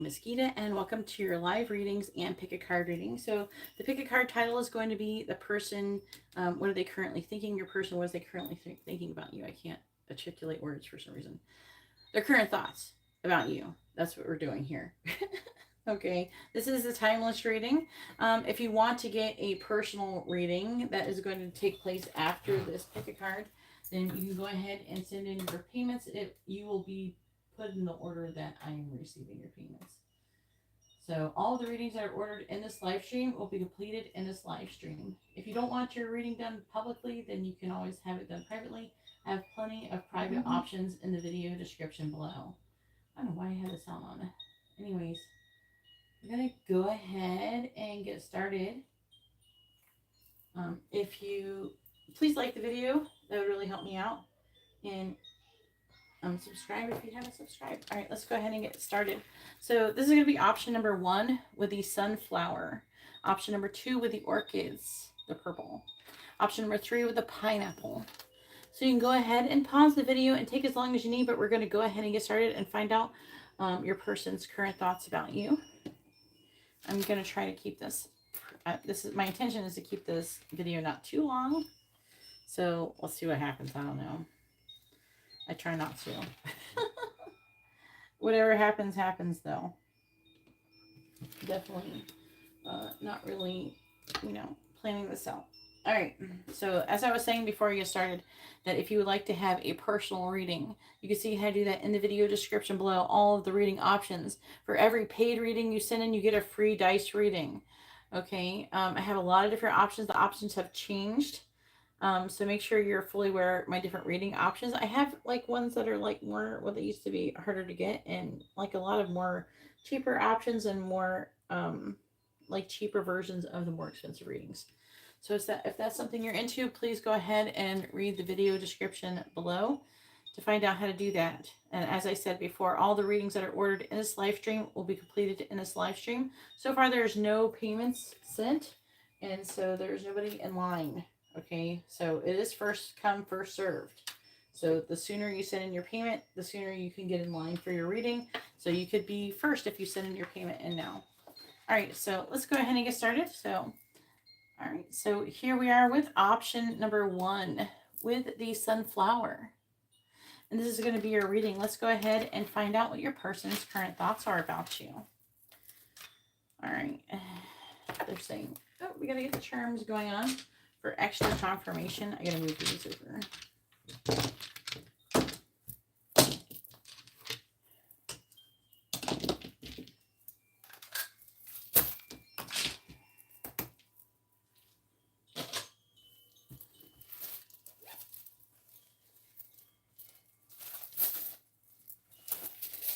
Mosquita, and welcome to your live readings and pick a card reading. So the pick a card title is going to be the person, what are they currently thinking? Your person, what is they currently thinking about you? I can't articulate words for some reason. Their current thoughts about you. That's what we're doing here. Okay, this is a timeless reading. If you want to get a personal reading that is going to take place after this pick a card, then you can go ahead and send in your payments. You will be put in the order that I am receiving your payments. So all of the readings that are ordered in this live stream will be completed in this live stream. If you don't want your reading done publicly, then you can always have it done privately. I have plenty of private options in the video description below. I don't know why I had the sound on. Anyways, we're going to go ahead and get started. If you please like the video, that would really help me out. And subscribe if you haven't subscribed. All right, let's go ahead and get started. So this is going to be option number 1 with the sunflower. Option number 2 with the orchids, the purple. Option number 3 with the pineapple. So you can go ahead and pause the video and take as long as you need, but we're going to go ahead and get started and find out your person's current thoughts about you. I'm going to try to keep this. My intention is to keep this video not too long. So let's see what happens. I don't know. I try not to. Whatever happens, happens, though. Definitely not really, planning this out. All right. So as I was saying before we get started, that if you would like to have a personal reading, you can see how to do that in the video description below. All of the reading options. For every paid reading you send in, you get a free dice reading. Okay. I have a lot of different options. The options have changed. So make sure you're fully aware of my different reading options. I have like ones that are like more what they used to be harder to get, and like a lot of more cheaper options and more like cheaper versions of the more expensive readings. So if that's something you're into, please go ahead and read the video description below to find out how to do that. And as I said before, all the readings that are ordered in this live stream will be completed in this live stream. So far, there's no payments sent, and so there's nobody in line. Okay, so it is first come, first served. So the sooner you send in your payment, the sooner you can get in line for your reading. So you could be first if you send in your payment in now. All right, so let's go ahead and get started. All right, so here we are with option number 1 with the sunflower. And this is going to be your reading. Let's go ahead and find out what your person's current thoughts are about you. All right, they're saying, oh, we got to get the charms going on. For extra confirmation, I gotta move these over.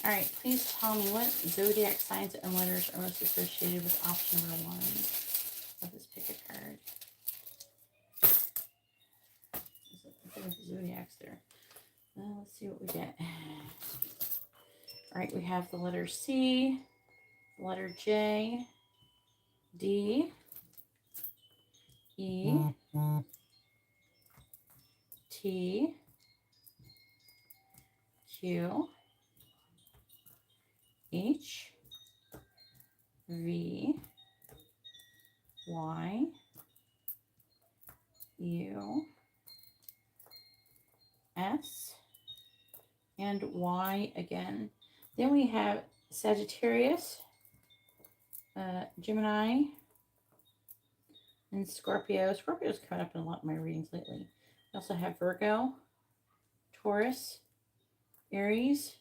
All right, please tell me what zodiac signs and letters are most associated with option number 1. Let us pick a card. The zodiacs there. Let's see what we get. All right, we have the letter C, the letter J, D, E, T, Q, H, V, Y, U, S, and Y again. Then we have Sagittarius, Gemini, and Scorpio. Scorpio's coming up in a lot of my readings lately. We also have Virgo, Taurus, Aries,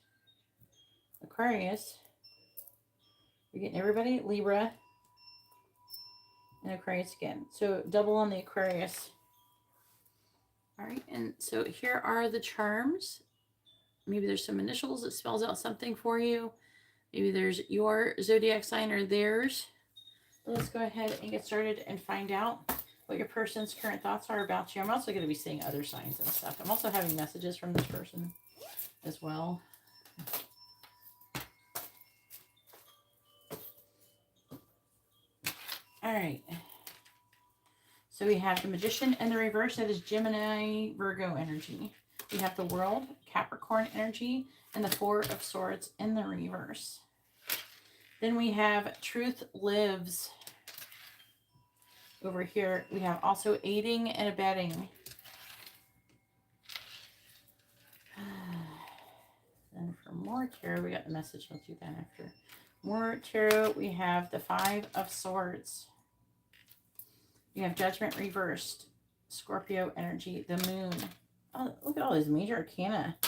Aquarius. We're getting everybody. Libra, and Aquarius again. So double on the Aquarius. All right, and so here are the charms. Maybe there's some initials that spells out something for you. Maybe there's your zodiac sign or theirs. Let's go ahead and get started and find out what your person's current thoughts are about you. I'm also going to be seeing other signs and stuff. I'm also having messages from this person as well. All right. So we have the Magician in the reverse. That is Gemini, Virgo energy. We have the World, Capricorn energy, and the Four of Swords in the reverse. Then we have truth lives. Over here, we have also aiding and abetting. Then for more tarot, we got the message. I'll do that after. More tarot, we have the Five of Swords. We have Judgment reversed. Scorpio energy, the Moon. Oh, look at all these major arcana.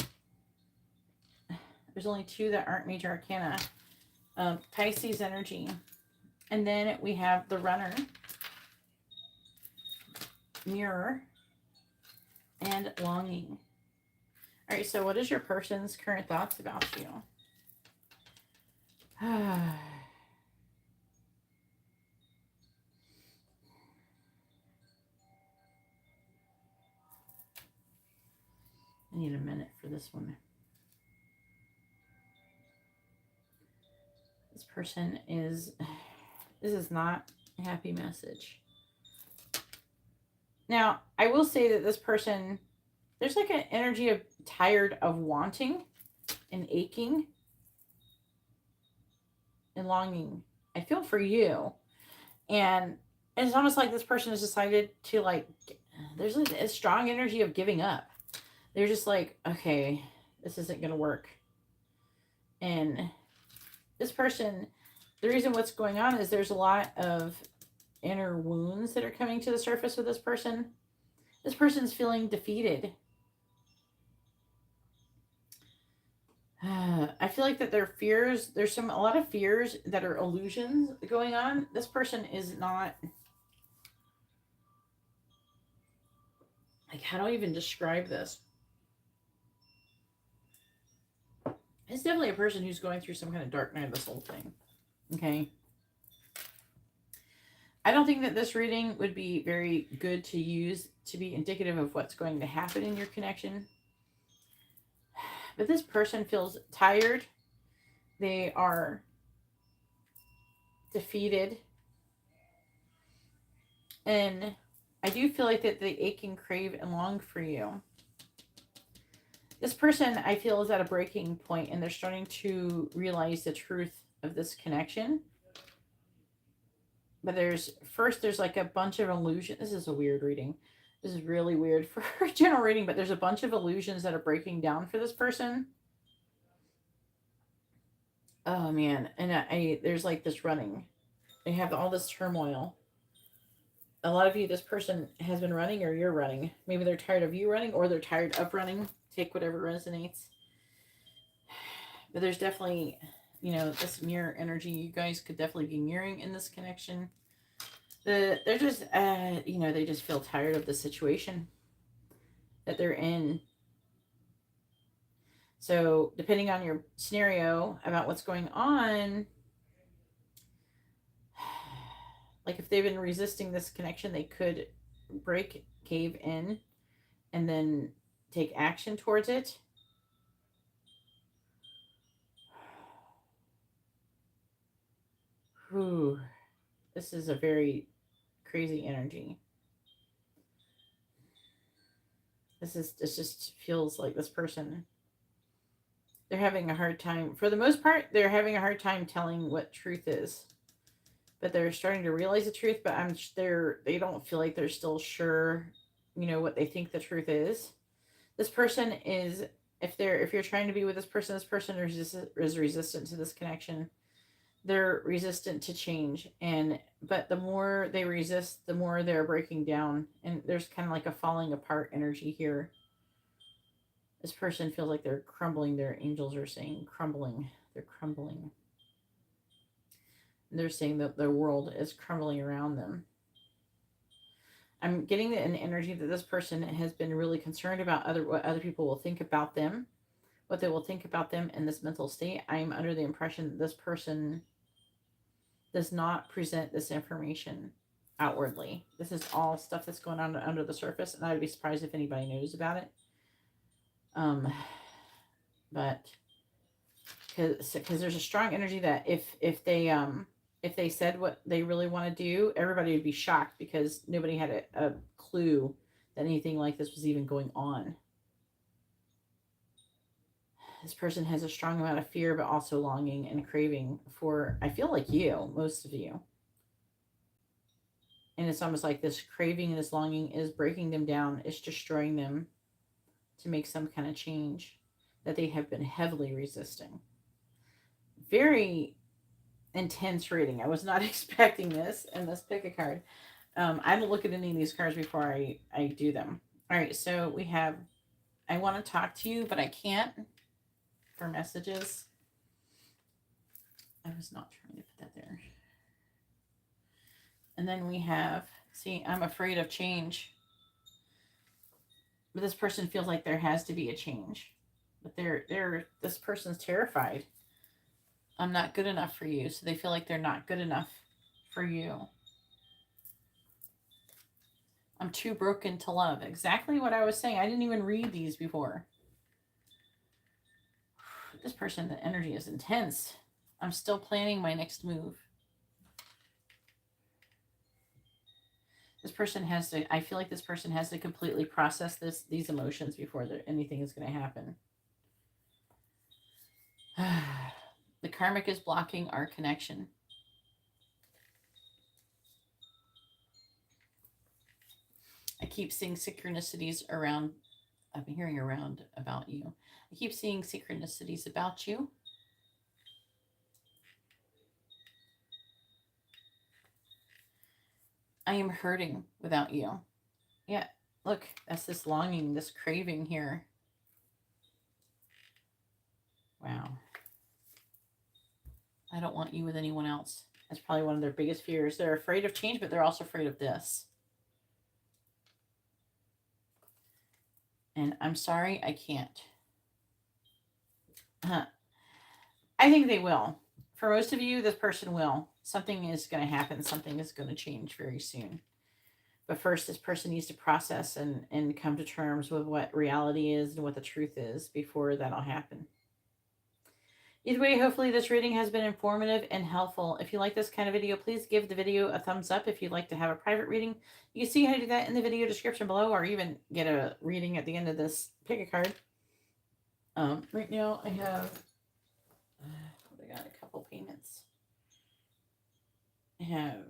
There's only two that aren't major arcana. Pisces energy. And then we have the Runner, Mirror, and Longing. All right, so what is your person's current thoughts about you? I need a minute for this one. This person is, this is not a happy message. Now, I will say that this person, there's like an energy of tired of wanting and aching and longing. I feel for you. And it's almost like this person has decided to like, there's a strong energy of giving up. They're just like, okay, this isn't going to work. And this person, the reason what's going on is there's a lot of inner wounds that are coming to the surface with this person. This person's feeling defeated. I feel like that their fears, there's a lot of fears that are illusions going on. This person is not, like, how do I even describe this? It's definitely a person who's going through some kind of dark night of the soul thing. Okay. I don't think that this reading would be very good to use to be indicative of what's going to happen in your connection. But this person feels tired. They are defeated. And I do feel like that they ache and crave and long for you. This person, I feel, is at a breaking point, and they're starting to realize the truth of this connection. But there's like a bunch of illusions. This is a weird reading. This is really weird for a general reading, but there's a bunch of illusions that are breaking down for this person. Oh, man. And there's like this running. They have all this turmoil. A lot of you, this person has been running, or you're running. Maybe they're tired of you running, or they're tired of running. Take whatever resonates. But there's definitely, you know, this mirror energy. You guys could definitely be mirroring in this connection. They're just, you know, they just feel tired of the situation that they're in. So depending on your scenario about what's going on, like if they've been resisting this connection, they could break, cave in, and then take action towards it. Whew. This is a very crazy energy. This just feels like this person, they're having a hard time. For the most part, they're having a hard time telling what truth is. But they're starting to realize the truth, but they don't feel like they're still sure, you know, what they think the truth is. This person is, if you're trying to be with this person is resistant to this connection. They're resistant to change, but the more they resist, the more they're breaking down, and there's kind of like a falling apart energy here. This person feels like they're crumbling. Their angels are saying crumbling. They're crumbling. And they're saying that their world is crumbling around them. I'm getting an energy that this person has been really concerned about what other people will think about them, what they will think about them in this mental state. I'm under the impression that this person does not present this information outwardly. This is all stuff that's going on under the surface, and I'd be surprised if anybody knows about it. But because there's a strong energy that if they said what they really want to do, everybody would be shocked because nobody had a clue that anything like this was even going on. This person has a strong amount of fear, but also longing and craving for, I feel like you, most of you. And it's almost like this craving and this longing is breaking them down. It's destroying them to make some kind of change that they have been heavily resisting. Very intense reading. I was not expecting this. And let's pick a card. I don't look at any of these cards before I do them. All right, so we have, I want to talk to you, but I can't for messages. I was not trying to put that there. And then we have, see, I'm afraid of change. But this person feels like there has to be a change. But this person's terrified. I'm not good enough for you. So they feel like they're not good enough for you. I'm too broken to love. Exactly what I was saying. I didn't even read these before. This person, the energy is intense. I'm still planning my next move. This person has to, I feel like this person has to completely process these emotions before anything is going to happen. The karmic is blocking our connection. I keep seeing synchronicities around. I've been hearing around about you. I keep seeing synchronicities about you. I am hurting without you. Yeah, look, that's this longing, this craving here. Wow. I don't want you with anyone else. That's probably one of their biggest fears. They're afraid of change, but they're also afraid of this. And I'm sorry, I can't. I think they will. For most of you, this person will. Something is going to happen. Something is going to change very soon. But first, this person needs to process and come to terms with what reality is and what the truth is before that'll happen. Either way, hopefully this reading has been informative and helpful. If you like this kind of video, please give the video a thumbs up. If you'd like to have a private reading, you can see how to do that in the video description below, or even get a reading at the end of this. Pick a card. Right now I have, I got a couple payments. I have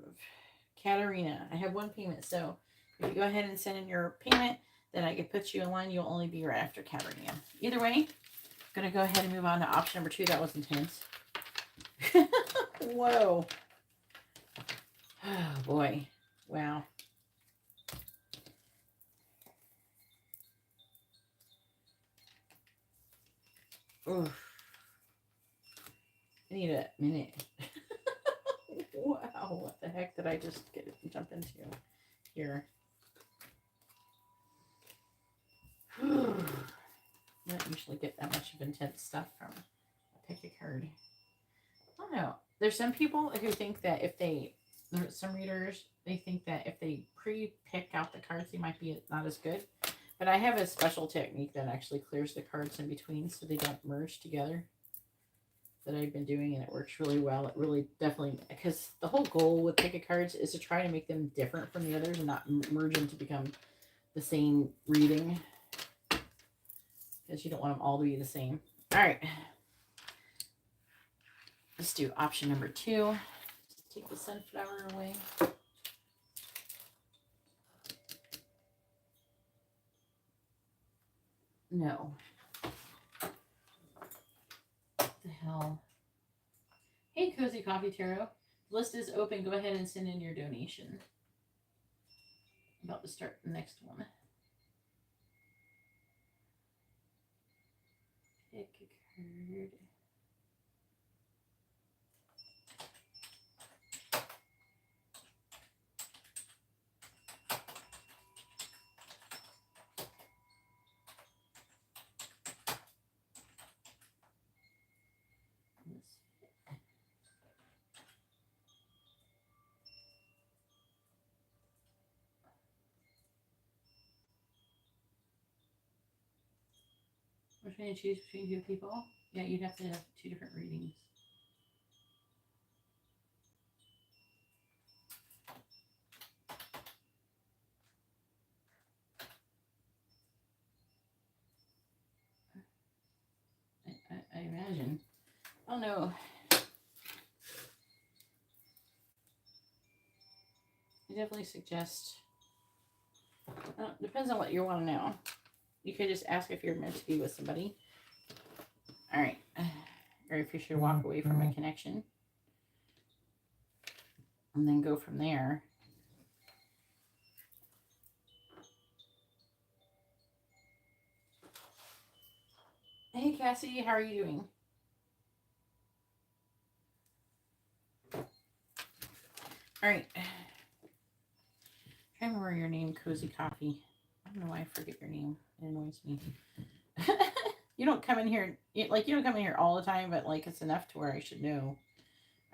Katarina. I have one payment. So if you go ahead and send in your payment, then I can put you in line. You'll only be right after Katarina. Either way, I'm going to go ahead and move on to option number 2. That was intense. Whoa. Oh, boy. Wow. Oof. I need a minute. Wow. What the heck did I just jump into here? I don't usually get that much of intense stuff from a pick a card. I don't know. There's some people who think that some readers, they think that if they pre-pick out the cards, they might be not as good. But I have a special technique that actually clears the cards in between so they don't merge together that I've been doing, and it works really well. It really definitely, because the whole goal with pick a cards is to try to make them different from the others and not merge them to become the same reading, because you don't want them all to be the same. All right. Let's do option number 2. Just take the sunflower away. No. What the hell? Hey, Cozy Coffee Tarot. The list is open. Go ahead and send in your donation. I'm about to start the next one. Pick a card. We're trying to choose between 2 people. Yeah, you'd have to have 2 different readings. don't know. I definitely suggest, depends on what you want to know. You could just ask if you're meant to be with somebody. All right. Or if you should walk away from a connection. And then go from there. Hey, Cassie, how are you doing? All right. I remember your name, Cozy Coffee. I don't know why I forget your name. It annoys me. You don't come in here, like, you don't come in here all the time, but, like, it's enough to where I should know.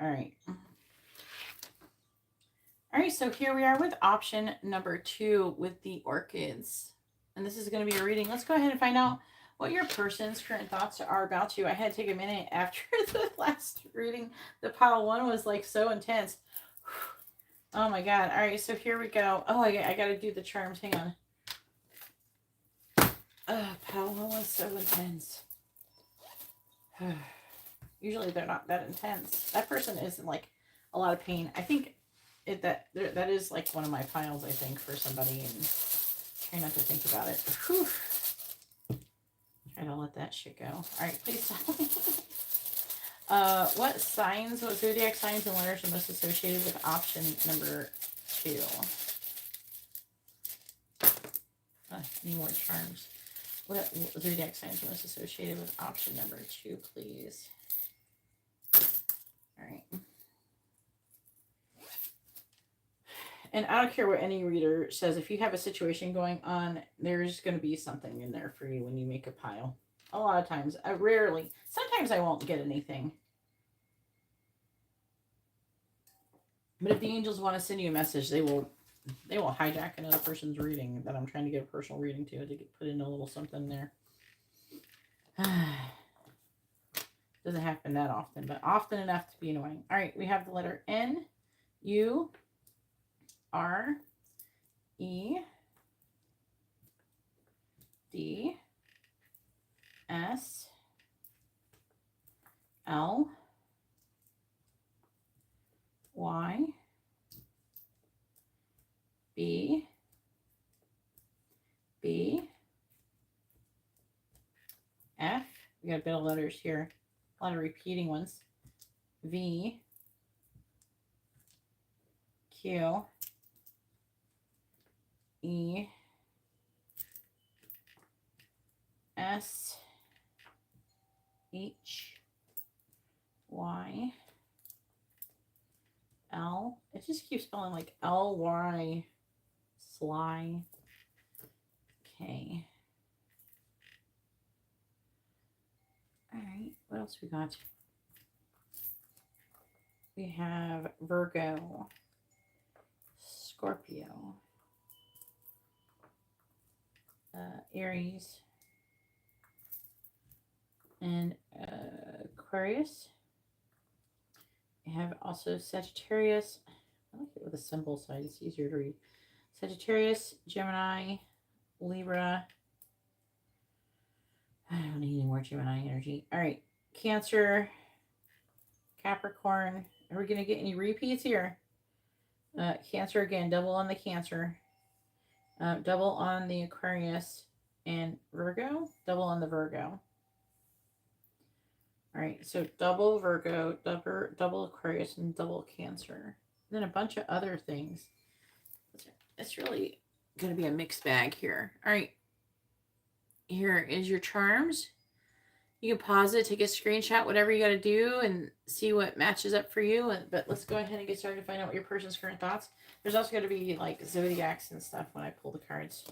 All right. All right, so here we are with option number 2 with the orchids. And this is going to be a reading. Let's go ahead and find out what your person's current thoughts are about you. I had to take a minute after the last reading. The pile 1 was, like, so intense. Oh, my God. All right, so here we go. Oh, I got to do the charms. Hang on. Pile 1 was so intense. Usually they're not that intense. That person is in, like, a lot of pain. I think that is, like, one of my piles, I think, for somebody, and try not to think about it. Whew. Try to let that shit go. All right, please tell me. What zodiac signs and letters are most associated with option number 2? Need more charms. What zodiac signs are most associated with option number 2, please? All right. And I don't care what any reader says. If you have a situation going on, there's going to be something in there for you when you make a pile. A lot of times. Sometimes I won't get anything. But if the angels want to send you a message, they will hijack another person's reading that I'm trying to get a personal reading to put in a little something there. Doesn't happen that often, but often enough to be annoying. All right, we have the letter N, U, R, E, D, S, L, Y, B, B, F. We got a bit of letters here. A lot of repeating ones. V, Q, E, S, H, Y, L. It just keeps spelling like L-Y, Sly, K. All right, what else we got? We have Virgo, Scorpio, Aries, and Aquarius. We have also Sagittarius. I like it with a symbol side. It's easier to read. Sagittarius, Gemini, Libra. I don't need any more Gemini energy. All right. Cancer, Capricorn. Are we going to get any repeats here? Cancer again. Double on the Cancer. Double on the Aquarius. And Virgo. Double on the Virgo. All right. So double Virgo, double Aquarius, and double Cancer. And then a bunch of other things. It's really going to be a mixed bag here. All right. Here is your charms. You can pause it, take a screenshot, whatever you got to do, and see what matches up for you. But let's go ahead and get started to find out what your person's current thoughts. There's also going to be like zodiacs and stuff when I pull the cards.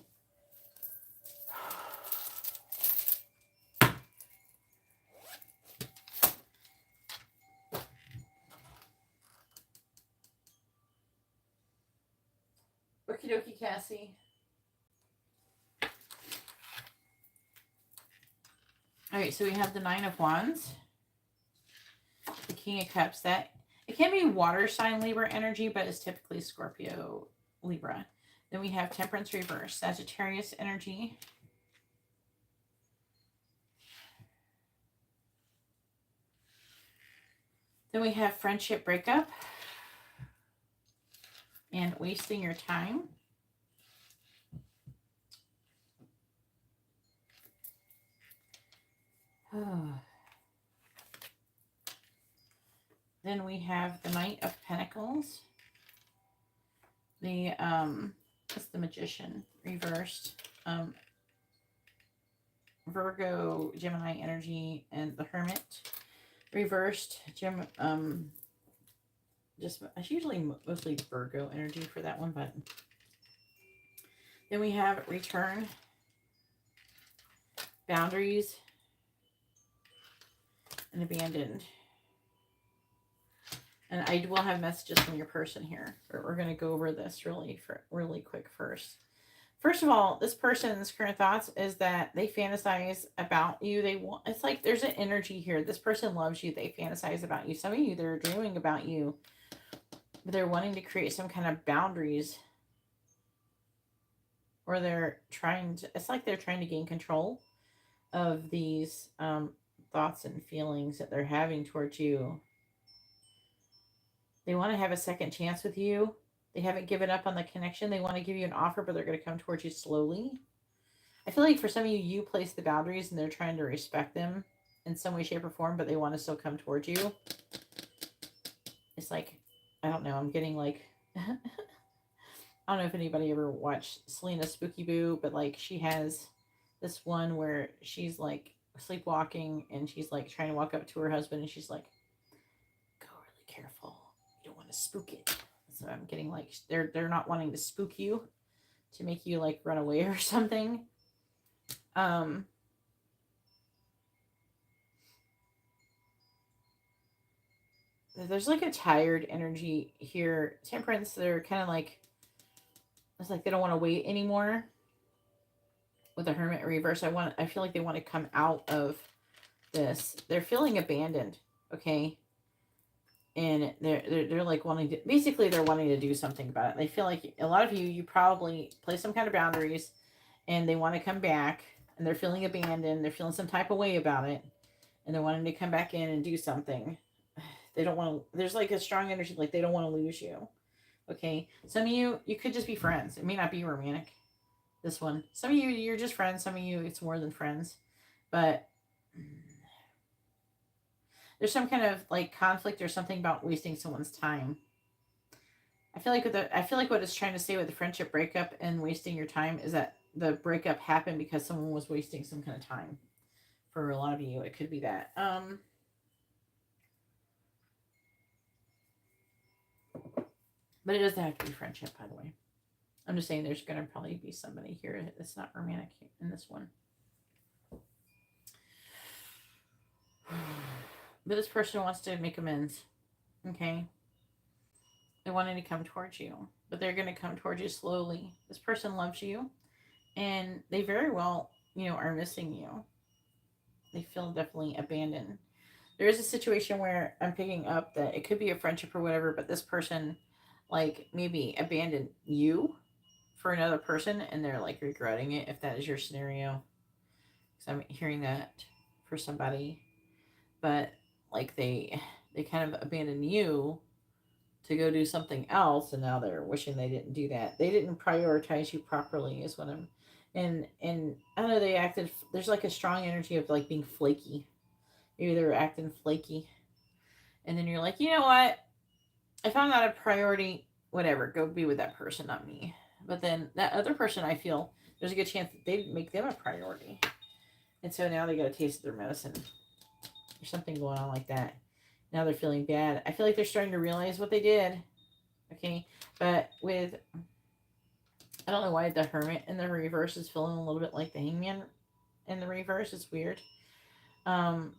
Okie dokie, Cassie. All right, so we have the Nine of Wands, the King of Cups. That it can be water sign Libra energy, but it's typically Scorpio Libra. Then we have Temperance reverse, Sagittarius energy. Then we have friendship breakup and wasting your time. Then we have the Knight of Pentacles. The it's the Magician reversed. Virgo, Gemini energy, and the Hermit reversed. It's usually mostly Virgo energy for that one, but then we have return, boundaries, and abandoned. And I will have messages from your person here. We're going to go over this really quick first. First of all, this person's current thoughts is that they fantasize about you. It's like there's an energy here. This person loves you. They fantasize about you. Some of you, they're dreaming about you. But they're wanting to create some kind of boundaries. Or it's like they're trying to gain control of these thoughts and feelings that they're having towards you. They want to have a second chance with you. They haven't given up on the connection. They want to give you an offer, but they're going to come towards you slowly. I feel like for some of you, you place the boundaries and they're trying to respect them in some way, shape, or form, but they want to still come towards you. It's like, I don't know, I'm getting like, I don't know if anybody ever watched Selena's Spooky Boo, but like she has this one where she's like sleepwalking and she's like trying to walk up to her husband and she's like, go really careful. You don't want to spook it. So I'm getting like they're not wanting to spook you to make you like run away or something. There's like a tired energy here. Temperance, they're kind of like, it's like they don't want to wait anymore. With the Hermit reverse, I feel like they want to come out of this. They're feeling abandoned, okay? And they're like wanting to, basically they're wanting to do something about it. They feel like a lot of you probably place some kind of boundaries and they want to come back and they're feeling abandoned. They're feeling some type of way about it and they're wanting to come back in and do something. They don't want to, there's like a strong energy, like they don't want to lose you. Okay. Some of you could just be friends. It may not be romantic. This one. Some of you, you're just friends. Some of you, it's more than friends. But there's some kind of like conflict or something about wasting someone's time. I feel like what it's trying to say with the friendship breakup and wasting your time is that the breakup happened because someone was wasting some kind of time. For a lot of you, it could be that. But it doesn't have to be friendship, by the way. I'm just saying there's going to probably be somebody here that's not romantic in this one. But this person wants to make amends. Okay? They're wanting to come towards you. But they're going to come towards you slowly. This person loves you. And they very well, are missing you. They feel definitely abandoned. There is a situation where I'm picking up that it could be a friendship or whatever, but this person, like, maybe abandoned you for another person and they're, like, regretting it, if that is your scenario. Because I'm hearing that for somebody. But, like, they kind of abandoned you to go do something else, and now they're wishing they didn't do that. They didn't prioritize you properly, is what I'm... And I don't know, they acted... There's, like, a strong energy of, like, being flaky. Maybe they're acting flaky. And then you're like, you know what? If I'm not a priority, whatever, go be with that person, not me. But then that other person, I feel, there's a good chance that they didn't make them a priority. And so now they got a taste of their medicine. There's something going on like that. Now they're feeling bad. I feel like they're starting to realize what they did. Okay? But with... I don't know why the Hermit in the reverse is feeling a little bit like the Hangman in the reverse. It's weird. Because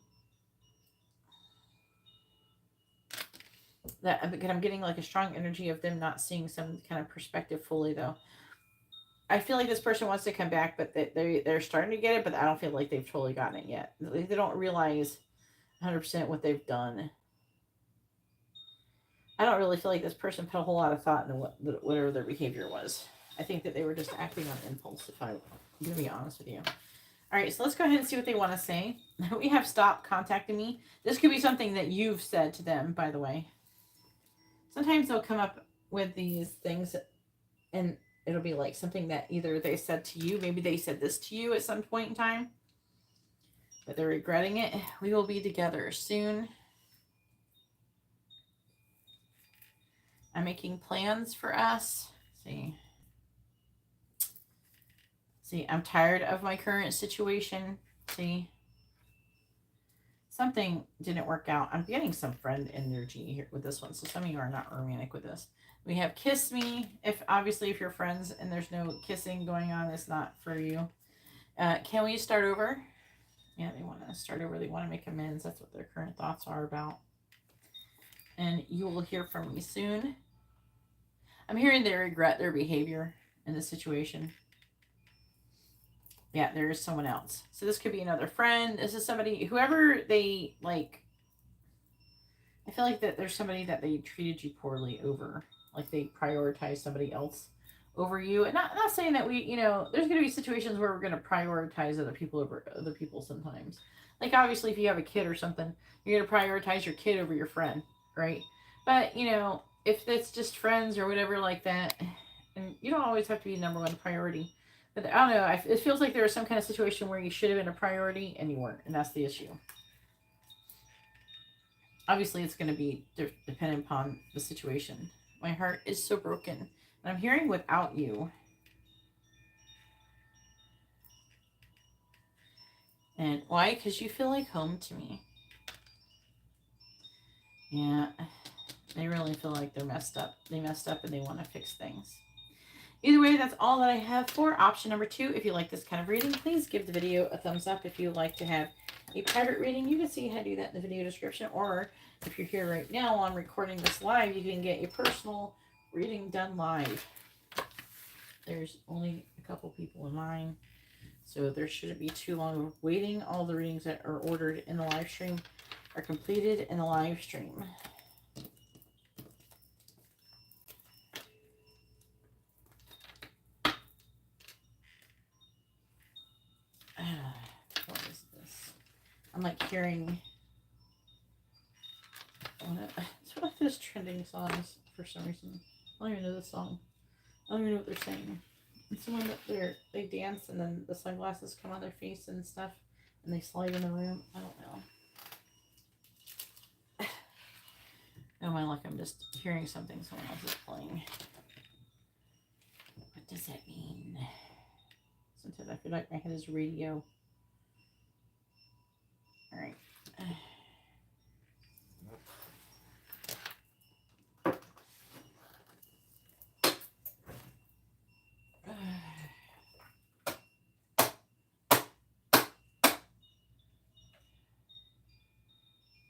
I'm getting like a strong energy of them not seeing some kind of perspective fully, though. I feel like this person wants to come back, but they're starting to get it, but I don't feel like they've totally gotten it yet. They don't realize 100% what they've done. I don't really feel like this person put a whole lot of thought into whatever their behavior was. I think that they were just acting on impulse, if I'm going to be honest with you. All right, so let's go ahead and see what they want to say. We have stop contacting me. This could be something that you've said to them, by the way. Sometimes they'll come up with these things and it'll be like something that either they said to you, maybe they said this to you at some point in time, but they're regretting it. We will be together soon. I'm making plans for us. See, I'm tired of my current situation. See, something didn't work out. I'm getting some friend energy here with this one. So some of you are not romantic with this. We have kiss me. Obviously if you're friends and there's no kissing going on, it's not for you. Can we start over? Yeah, they want to start over. They want to make amends. That's what their current thoughts are about. And you will hear from me soon. I'm hearing they regret their behavior in this situation. Yeah, there is someone else. So this could be another friend. This is somebody, whoever they like. I feel like that there's somebody that they treated you poorly over. Like they prioritize somebody else over you. And not saying that we, there's going to be situations where we're going to prioritize other people over other people sometimes. Like obviously if you have a kid or something, you're going to prioritize your kid over your friend, right? But, if it's just friends or whatever like that, and you don't always have to be the number one priority. But I don't know, it feels like there was some kind of situation where you should have been a priority and you weren't, and that's the issue. Obviously, it's going to be dependent upon the situation. My heart is so broken. And I'm hearing without you. And why? Because you feel like home to me. Yeah, they really feel like they're messed up. They messed up and they want to fix things. Either way, that's all that I have for option number 2. If you like this kind of reading, please give the video a thumbs up. If you would like to have a private reading, you can see how to do that in the video description. Or if you're here right now on recording this live, you can get a personal reading done live. There's only a couple people in line, so there shouldn't be too long of waiting. All the readings that are ordered in the live stream are completed in the live stream. What is this? I'm like hearing it's one of those trending songs for some reason. I don't even know the song. I don't even know what they're saying. It's the one that they dance and then the sunglasses come on their face and stuff and they slide in the room. I don't know. Oh my luck, I'm just hearing something someone else is playing. What does that mean? Sometimes I feel like my head is radio. Alright.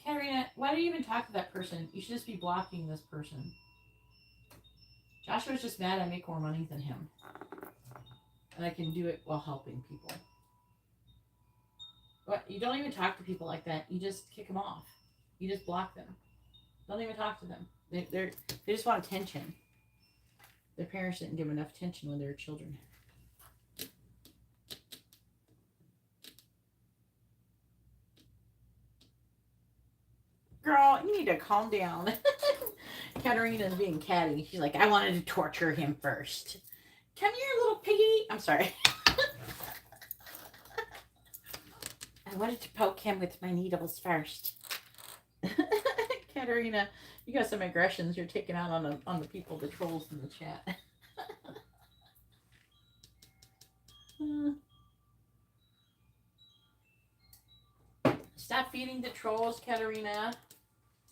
Katarina, why do you even talk to that person? You should just be blocking this person. Joshua's just mad I make more money than him. And I can do it while helping people. What? You don't even talk to people like that. You just kick them off. You just block them. Don't even talk to them. They just want attention. Their parents didn't give them enough attention when they were children. Girl, you need to calm down. Katarina's being catty. She's like, I wanted to torture him first. Come here, little piggy. I'm sorry. I wanted to poke him with my needles first. Katarina, you got some aggressions you're taking out on the people, the trolls in the chat. Stop feeding the trolls, Katarina.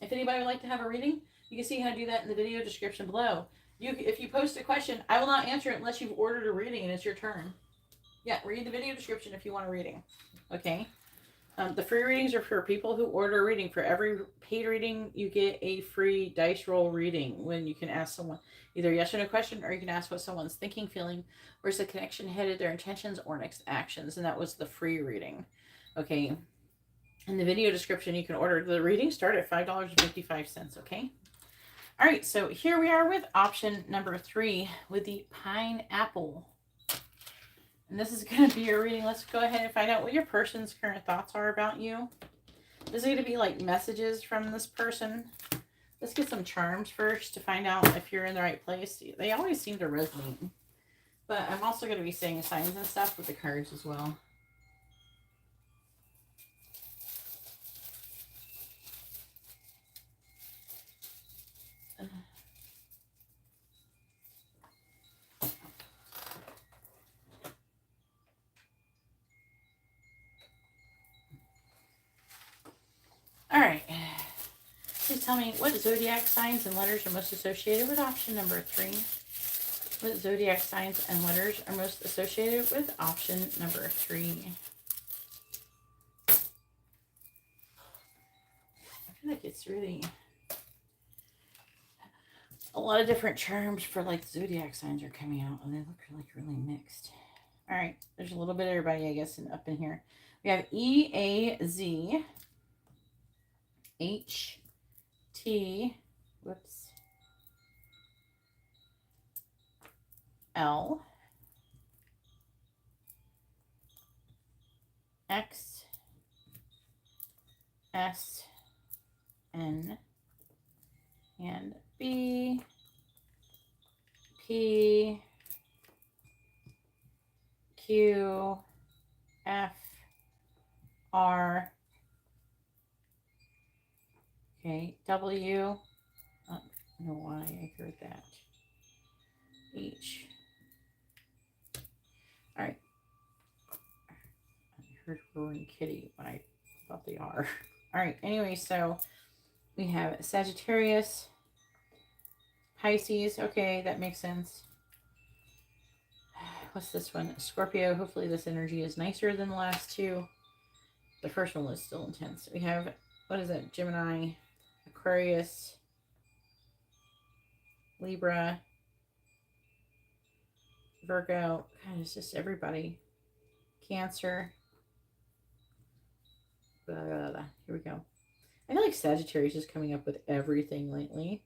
If anybody would like to have a reading, you can see how to do that in the video description below. If you post a question, I will not answer it unless you've ordered a reading and it's your turn. Yeah, read the video description if you want a reading. Okay? The free readings are for people who order a reading. For every paid reading, you get a free dice roll reading when you can ask someone either yes or no question, or you can ask what someone's thinking, feeling, where's the connection headed, their intentions, or next actions. And that was the free reading. Okay? In the video description, you can order the reading. Start at $5.55, okay? All right, so here we are with option number 3 with the pineapple. And this is going to be your reading. Let's go ahead and find out what your person's current thoughts are about you. This is going to be like messages from this person. Let's get some charms first to find out if you're in the right place. They always seem to resonate. But I'm also going to be saying signs and stuff with the cards as well. All right. Please tell me what zodiac signs and letters are most associated with option number 3. What zodiac signs and letters are most associated with option number 3? I feel like it's really a lot of different charms for like zodiac signs are coming out, and they look like really mixed. All right, there's a little bit of everybody, I guess, up in here. We have EAZ, HT, whoops, L, X, S, N, and B, P, Q, F, R, okay, W, I don't know why I heard that, H, all right, I heard roaring kitty when I thought they are. All right, anyway, so we have Sagittarius, Pisces, okay, that makes sense. What's this one? Scorpio. Hopefully this energy is nicer than the last two. The first one was still intense. We have, what is that? Gemini, Aquarius, Libra, Virgo. God, it's just everybody. Cancer. Blah, blah, blah. Here we go. I feel like Sagittarius is coming up with everything lately.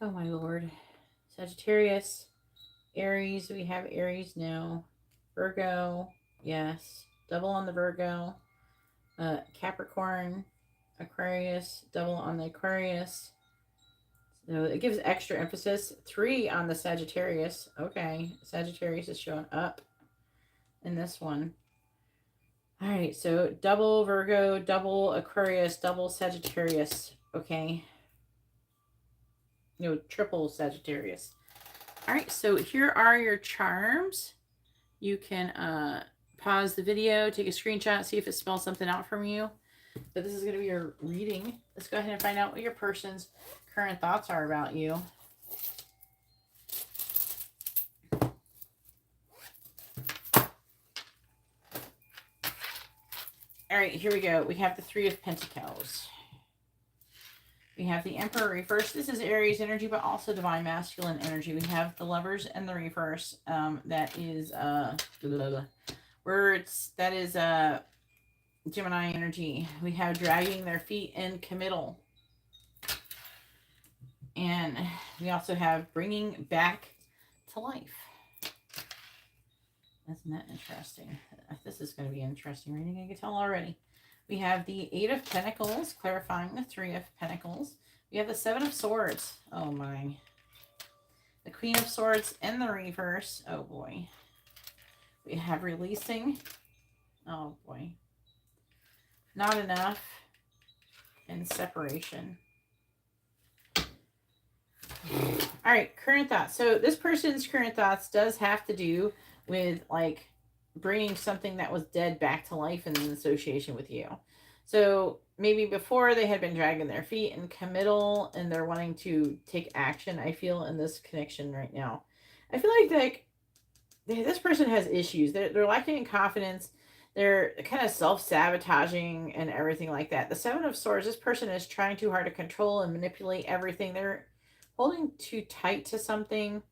Oh my lord. Sagittarius, Aries, we have Aries now. Virgo, yes. Double on the Virgo. Capricorn, Aquarius, double on the Aquarius. So it gives extra emphasis. 3 on the Sagittarius. Okay, Sagittarius is showing up in this one. All right, so double Virgo, double Aquarius, double Sagittarius. Okay. Triple Sagittarius. All right, so here are your charms. You can pause the video, take a screenshot, see if it spells something out from you. But this is going to be your reading. Let's go ahead and find out what your person's current thoughts are about you. All right, here we go. We have the 3 of Pentacles. We have the Emperor reverse. This is Aries energy, but also divine masculine energy. We have the Lovers and the reverse. That is words. That is Gemini energy. We have dragging their feet in committal. And we also have bringing back to life. Isn't that interesting? This is going to be an interesting reading, I can tell already. We have the 8 of Pentacles, clarifying the 3 of Pentacles. We have the 7 of Swords. Oh my. The Queen of Swords in the reverse. Oh boy. We have releasing. Oh boy. Not enough. And separation. All right, current thoughts. So this person's current thoughts does have to do with like bringing something that was dead back to life in association with you. So maybe before they had been dragging their feet in committal and they're wanting to take action, I feel, in this connection right now. I feel like this person has issues. They're lacking in confidence. They're kind of self-sabotaging and everything like that. The 7 of Swords, this person is trying too hard to control and manipulate everything. They're holding too tight to something.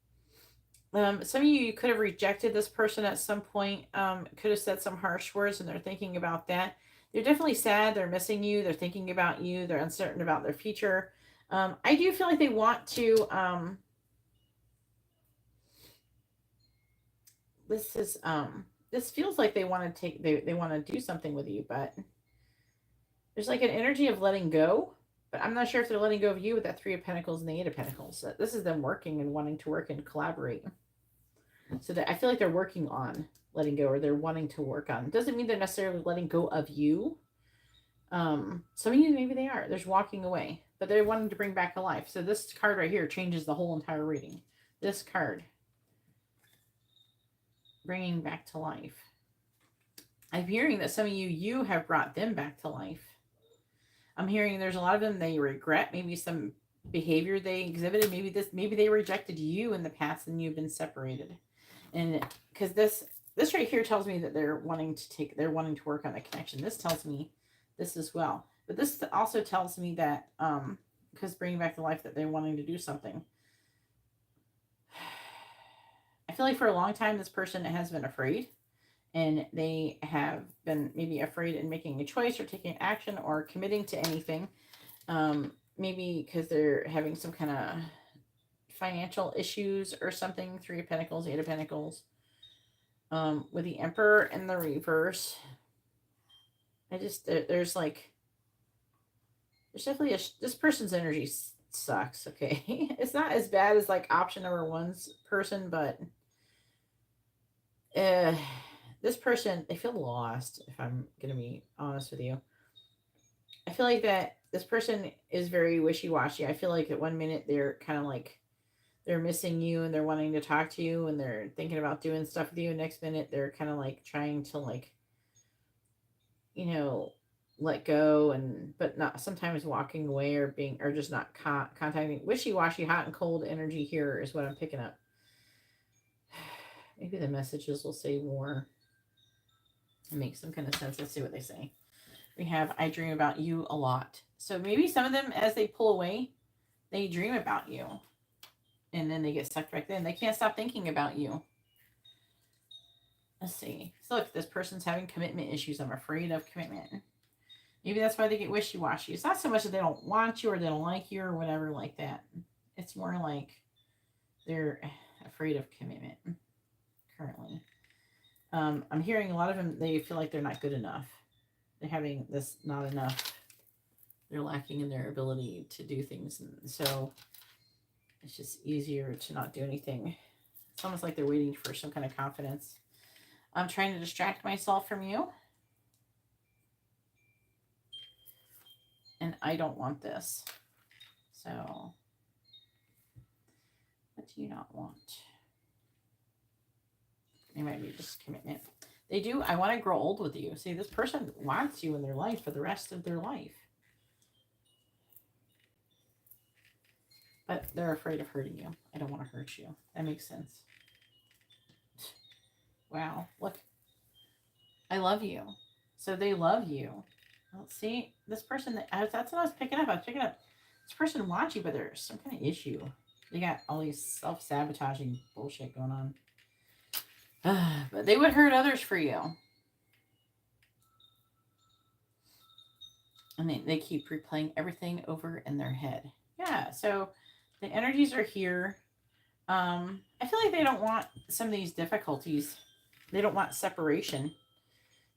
Some of you could have rejected this person at some point, could have said some harsh words, and they're thinking about that. They're definitely sad. They're missing you. They're thinking about you. They're uncertain about their future. I do feel like they want to this is, this feels like they want to they want to do something with you, but there's like an energy of letting go. But I'm not sure if they're letting go of you with that Three of Pentacles and the Eight of Pentacles. This is them working and wanting to work and collaborate. So that I feel like they're working on letting go, or they're wanting to work on. It doesn't mean they're necessarily letting go of you. Some of you, maybe they are. There's walking away, but they're wanting to bring back a life. So this card right here changes the whole entire reading. This card, bringing back to life. I'm hearing that some of you have brought them back to life. I'm hearing there's a lot of them they regret, maybe some behavior they exhibited, maybe they rejected you in the past and you've been separated. And because this right here tells me that they're wanting to work on a connection. This tells me this as well. But this also tells me that because bringing back to life, that they're wanting to do something. I feel like for a long time this person has been afraid. And they have been maybe afraid in making a choice or taking action or committing to anything. Maybe because they're having some kind of financial issues or something. Three of Pentacles, Eight of Pentacles. With the Emperor in the reverse. There's definitely this person's energy sucks, okay? It's not as bad as like option number one's person, but this person, they feel lost, if I'm going to be honest with you. I feel like that this person is very wishy-washy. I feel like at one minute they're kind of like, they're missing you and they're wanting to talk to you and they're thinking about doing stuff with you. Next minute they're kind of like trying to like, you know, let go, but not sometimes walking away or just not contacting. Wishy-washy, hot and cold energy here is what I'm picking up. Maybe the messages will say more. Make some kind of sense. Let's see what they say. We have, I dream about you a lot. So maybe some of them, as they pull away, they dream about you. And then they get sucked back in. They can't stop thinking about you. Let's see. So look, this person's having commitment issues. I'm afraid of commitment. Maybe that's why they get wishy-washy. It's not so much that they don't want you or they don't like you or whatever like that. It's more like they're afraid of commitment currently. I'm hearing a lot of them, they feel like they're not good enough. They're having this not enough. They're lacking in their ability to do things. And so it's just easier to not do anything. It's almost like they're waiting for some kind of confidence. I'm trying to distract myself from you. And I don't want this. So, what do you not want? It might be just commitment. They do. I want to grow old with you. See, this person wants you in their life for the rest of their life. But they're afraid of hurting you. I don't want to hurt you. That makes sense. Wow. Look. I love you. So they love you. Well, see, this person, that's what I was picking up. I was picking up, this person wants you, but there's some kind of issue. They got all these self-sabotaging bullshit going on. But they would hurt others for you. And they keep replaying everything over in their head. Yeah, so the energies are here. I feel like they don't want some of these difficulties. They don't want separation.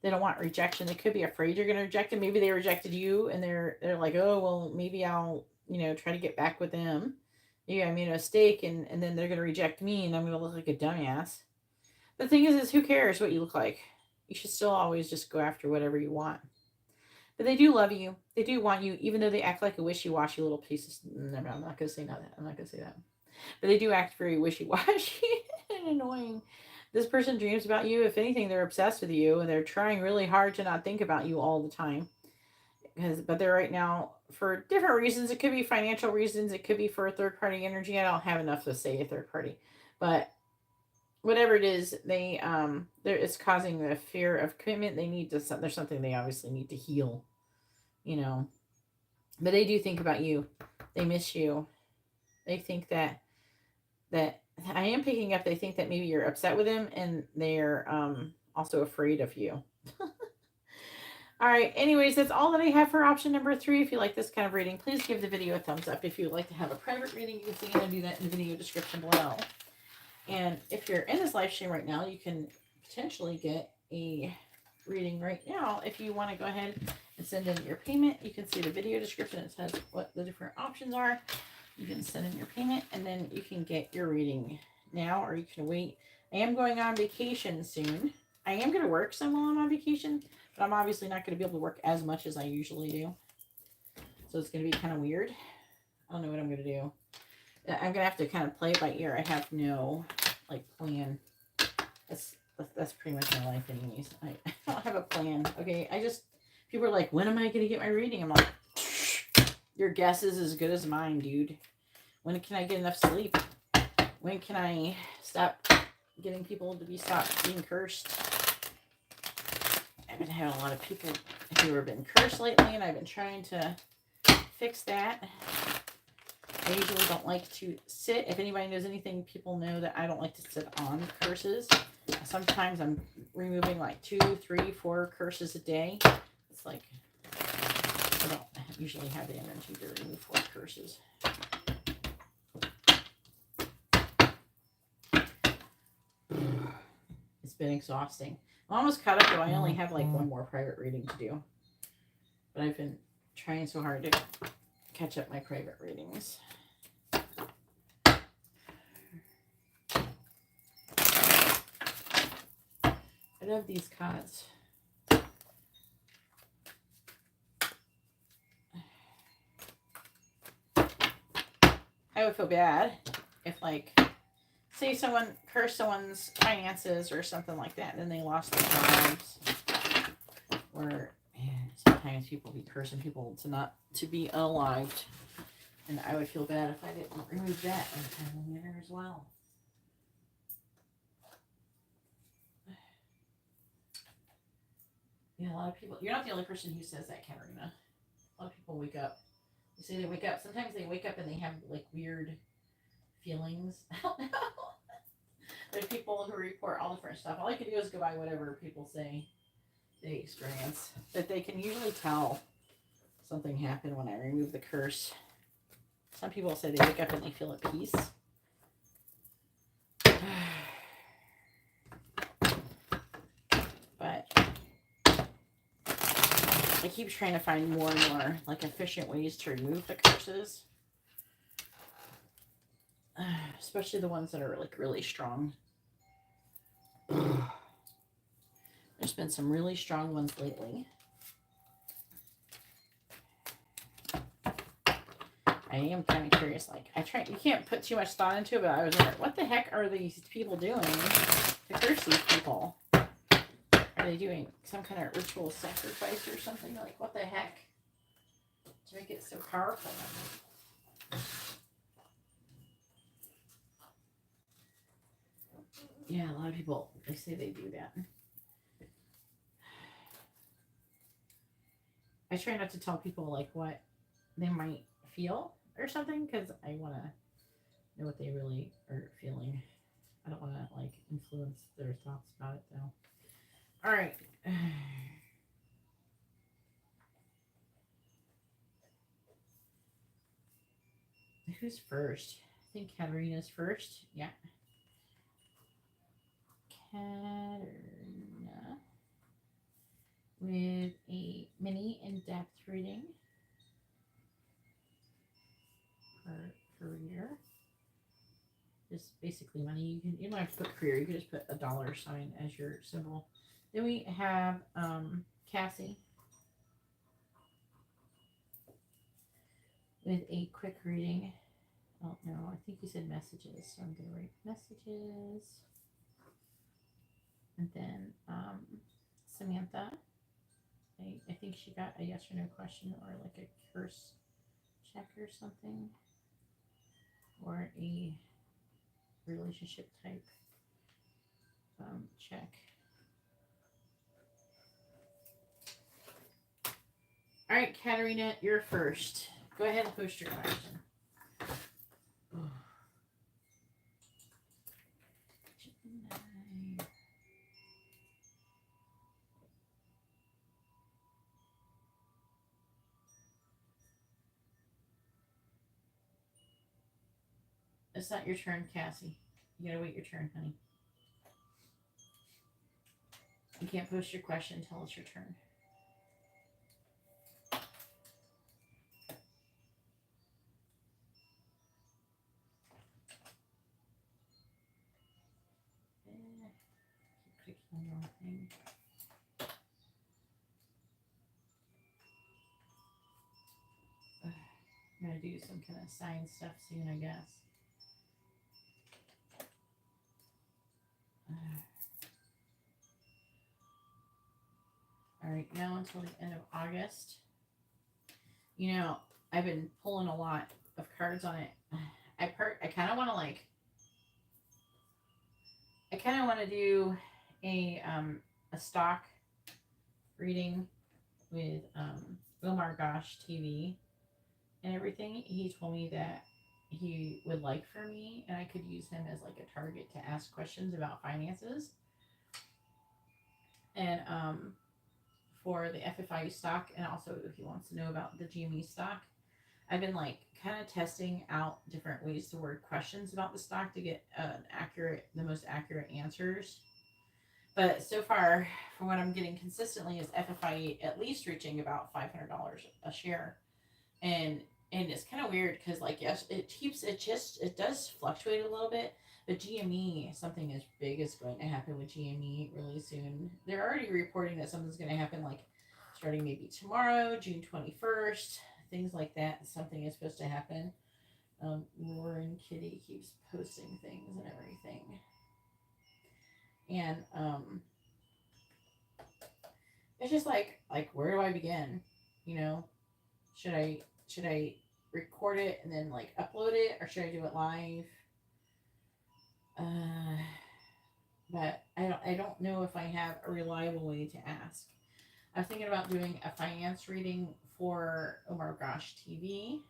They don't want rejection. They could be afraid you're going to reject them. Maybe they rejected you and they're like, oh, well, maybe I'll, try to get back with them. Maybe I made a mistake and then they're going to reject me and I'm going to look like a dumbass. The thing is who cares what you look like? You should still always just go after whatever you want. But they do love you. They do want you, even though they act like a wishy-washy little piece of... Never, I'm not going to say that. I'm not going to say that. But they do act very wishy-washy and annoying. This person dreams about you. If anything, they're obsessed with you. And they're trying really hard to not think about you all the time. But they're right now, for different reasons. It could be financial reasons. It could be for a third-party energy. I don't have enough to say a third party. But... whatever it is, it's causing the fear of commitment. There's something they obviously need to heal, but they do think about you. They miss you. They think that I am picking up. They think that maybe you're upset with them and they're, also afraid of you. All right. Anyways, that's all that I have for option number 3. If you like this kind of reading, please give the video a thumbs up. If you would like to have a private reading, you can see how to do that in the video description below. And if you're in this live stream right now, you can potentially get a reading right now. If you want to go ahead and send in your payment, you can see the video description. It says what the different options are. You can send in your payment and then you can get your reading now, or you can wait. I am going on vacation soon. I am going to work some while I'm on vacation, but I'm obviously not going to be able to work as much as I usually do. So it's going to be kind of weird. I don't know what I'm going to do. I'm going to have to kind of play it by ear. I have no, like, plan. That's pretty much my life anyways. I don't have a plan. Okay, people are like, when am I going to get my reading? I'm like, your guess is as good as mine, dude. When can I get enough sleep? When can I stop getting people to stop being cursed? I've been having a lot of people who have been cursed lately, and I've been trying to fix that. I usually don't like to sit. If anybody knows anything, people know that I don't like to sit on curses. Sometimes I'm removing like 2, 3, 4 curses a day. It's like, I don't usually have the energy to remove 4 curses. It's been exhausting. I'm almost caught up though. I only have like 1 more private reading to do. But I've been trying so hard to catch up my private readings. I love these cards. I would feel bad if, like, say someone cursed someone's finances or something like that, and then they lost their jobs. Or, man, sometimes people be cursing people to be unalived. And I would feel bad if I didn't remove that in a timely manner as well. Yeah, a lot of people, you're not the only person who says that, Katarina. A lot of people wake up. You say they wake up. Sometimes they wake up and they have like weird feelings. I don't know. There's people who report all different stuff. All I can do is go by whatever people say they experience. But they can usually tell something happened when I remove the curse. Some people say they wake up and they feel at peace. But I keep trying to find more and more like efficient ways to remove the curses. Especially the ones that are like really strong. There's been some really strong ones lately. I am kind of curious. Like, you can't put too much thought into it, but I was wondering, what the heck are these people doing to curse these people? Are they doing some kind of ritual sacrifice or something? Like, what the heck? To make it so powerful. Yeah, a lot of people, they say they do that. I try not to tell people, like, what they might feel or something, because I want to know what they really are feeling. I don't want to, like, influence their thoughts about it, though. All right. Who's first? I think Katarina's first. Yeah. Katarina with a mini in-depth reading for career. Just basically money. You don't have to put career. You can just put a dollar sign as your symbol. Then we have Cassie with a quick reading. Oh no, I think you said messages, so I'm gonna write messages. And then Samantha. I think she got a yes or no question, or like a curse check or something, or a relationship type check. All right, Katarina, you're first. Go ahead and post your question. It's not your turn, Cassie. You gotta wait your turn, honey. You can't post your question until it's your turn. Keep clicking on the wrong thing. I'm gonna do some kind of science stuff soon, I guess. All right, now until the end of August. You know, I've been pulling a lot of cards on it. I kind of want to do a stock reading with Oh My Gosh TV and everything. He told me that he would like for me, and I could use him as like a target to ask questions about finances. And for the FFIU stock, and also if he wants to know about the GME stock. I've been like kind of testing out different ways to word questions about the stock to get the most accurate answers. But so far, from what I'm getting consistently, is FFIE at least reaching about $500 a share, and it's kind of weird because like yes, it does fluctuate a little bit. But GME, something as big is going to happen with GME really soon. They're already reporting that something's going to happen like starting maybe tomorrow, June 21st, things like that. Something is supposed to happen. Lauren Kitty keeps posting things and everything. And it's just like where do I begin? You know, should I record it and then like upload it, or should I do it live? But I don't know if I have a reliable way to ask. I'm thinking about doing a finance reading for Oh My Gosh TV,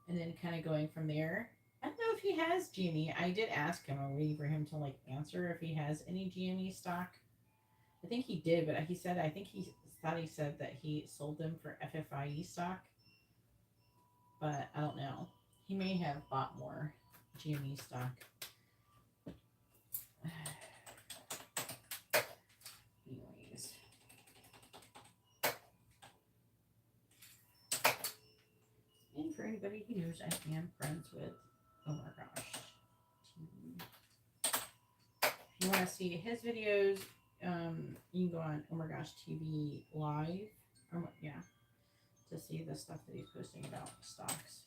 and then kind of going from there. I don't know if he has GME. I did ask him. I'm waiting for him to like answer if he has any GME stock. I think he did, but he said he said that he sold them for FFIE stock, but I don't know. He may have bought more GME stock. Anyways. And for anybody who knows, I am friends with Oh My Gosh TV. If you want to see his videos, you can go on Oh My Gosh TV live, to see the stuff that he's posting about stocks.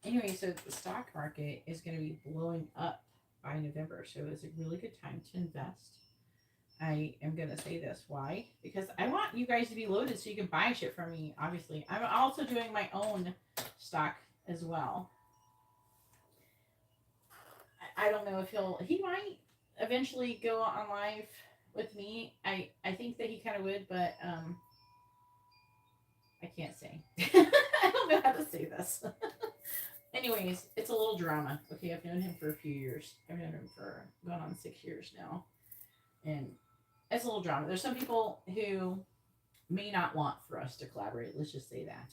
Anyway, so the stock market is going to be blowing up by November, so it's a really good time to invest. I am going to say this. Why? Because I want you guys to be loaded so you can buy shit from me, obviously. I'm also doing my own stock as well. I don't know if he might eventually go on live with me. I think that he kind of would, but I can't say. I don't know how to say this. Anyways, it's a little drama. Okay, I've known him for a few years. I've known him for going on 6 years now. And it's a little drama. There's some people who may not want for us to collaborate. Let's just say that.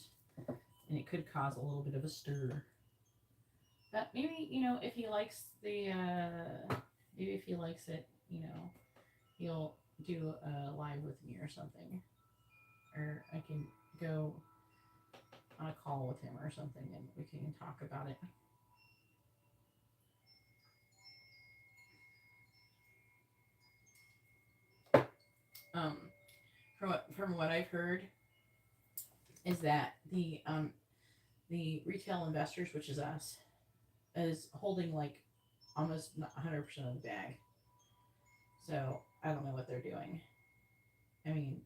And it could cause a little bit of a stir. But maybe, if he likes maybe if he likes it, he'll do a live with me or something. Or I can go on a call with him or something and we can talk about it. From what I've heard is that the retail investors, which is us, is holding like almost 100% of the bag. So I don't know what they're doing. I mean,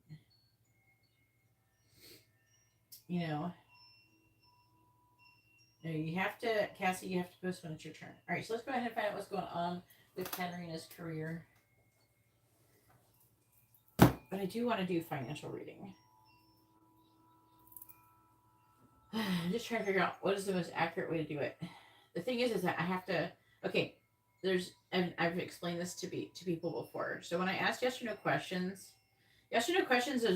you have to, Cassie, you have to post when it's your turn. All right, so let's go ahead and find out what's going on with Katarina's career. But I do want to do financial reading. I'm just trying to figure out what is the most accurate way to do it. The thing is that I have to, okay, and I've explained this to people before. So when I ask yes or no questions is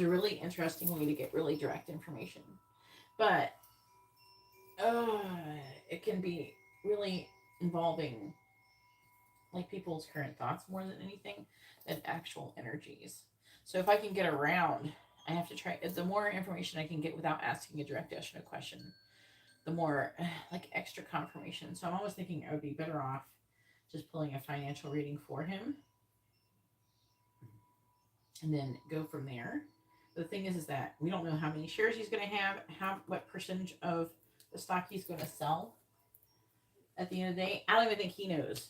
a really interesting way to get really direct information. But it can be really involving like people's current thoughts more than anything than actual energies. So if I can get around, I have to try. The more information I can get without asking a direct yes or no question, the more like extra confirmation. So I'm always thinking I would be better off just pulling a financial reading for him and then go from there. The thing is that we don't know how many shares he's going to have, what percentage of the stock he's going to sell at the end of the day. I don't even think he knows.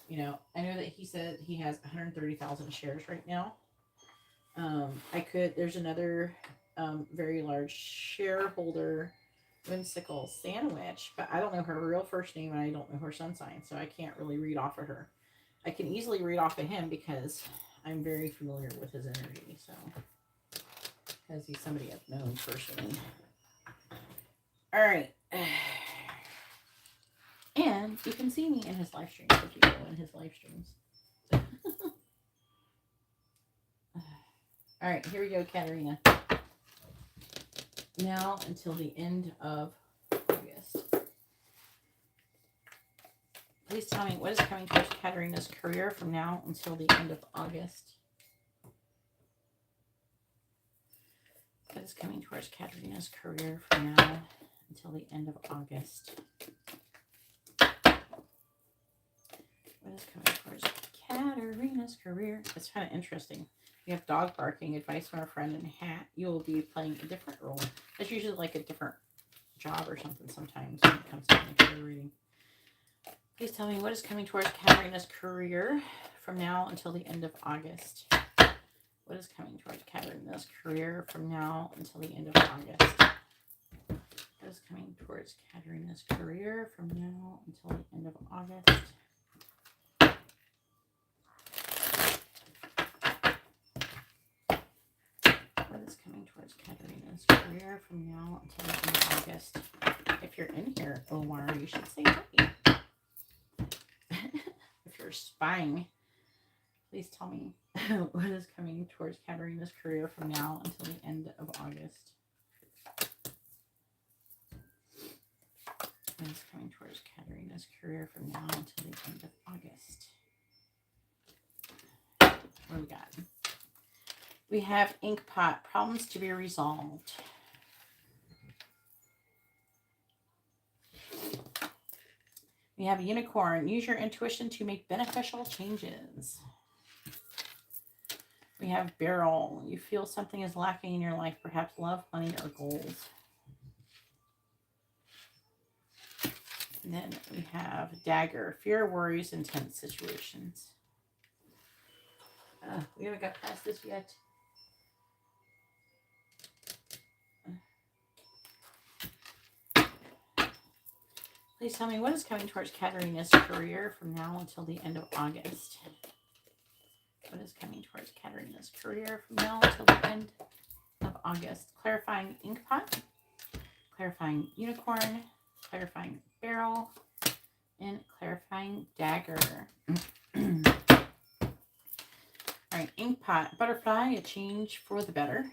You know, I know that he said he has 130,000 shares right now. There's another very large shareholder, Whimsical Sandwich, but I don't know her real first name and I don't know her sun sign, so I can't really read off of her. I can easily read off of him because I'm very familiar with his energy, so because he's somebody I've known personally. All right. And you can see me in his live streams if you go in his live streams. All right, here we go, Katarina. Now until the end of August. Please tell me what is coming towards Katarina's career from now until the end of August. What is coming towards Katarina's career from now until the end of August? What is coming towards Katarina's career? It's kind of interesting. You have dog barking, advice from a friend, and a hat. You will be playing a different role. That's usually like a different job or something sometimes when it comes to my career reading. Please tell me what is coming towards Katarina's career from now until the end of August. What is coming towards Katarina's career from now until the end of August? What is coming towards Katarina's career from now until the end of August? What is coming towards Katarina's career from now until the end of August? If you're in here, Omar, you should say hi. If you're spying, please tell me what is coming towards Katarina's career from now until the end of August. What is coming towards Katarina's career from now until the end of August? What do we got? We have Inkpot, problems to be resolved. We have Unicorn, use your intuition to make beneficial changes. We have Barrel, you feel something is lacking in your life, perhaps love, money, or goals. And then we have Dagger, fear, worries, and tense situations. We haven't got past this yet. Please tell me what is coming towards Katarina's career from now until the end of August. What is coming towards Katarina's career from now until the end of August? Clarifying Inkpot, clarifying Unicorn, clarifying Barrel, and clarifying Dagger. All right, Inkpot, butterfly, a change for the better.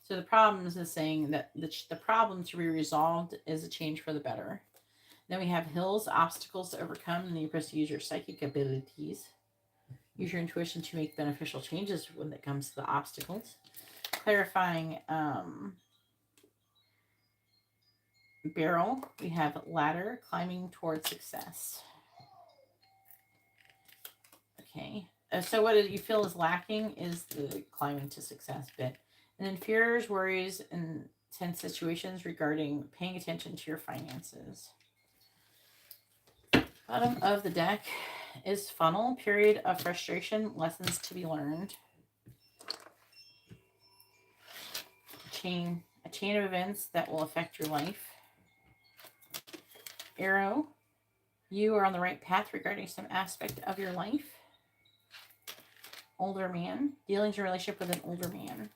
So the problems is saying that the problem to be resolved is a change for the better. Then we have hills, obstacles to overcome, and you're supposed to use your psychic abilities. Use your intuition to make beneficial changes when it comes to the obstacles. Clarifying Barrel, we have ladder, climbing towards success. Okay, so what you feel is lacking is the climbing to success bit. And then fears, worries, and tense situations regarding paying attention to your finances. Bottom of the deck is funnel, period of frustration, lessons to be learned. A chain of events that will affect your life. Arrow, you are on the right path regarding some aspect of your life. Older man, dealings in relationship with an older man.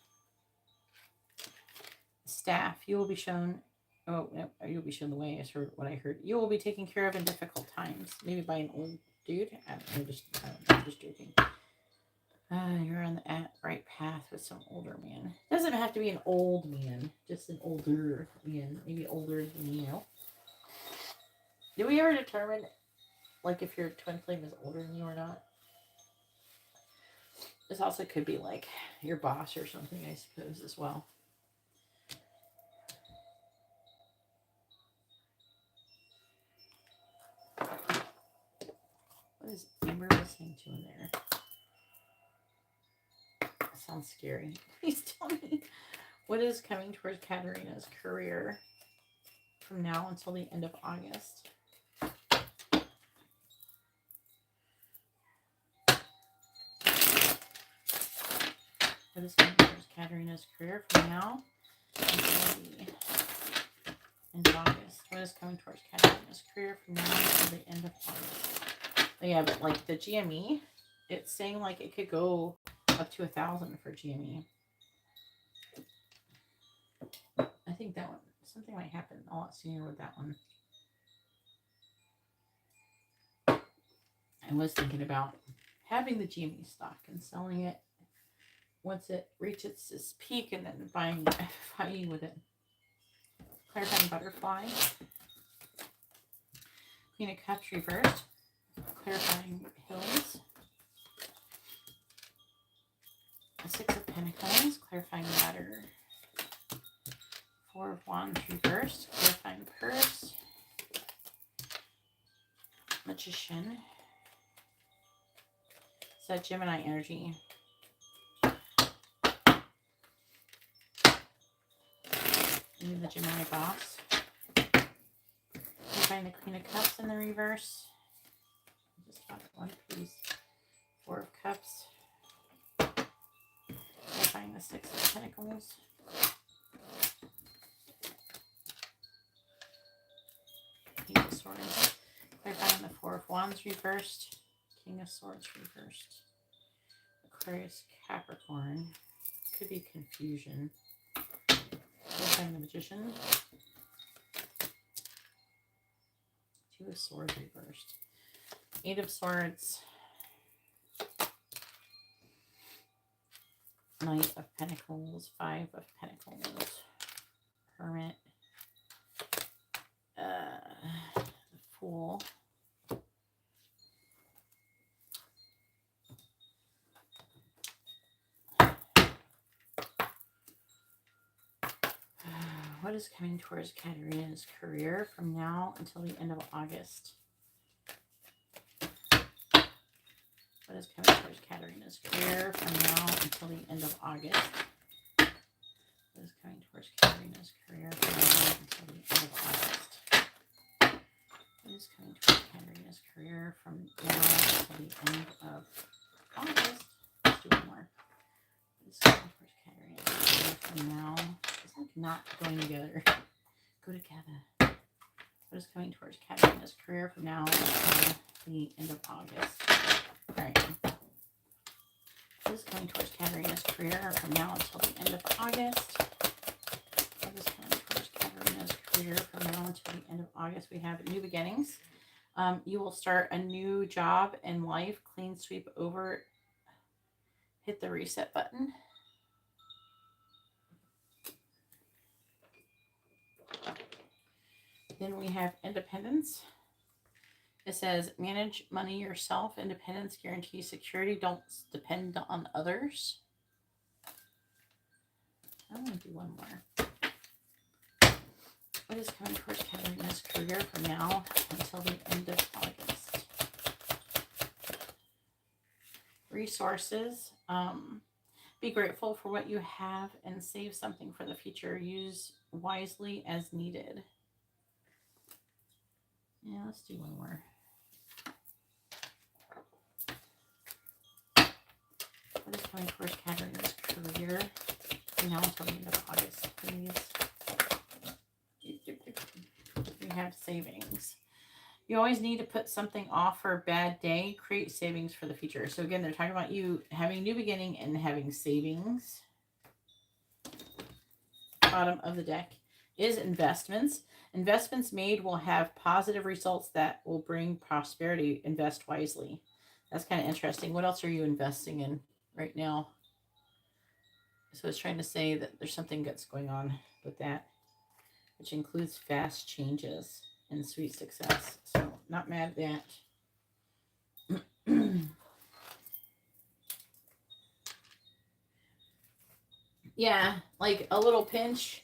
Staff, you will be shown, you'll be shown the way, is what I heard. You will be taken care of in difficult times, maybe by an old dude. I'm just joking. You're on the right path with some older man. Doesn't have to be an old man, just an older man, maybe older than you. Did we ever determine, like, if your twin flame is older than you or not? This also could be, like, your boss or something, I suppose, as well. What is Amber listening to in there? That sounds scary. Please tell me. What is coming towards Katarina's career from now until the end of August? What is coming towards Katarina's career from now until the end of August? What is coming towards Katarina's career from now until the end of August? Oh, yeah, but like the GME, it's saying like it could go up to 1,000 for GME. I think that one, something might happen a lot sooner with that one. I was thinking about having the GME stock and selling it once it reaches its peak and then buying FIE with it. Clarifying butterfly. Queen of Cups reversed. Clarifying hills. The Six of Pentacles. Clarifying ladder. Four of Wands reversed. Clarifying purse. Magician. It's that Gemini energy. And the Gemini boss. Clarifying the Queen of Cups in the reverse. Just got one piece. Four of Cups. Clarifying the Six of Pentacles. Eight of Swords. Clarifying the Four of Wands reversed. King of Swords reversed. Aquarius, Capricorn. Could be confusion. Clarifying the Magician. Two of Swords reversed. Eight of Swords. Knight of Pentacles. Five of Pentacles. Hermit. The Fool. What is coming towards Katarina's career from now until the end of August? What is coming towards Katarina's career from now until the end of August? What is coming towards Katarina's career from now until the end of August? What is coming towards Katarina's career from now until the end of August? Let's do one more. What is coming towards Katarina's career from now? It's like not going together. Go together. What is coming towards Katarina's career from now until the end of August? Alright. What is coming towards Katarina's career from now until the end of August? What is coming towards Katarina's career from now until the end of August? We have new beginnings. You will start a new job and life. Clean sweep over. Hit the reset button. Then we have independence. It says, manage money yourself. Independence guarantees security. Don't depend on others. I'm going to do one more. What is coming towards Katarina's career from now until the end of August? Resources. Be grateful for what you have and save something for the future. Use wisely as needed. Yeah, let's do one more. What is coming towards Katarina's career from now until the end of August, please? We have savings. You always need to put something off for a bad day. Create savings for the future. So again, they're talking about you having a new beginning and having savings. Bottom of the deck is investments. Investments made will have positive results that will bring prosperity. Invest wisely. That's kind of interesting. What else are you investing in right now? So it's trying to say that there's something that's going on with that, which includes fast changes. and sweet success. So not mad at that. Yeah, like a little pinch.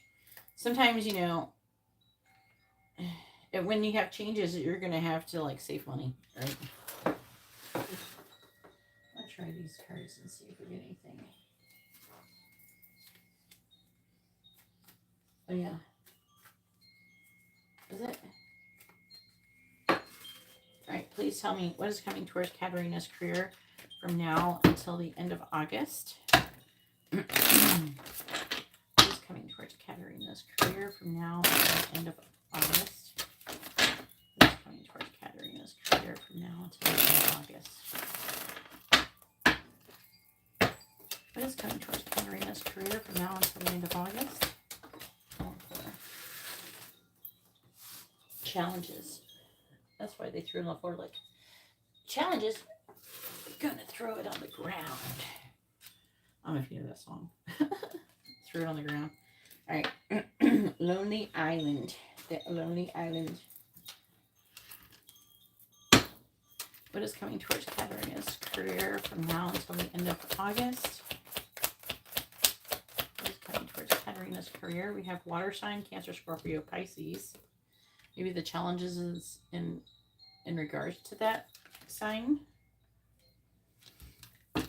Sometimes, you know, when you have changes, you're going to have to like save money, right? I'll try these cards and see if we get anything. Oh, yeah. Is it? Alright, please tell me what is coming towards Katarina's career from now until the end of August. What is coming towards Katarina's career from now until the end of August? What is coming towards Katarina's career from now until the end of August? What is coming towards Katarina's career from now until the end of August? Challenges. That's why they threw it on the floor like challenges. I'm gonna throw it on the ground. I don't know if you know that song. Threw it on the ground. Alright. Lonely Island. The Lonely Island. What is coming towards Katarina's career from now until the end of August? What is coming towards Katarina's career? We have water sign, Cancer, Scorpio, Pisces. Maybe the challenges is in regards to that sign. What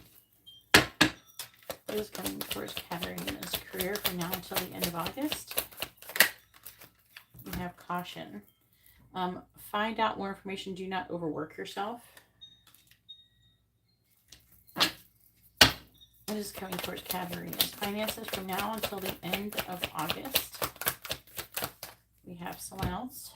is coming towards Katarina's career from now until the end of August? We have caution. Find out more information. Do not overwork yourself. What is coming towards Katarina's finances from now until the end of August? We have someone else.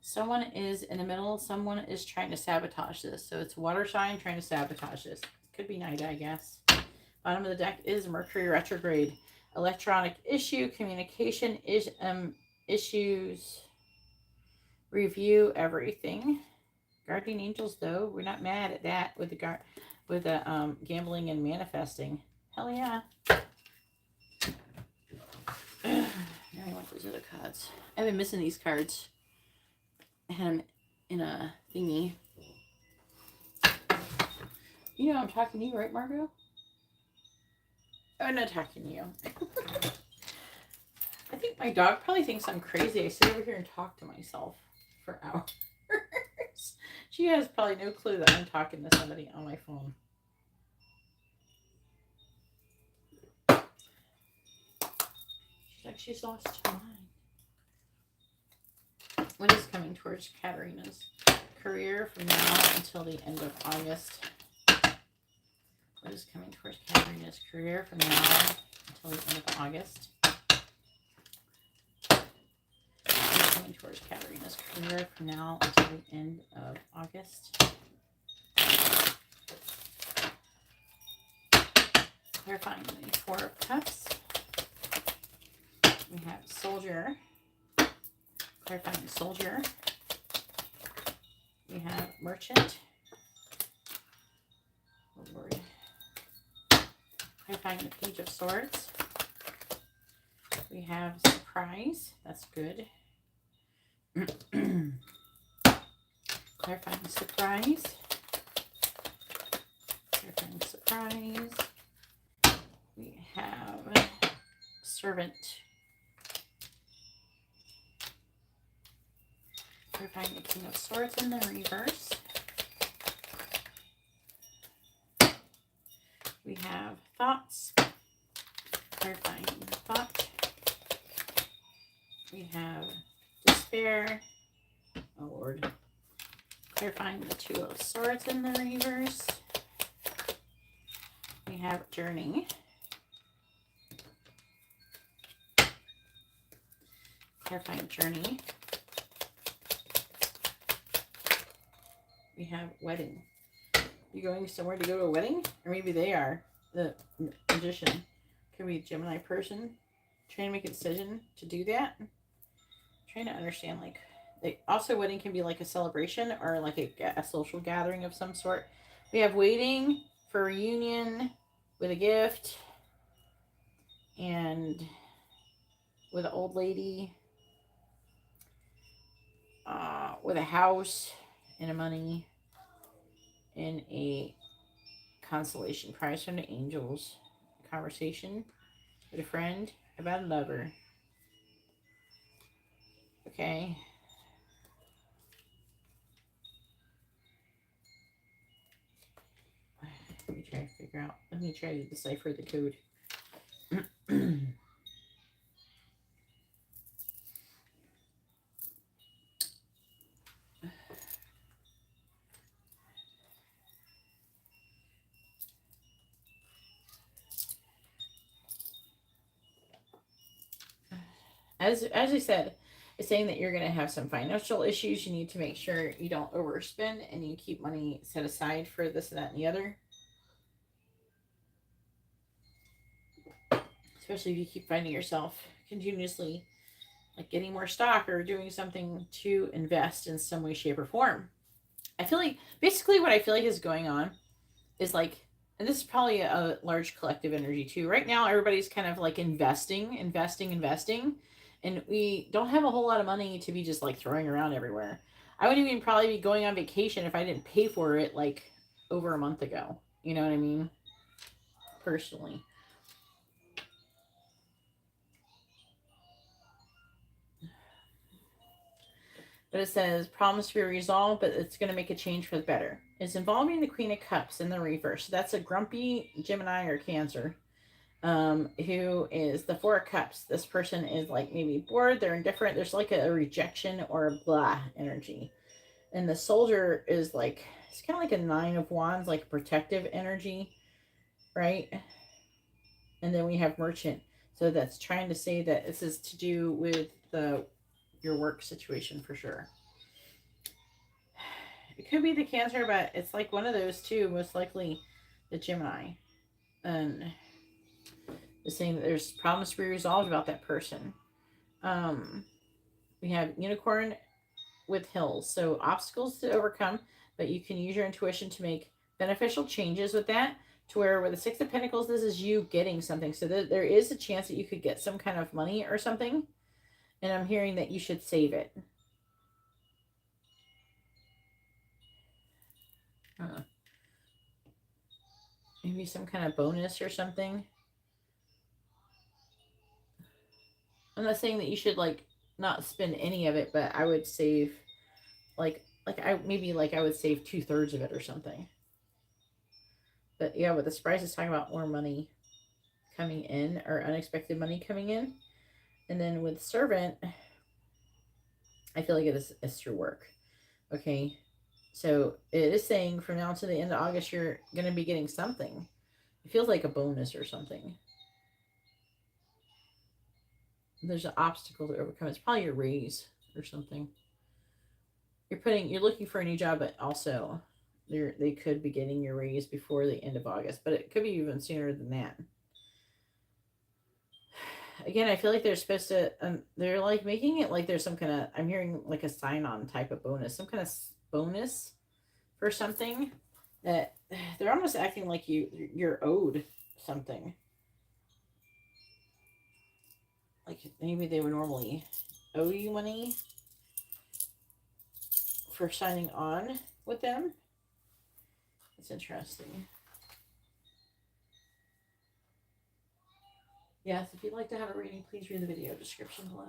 Someone is in the middle. Someone is trying to sabotage this. So it's water sign trying to sabotage this. Could be night, I guess. Bottom of the deck is Mercury retrograde. Electronic issue, communication issues, review everything. Guardian angels, though, we're not mad at that with the gambling and manifesting. Hell yeah. Now I want those other cards. I've been missing these cards. I had them in a thingy. You know I'm talking to you, right, Margot? I'm not talking to you. I think my dog probably thinks I'm crazy. I sit over here and talk to myself for hours. She has probably no clue that I'm talking to somebody on my phone. She's like, she's lost her mind. What is coming towards Katarina's career from now until the end of August? What is coming towards Katarina's career from now until the end of August? What is coming towards Katarina's career from now until the end of August? Clarifying the Four of Cups. We have Soldier. Clarifying Soldier. We have Merchant. Oh Lord. Clarifying the Page of Swords. We have Surprise. That's good. Clarifying Surprise. Clarifying Surprise. We have Servant. Clarifying the King of Swords in the reverse. We have Thoughts. Clarifying Thought. We have Despair. Oh Lord. Clarifying the Two of Swords in the reverse. We have Journey. Clarifying Journey. We have Wedding. You going somewhere to go to a wedding? Or maybe they are. The Magician. Could be a Gemini person trying to make a decision to do that. I'm trying to understand, like also wedding can be like a celebration or like a social gathering of some sort. We have waiting for reunion with a gift and with an old lady. with a house and a money and a consolation prize from the angels. Conversation with a friend about a lover. Okay. Let me try to figure out. Let me try to decipher the code. As I said, it's saying that you're going to have some financial issues. You need to make sure you don't overspend and you keep money set aside for this, that, and the other. Especially if you keep finding yourself continuously like getting more stock or doing something to invest in some way, shape, or form. I feel like basically what I feel like is going on is like, and this is probably a large collective energy too. Right now, everybody's kind of like investing, and we don't have a whole lot of money to be just like throwing around everywhere. I wouldn't even probably be going on vacation if I didn't pay for it like over a month ago. You know what I mean? Personally. But it says problems to be resolved, but it's going to make a change for the better. It's involving the Queen of Cups in the reverse. So that's a grumpy Gemini or Cancer, who is the Four of Cups. This person is like maybe bored, they're indifferent. There's like a rejection or a blah energy. And the Soldier is like, it's kind of like a Nine of Wands, like protective energy, right? And then we have Merchant. So that's trying to say that this is to do with your work situation for sure. It could be the Cancer, but it's like one of those two, most likely the Gemini. And is saying that there's problems to be resolved about that person. We have Unicorn with Hills. So obstacles to overcome, but you can use your intuition to make beneficial changes with that. To where with the Six of Pentacles, this is you getting something. So there is a chance that you could get some kind of money or something. And I'm hearing that you should save it. Maybe some kind of bonus or something. I'm not saying that you should like not spend any of it, but I would save like I would save 2/3 of it or something. But yeah, with the surprise, it's talking about more money coming in or unexpected money coming in. And then with Servant, I feel like it is through work. Okay. So it is saying from now to the end of August, you're going to be getting something. It feels like a bonus or something. There's an obstacle to overcome. It's probably your raise or something. You're looking for a new job, but also they could be getting your raise before the end of August, but it could be even sooner than that. Again, I feel like they're supposed to, they're like making it like there's some kind of, I'm hearing like a sign-on type of bonus, some kind of bonus for something that they're almost acting like you're owed something. Like maybe they would normally owe you money for signing on with them. It's interesting. Yes, if you'd like to have a reading, please read the video description below.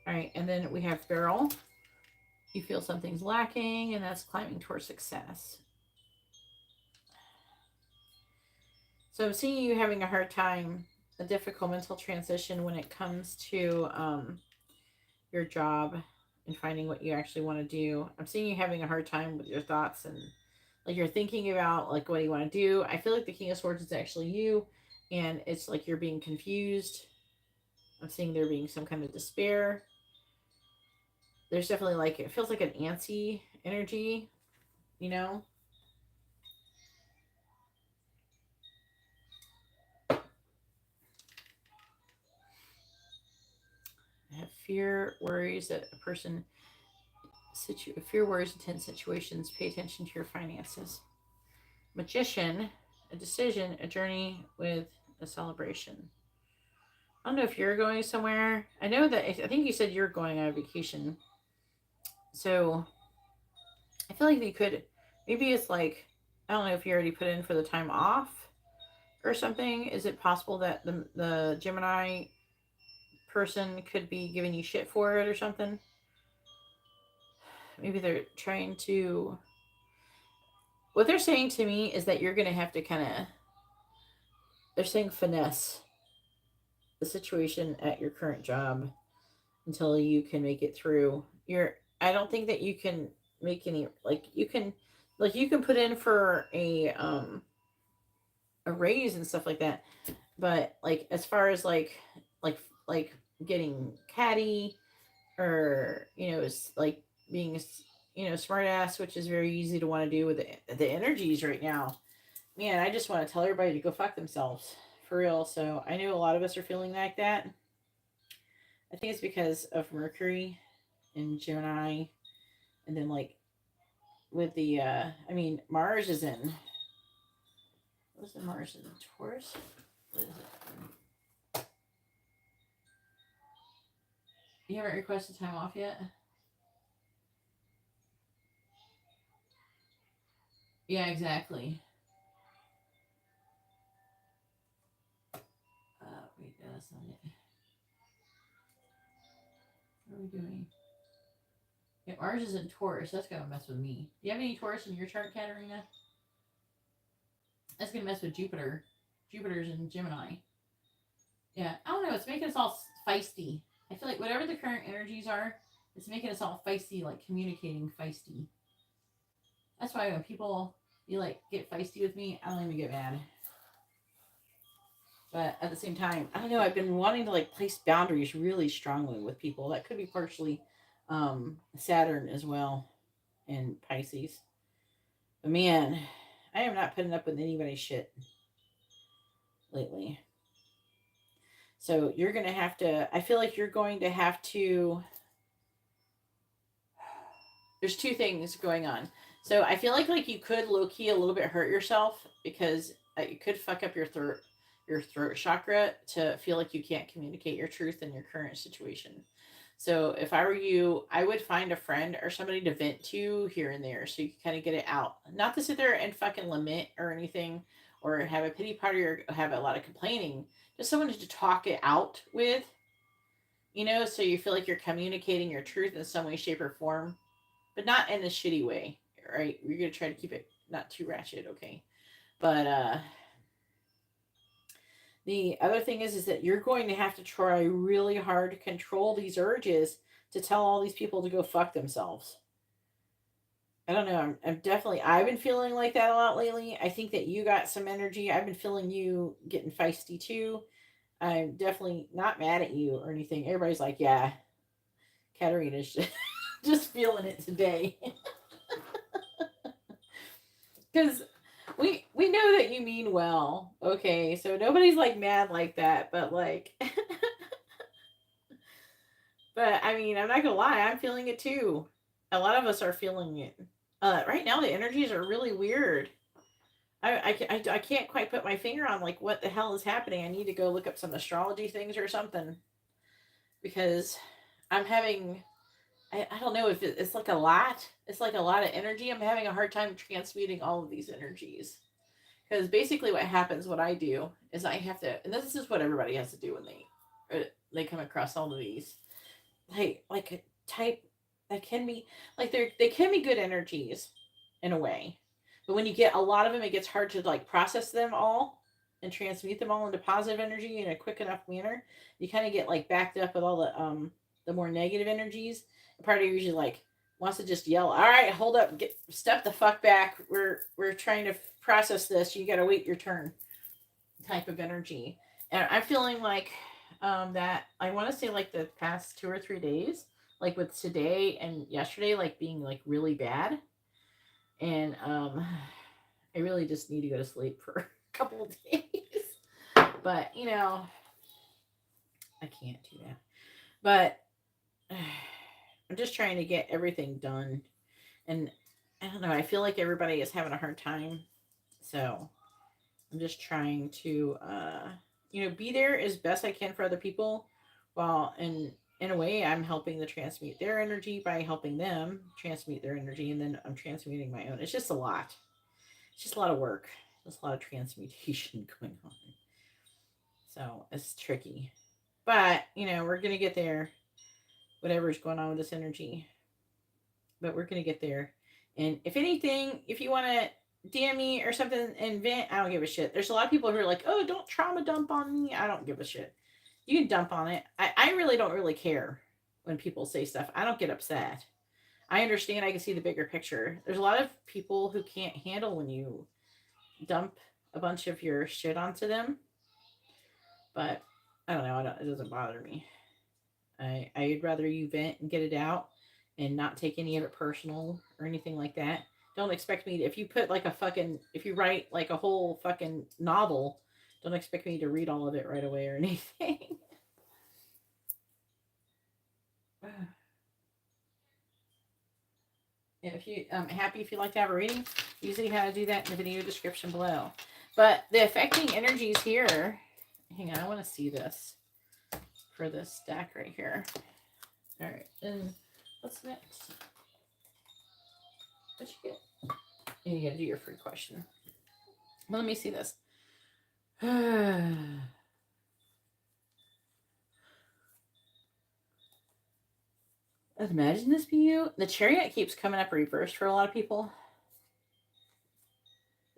All right, and then we have Beryl. You feel something's lacking, and that's climbing towards success. So I'm seeing you having a hard time, a difficult mental transition when it comes to your job and finding what you actually want to do. I'm seeing you having a hard time with your thoughts and like you're thinking about like what do you want to do. I feel like the King of Swords is actually you, and it's like you're being confused. I'm seeing there being some kind of despair. There's definitely like, it feels like an antsy energy, you know? I have fear, worries that a person, fear, worries, intense situations. Pay attention to your finances. Magician, a decision, a journey with a celebration. I don't know if you're going somewhere. I know that I think you said you're going on a vacation. So I feel like they could, maybe it's like, I don't know if you already put in for the time off or something. Is it possible that the Gemini person could be giving you shit for it or something? Maybe they're trying to, what they're saying to me is that you're going to have to kind of, they're saying finesse the situation at your current job until you can make it through. I don't think that you can make any, like you can, like you can put in for a raise and stuff like that, but like as far as like like getting catty, or it's like being smart ass, which is very easy to want to do with the energies right now. Man, I just want to tell everybody to go fuck themselves for real. So I know a lot of us are feeling like that. I think it's because of Mercury and Gemini, and then like with the I mean Mars is in, what's the Mars in Taurus? What is it? You haven't requested time off yet? Yeah, exactly. Wait, no, that's not it. What are we doing? Yeah, Mars is in Taurus. That's gonna mess with me. Do you have any Taurus in your chart, Katarina? That's gonna mess with Jupiter. Jupiter's in Gemini. Yeah, I don't know. It's making us all feisty. I feel like whatever the current energies are, it's making us all feisty, like communicating feisty. That's why when people you like get feisty with me, I don't even get mad. But at the same time, I don't know. I've been wanting to like place boundaries really strongly with people. That could be partially Saturn as well in Pisces. But man, I am not putting up with anybody's shit lately. So you're gonna have to. I feel like you're going to have to. There's two things going on. So I feel like you could low key a little bit hurt yourself because it could fuck up your throat chakra to feel like you can't communicate your truth in your current situation. So if I were you, I would find a friend or somebody to vent to here and there so you can kind of get it out. Not to sit there and fucking lament or anything or have a pity party or have a lot of complaining. Just someone to talk it out with, so you feel like you're communicating your truth in some way, shape, or form, but not in a shitty way, right? We're gonna try to keep it not too ratchet, okay? But the other thing is that you're going to have to try really hard to control these urges to tell all these people to go fuck themselves. I don't know. I'm definitely. I've been feeling like that a lot lately. I think that you got some energy. I've been feeling you getting feisty too. I'm definitely not mad at you or anything. Everybody's like, yeah, Katarina's just feeling it today. Because we know that you mean well, okay? So nobody's like mad like that, but like, but I mean, I'm not gonna lie, I'm feeling it too. A lot of us are feeling it. Right now, the energies are really weird. I can't quite put my finger on like what the hell is happening. I need to go look up some astrology things or something because I'm having. I don't know if it's like a lot. It's like a lot of energy. I'm having a hard time transmuting all of these energies. Because basically, what happens, what I do, is I have to, and this is what everybody has to do when they come across all of these, like a type that can be like they can be good energies in a way, but when you get a lot of them, it gets hard to like process them all and transmute them all into positive energy in a quick enough manner. You kind of get like backed up with all the more negative energies. And part of you usually like wants to just yell, "All right, hold up, get step the fuck back. We're trying to process this. You got to wait your turn." Type of energy, and I'm feeling like that. I want to say like the past 2 or 3 days, like with today and yesterday, like being like really bad, and I really just need to go to sleep for a couple of days. But I can't do that. But I'm just trying to get everything done, and I don't know. I feel like everybody is having a hard time, so I'm just trying to, you know, be there as best I can for other people, while in a way I'm helping to transmute their energy by helping them transmute their energy, and then I'm transmuting my own. It's just a lot. It's just a lot of work. There's a lot of transmutation going on. So it's tricky. But, you know, we're going to get there, whatever's going on with this energy. But we're going to get there. And if anything, if you want to DM me or something and vent, I don't give a shit. There's a lot of people who are like, oh, don't trauma dump on me. I don't give a shit. You can dump on it. I really don't really care when people say stuff. I don't get upset. I understand. I can see the bigger picture. There's a lot of people who can't handle when you dump a bunch of your shit onto them. But I don't know. It doesn't bother me. I'd rather you vent and get it out and not take any of it personal or anything like that. Don't expect me to, if you put like a fucking, if you write like a whole fucking novel, don't expect me to read all of it right away or anything. If you happy if you'd like to have a reading, you see how to do that in the video description below. But the affecting energies here, hang on, I want to see this for this stack right here. All right, and what's next? What you get? And you gotta do your free question. Well, let me see this. Imagine this be you. The Chariot keeps coming up reversed for a lot of people.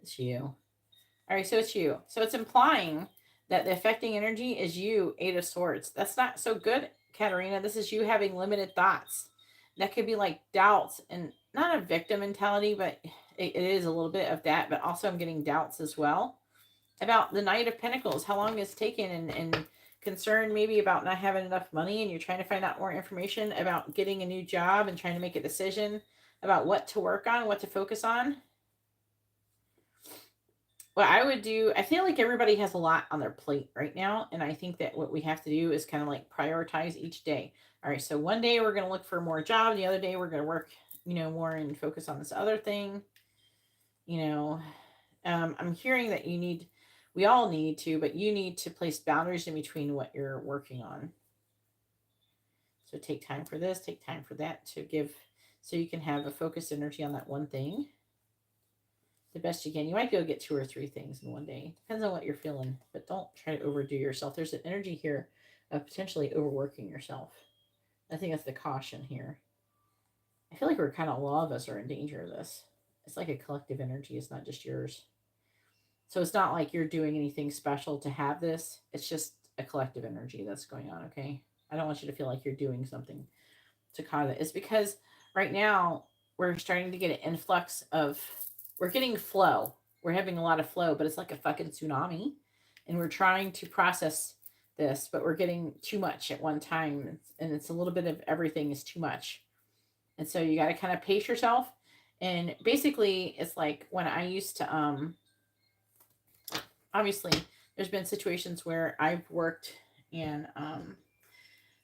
It's you. All right, so it's you. So it's implying that the affecting energy is you, Eight of Swords. That's not so good, Katarina. This is you having limited thoughts. That could be like doubts, and not a victim mentality, but it is a little bit of that. But also I'm getting doubts as well about the Knight of Pentacles, how long it's taken, and concern maybe about not having enough money, and you're trying to find out more information about getting a new job and trying to make a decision about what to work on, what to focus on. What I would do, I feel like everybody has a lot on their plate right now, and I think that what we have to do is kind of like prioritize each day. All right, so one day we're going to look for more job, the other day we're going to work, you know, more and focus on this other thing. You know, I'm hearing that you need, we all need to, but you need to place boundaries in between what you're working on. So take time for this, take time for that, to give, so you can have a focused energy on that one thing the best you can. You might be able to get 2 or 3 things in one day. Depends on what you're feeling, but don't try to overdo yourself. There's an energy here of potentially overworking yourself. I think that's the caution here. I feel like we're kind of, a lot of us are in danger of this. It's like a collective energy. It's not just yours. So it's not like you're doing anything special to have this. It's just a collective energy that's going on, okay? I don't want you to feel like you're doing something to cause it. It's because right now we're starting to get an influx of, we're getting flow. We're having a lot of flow, but it's like a fucking tsunami. And we're trying to process this, but we're getting too much at one time. And it's a little bit of everything is too much. And so you got to kind of pace yourself. And basically, it's like when I used to, obviously, there's been situations where I've worked and,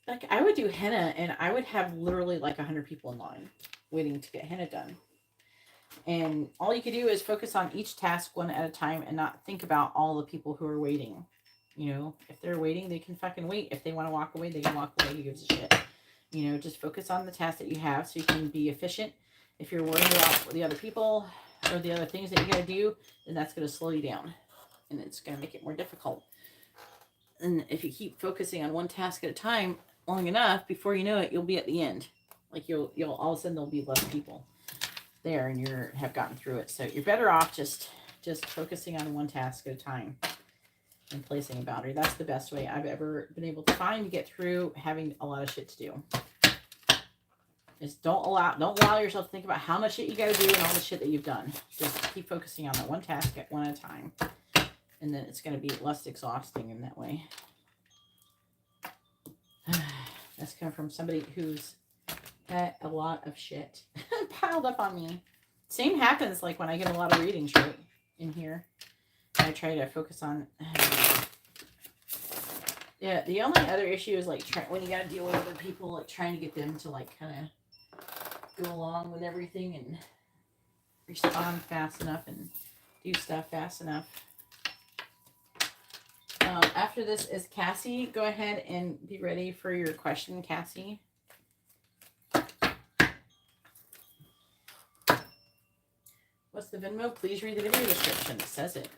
like I would do henna and I would have literally like 100 people in line waiting to get henna done. And all you could do is focus on each task one at a time and not think about all the people who are waiting. You know, if they're waiting, they can fucking wait. If they want to walk away, they can walk away. Who gives a shit? You know, just focus on the task that you have so you can be efficient. If you're worried about the other people or the other things that you got to do, then that's going to slow you down. And it's going to make it more difficult. And if you keep focusing on one task at a time long enough, before you know it, you'll be at the end. Like you'll all of a sudden there'll be less people there and you have gotten through it. So you're better off just focusing on one task at a time and placing a boundary. That's the best way I've ever been able to find to get through having a lot of shit to do. Just don't allow yourself to think about how much shit you got to do and all the shit that you've done. Just keep focusing on that one task at one at a time. And then it's going to be less exhausting in that way. That's coming from somebody who's had a lot of shit piled up on me. Same happens like when I get a lot of readings right in here. I try to focus on. Yeah, the only other issue is like when you got to deal with other people, like trying to get them to like kind of go along with everything and respond fast enough and do stuff fast enough. After this is Cassie. Go ahead and be ready for your question, Cassie. What's the Venmo? Please read the video description. It says it.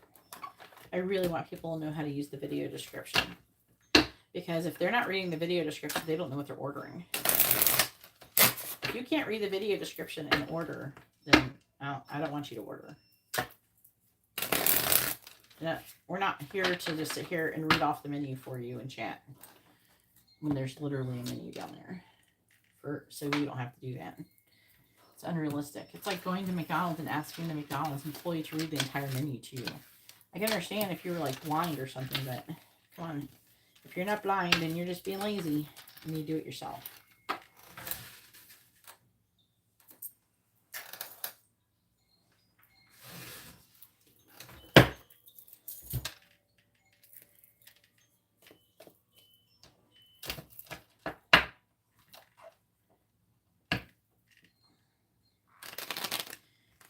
I really want people to know how to use the video description. Because if they're not reading the video description, they don't know what they're ordering. If you can't read the video description and order, then I don't want you to order. No, we're not here to just sit here and read off the menu for you and chat when there's literally a menu down there. So we don't have to do that. It's unrealistic. It's like going to McDonald's and asking the McDonald's employee to read the entire menu to you. I can understand if you were like blind or something, but come on. If you're not blind and you're just being lazy, you need to do it yourself.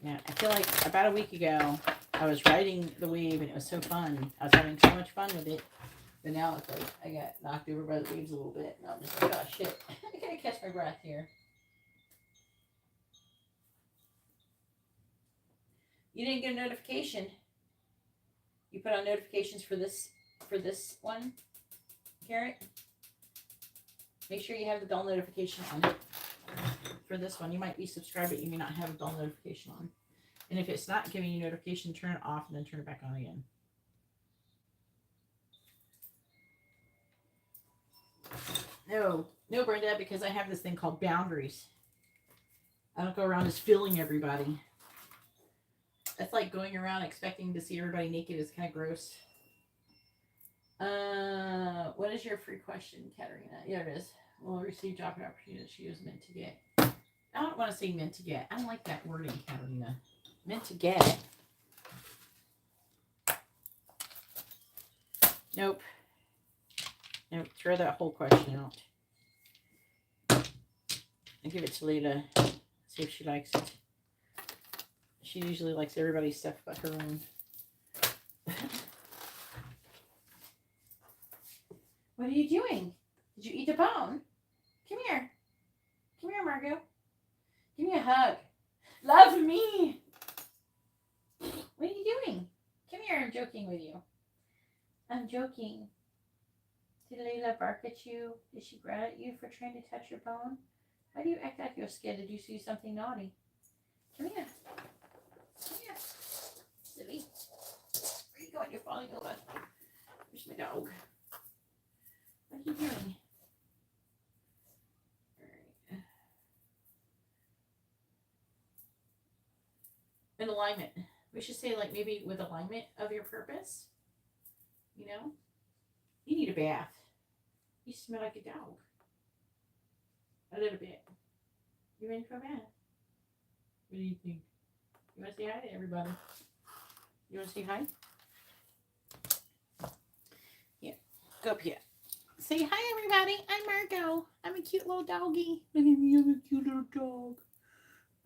Yeah, I feel like about a week ago, I was riding the wave and it was so fun. I was having so much fun with it. But now it's like I got knocked over by the waves a little bit. And I'm just like, oh shit. I gotta catch my breath here. You didn't get a notification. You put on notifications for this one, Carrot. Make sure you have the bell notification on for this one. You might be subscribed, but you may not have a bell notification on. And if it's not giving you notification, turn it off and then turn it back on again. No, Brenda, because I have this thing called boundaries. I don't go around just filling everybody. That's like going around expecting to see everybody naked is kind of gross. What is your free question, Katerina? Yeah, it is. We'll receive job opportunity that she was meant to get. I don't want to say meant to get. I don't like that wording, Katerina. Meant to get. Nope. Nope. Throw that whole question out. I'll give it to Lita. See if she likes it. She usually likes everybody's stuff but her own. What are you doing? Did you eat the bone? Come here. Come here, Margot. Give me a hug. Love me. What are you doing? Come here, I'm joking with you. I'm joking. Did Layla bark at you? Did she growl at you for trying to touch your bone? Why do you act like you're scared? Did you see something naughty? Come here. Come here. Silly. Where are you going? You're falling over. Where's my dog? What are you doing? All right. In alignment. We should say like maybe with alignment of your purpose. You know? You need a bath. You smell like a dog. A little bit. You ready for a bath? What do you think? You want to say hi to everybody? You want to say hi? Yeah. Go up here. Say hi, everybody. I'm Margot. I'm a cute little doggy. Look at me. I'm a cute little dog.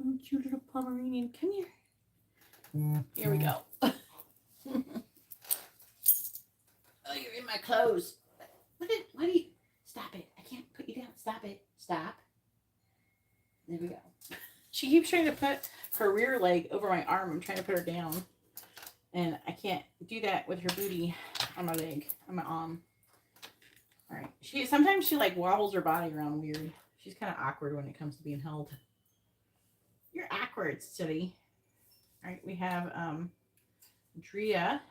I'm a cute little Pomeranian. Come here. Here we go. Oh, you're in my clothes. What do you... Stop it. I can't put you down. Stop it. Stop. There we go. She keeps trying to put her rear leg over my arm. I'm trying to put her down. And I can't do that with her booty on my leg, on my arm. All right. Sometimes she like wobbles her body around weird. She's kind of awkward when it comes to being held. You're awkward, silly. All right. We have Drea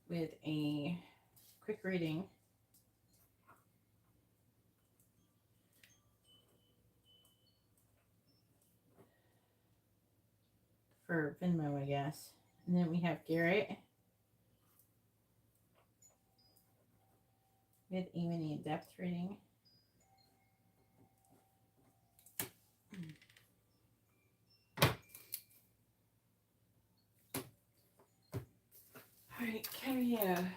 with a quick reading. For Venmo, I guess. And then we have Garrett with a mini depth reading. All right, Katerina.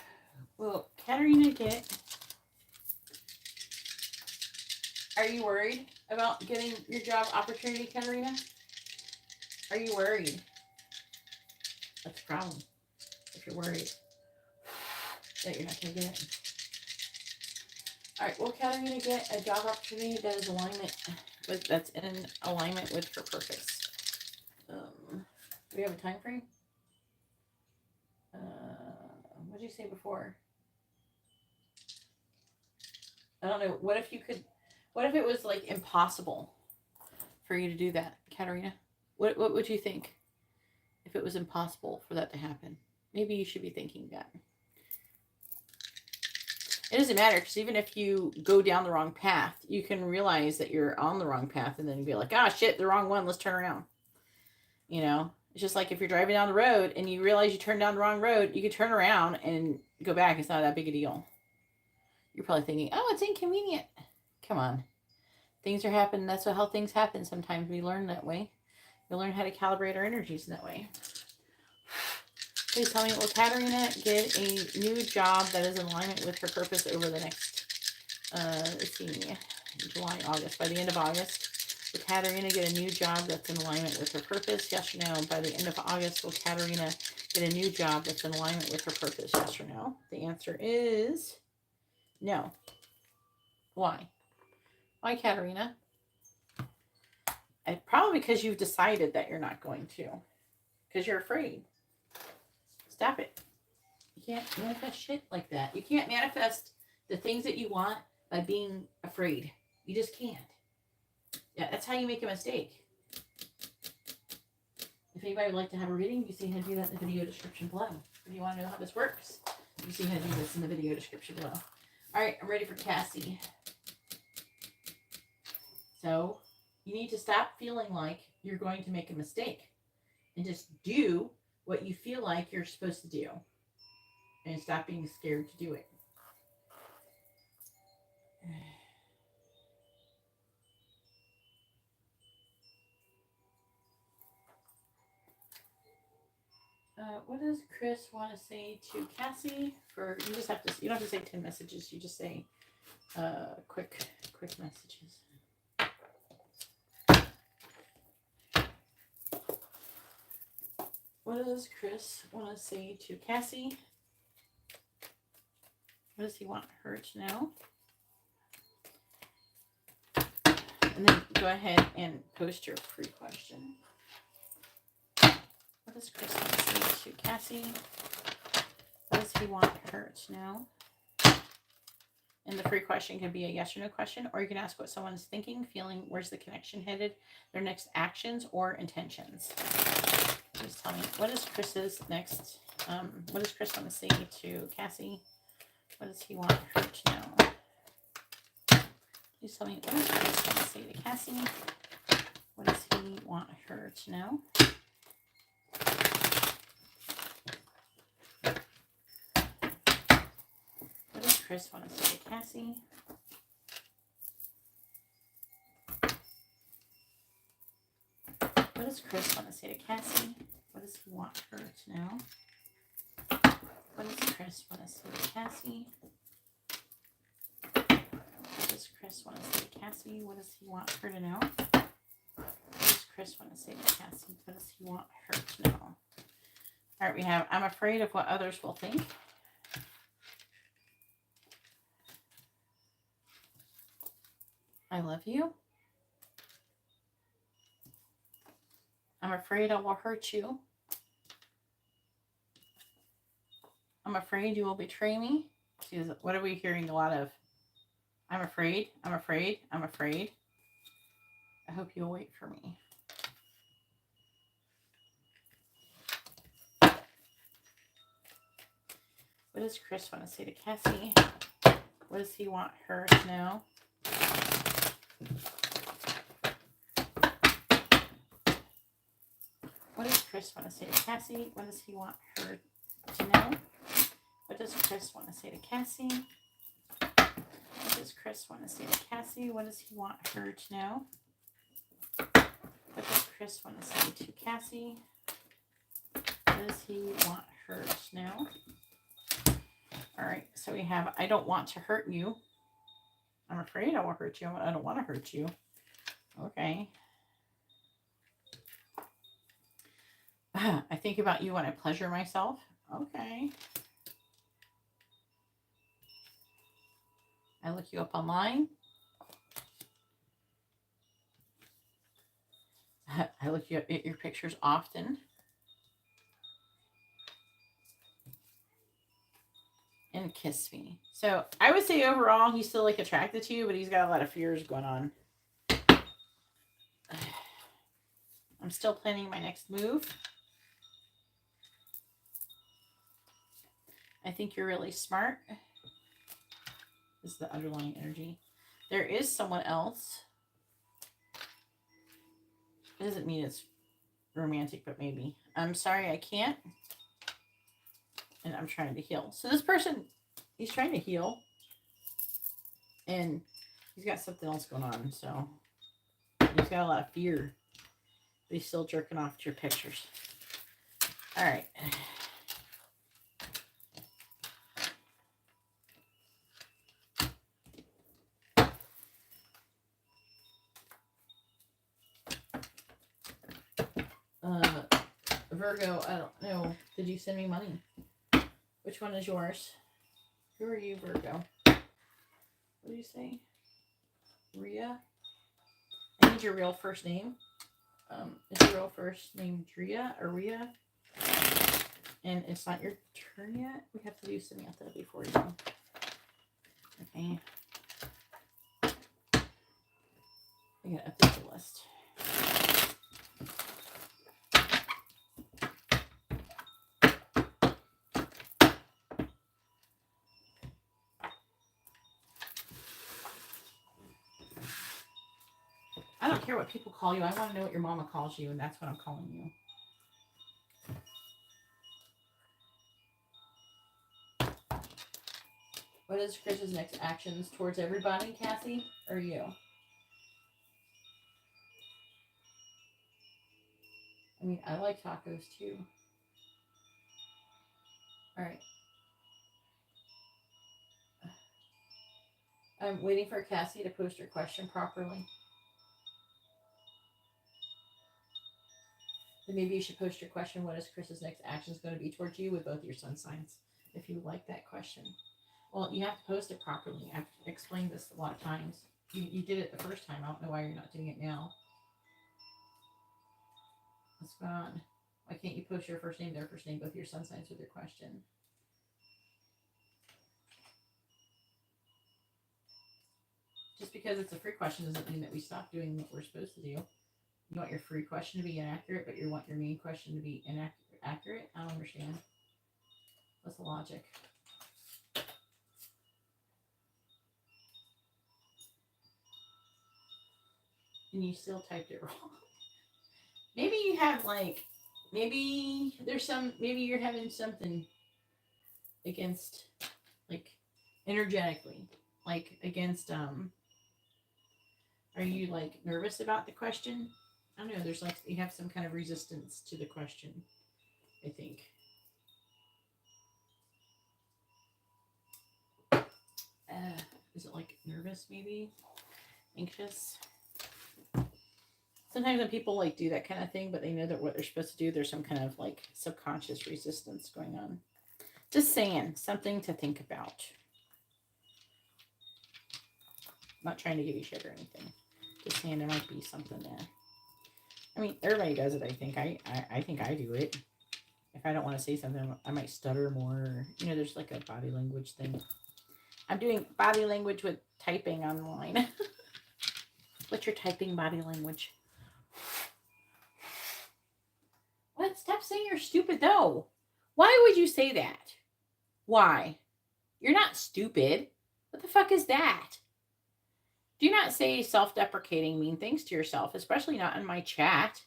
Will Katerina get... Are you worried about getting your job opportunity, Katerina? Are you worried? That's a problem if you're worried. that you're not going to get it. All right, well, Katarina, get a job opportunity that is that's in alignment with her purpose. Do we have a time frame? What did you say before? I don't know. What if it was like impossible for you to do that, Katarina? What would you think if it was impossible for that to happen? Maybe you should be thinking that. It doesn't matter, because even if you go down the wrong path, you can realize that you're on the wrong path and then be like, ah, shit, the wrong one, let's turn around. You know, it's just like if you're driving down the road and you realize you turned down the wrong road, you can turn around and go back. It's not that big a deal. You're probably thinking, oh, it's inconvenient. Come on. Things are happening. That's how things happen. Sometimes we learn that way. We learn how to calibrate our energies in that way. Please tell me, will Katarina get a new job that is in alignment with her purpose over the next, let's see, July, August, by the end of August? Will Katarina get a new job that's in alignment with her purpose? Yes or no? By the end of August, will Katarina get a new job that's in alignment with her purpose? Yes or no? The answer is no. Why? Why, Katarina? Probably because you've decided that you're not going to. Because you're afraid. Stop it. You can't manifest shit like that. You can't manifest the things that you want by being afraid. You just can't. Yeah, that's how you make a mistake. If anybody would like to have a reading, you see how to do that in the video description below. If you want to know how this works, you see how to do this in the video description below. All right, I'm ready for Cassie. So, you need to stop feeling like you're going to make a mistake and just do what you feel like you're supposed to do. And stop being scared to do it. What does Chris want to say to Cassie? You don't have to say 10 messages. You just say quick messages. What does Chris want to say to Cassie? What does he want her to know? And then go ahead and post your free question. What does Chris want to say to Cassie? What does he want her to know? And the free question can be a yes or no question, or you can ask what someone's thinking, feeling, where's the connection headed, their next actions or intentions. Just tell me, what is Chris's next, what does Chris want to say to Cassie? What does he want her to know? Please tell me, what does Chris want to say to Cassie? What does he want her to know? What does Chris want to say to Cassie? What does Chris want to say to Cassie? What does he want her to know? What does Chris want to say to Cassie? What does Chris want to say to Cassie? What does he want her to know? What does Chris want to say to Cassie? What does he want her to know? All right, we have, I'm afraid of what others will think. I love you. I'm afraid I will hurt you. I'm afraid you will betray me. What are we hearing a lot of? I'm afraid, I'm afraid, I'm afraid. I hope you'll wait for me. What does Chris want to say to Cassie? What does he want her to know? What does Chris want to say to Cassie? What does he want her to know? What does Chris want to say to Cassie? What does Chris want to say to Cassie? What does he want her to know? What does Chris want to say to Cassie? What does he want her to know? All right, so we have, I don't want to hurt you. I'm afraid I will hurt you. I don't want to hurt you. Okay. I think about you when I pleasure myself. Okay. I look you up online. I look you up at your pictures often. And kiss me. So I would say overall he's still like attracted to you, but he's got a lot of fears going on. I'm still planning my next move. I think you're really smart. This is the underlying energy. There is someone else. It doesn't mean it's romantic, but maybe. I'm sorry, I can't. And I'm trying to heal. So this person, he's trying to heal. And he's got something else going on. So he's got a lot of fear. But he's still jerking off to your pictures. All right. Virgo, I don't know. Did you send me money? Which one is yours? Who are you, Virgo? What do you say? Rhea? I need your real first name. Is your real first name Drea or Rhea? And it's not your turn yet? We have to do Samantha before you. Okay. I gotta update the list. I don't care what people call you. I want to know what your mama calls you, and that's what I'm calling you. What is Chris's next actions towards everybody, Cassie, or you? I mean, I like tacos too. All right. I'm waiting for Cassie to post her question properly. Then maybe you should post your question. What is Chris's next actions going to be towards you with both your sun signs? If you like that question. Well, you have to post it properly. I've explained this a lot of times. You did it the first time. I don't know why you're not doing it now. What's going on? Why can't you post your first name, their first name, both your sun signs with your question? Just because it's a free question doesn't mean that we stop doing what we're supposed to do. You want your free question to be inaccurate, but you want your main question to be inaccurate? I don't understand. What's the logic? And you still typed it wrong. Maybe you have maybe you're having something against, energetically, against, are you nervous about the question? I don't know, there's you have some kind of resistance to the question, I think. Is it nervous maybe? Anxious? Sometimes when people do that kind of thing, but they know that what they're supposed to do, there's some kind of subconscious resistance going on. Just saying, something to think about. I'm not trying to give you shit or anything. Just saying there might be something there. I mean, everybody does it, I think. I think I do it. If I don't want to say something, I might stutter more. There's a body language thing. I'm doing body language with typing online. What's your typing body language? What? Stop saying you're stupid, though. Why would you say that? Why? You're not stupid. What the fuck is that? Do not say self-deprecating mean things to yourself, especially not in my chat.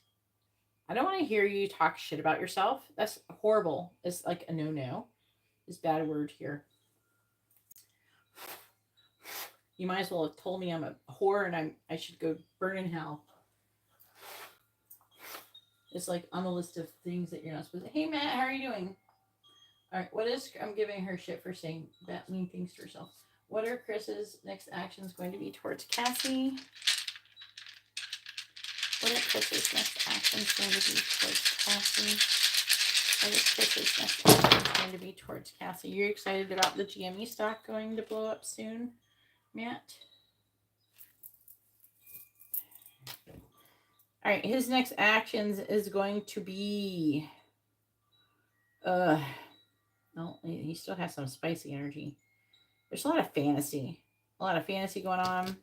I don't want to hear you talk shit about yourself. That's horrible. It's a no-no. It's a bad word here. You might as well have told me I'm a whore and I should go burn in hell. It's on the list of things that you're not supposed to. Hey, Matt, how are you doing? All right, I'm giving her shit for saying that mean things to herself. What are Chris's next actions going to be towards Cassie? What are Chris's next actions going to be towards Cassie? What are Chris's next actions going to be towards Cassie? You're excited about the GME stock going to blow up soon? Matt. All right, his next actions is going to be, no, he still has some spicy energy. There's a lot of fantasy going on.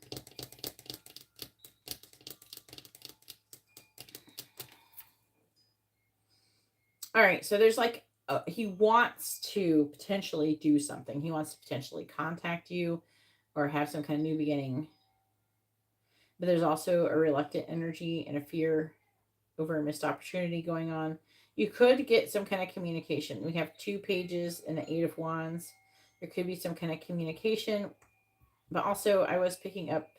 All right, so there's like, he wants to potentially do something. He wants to potentially contact you or have some kind of new beginning. But there's also a reluctant energy and a fear over a missed opportunity going on. You could get some kind of communication. We have 2 pages and the 8 of Wands. There could be some kind of communication. But also, I was picking up,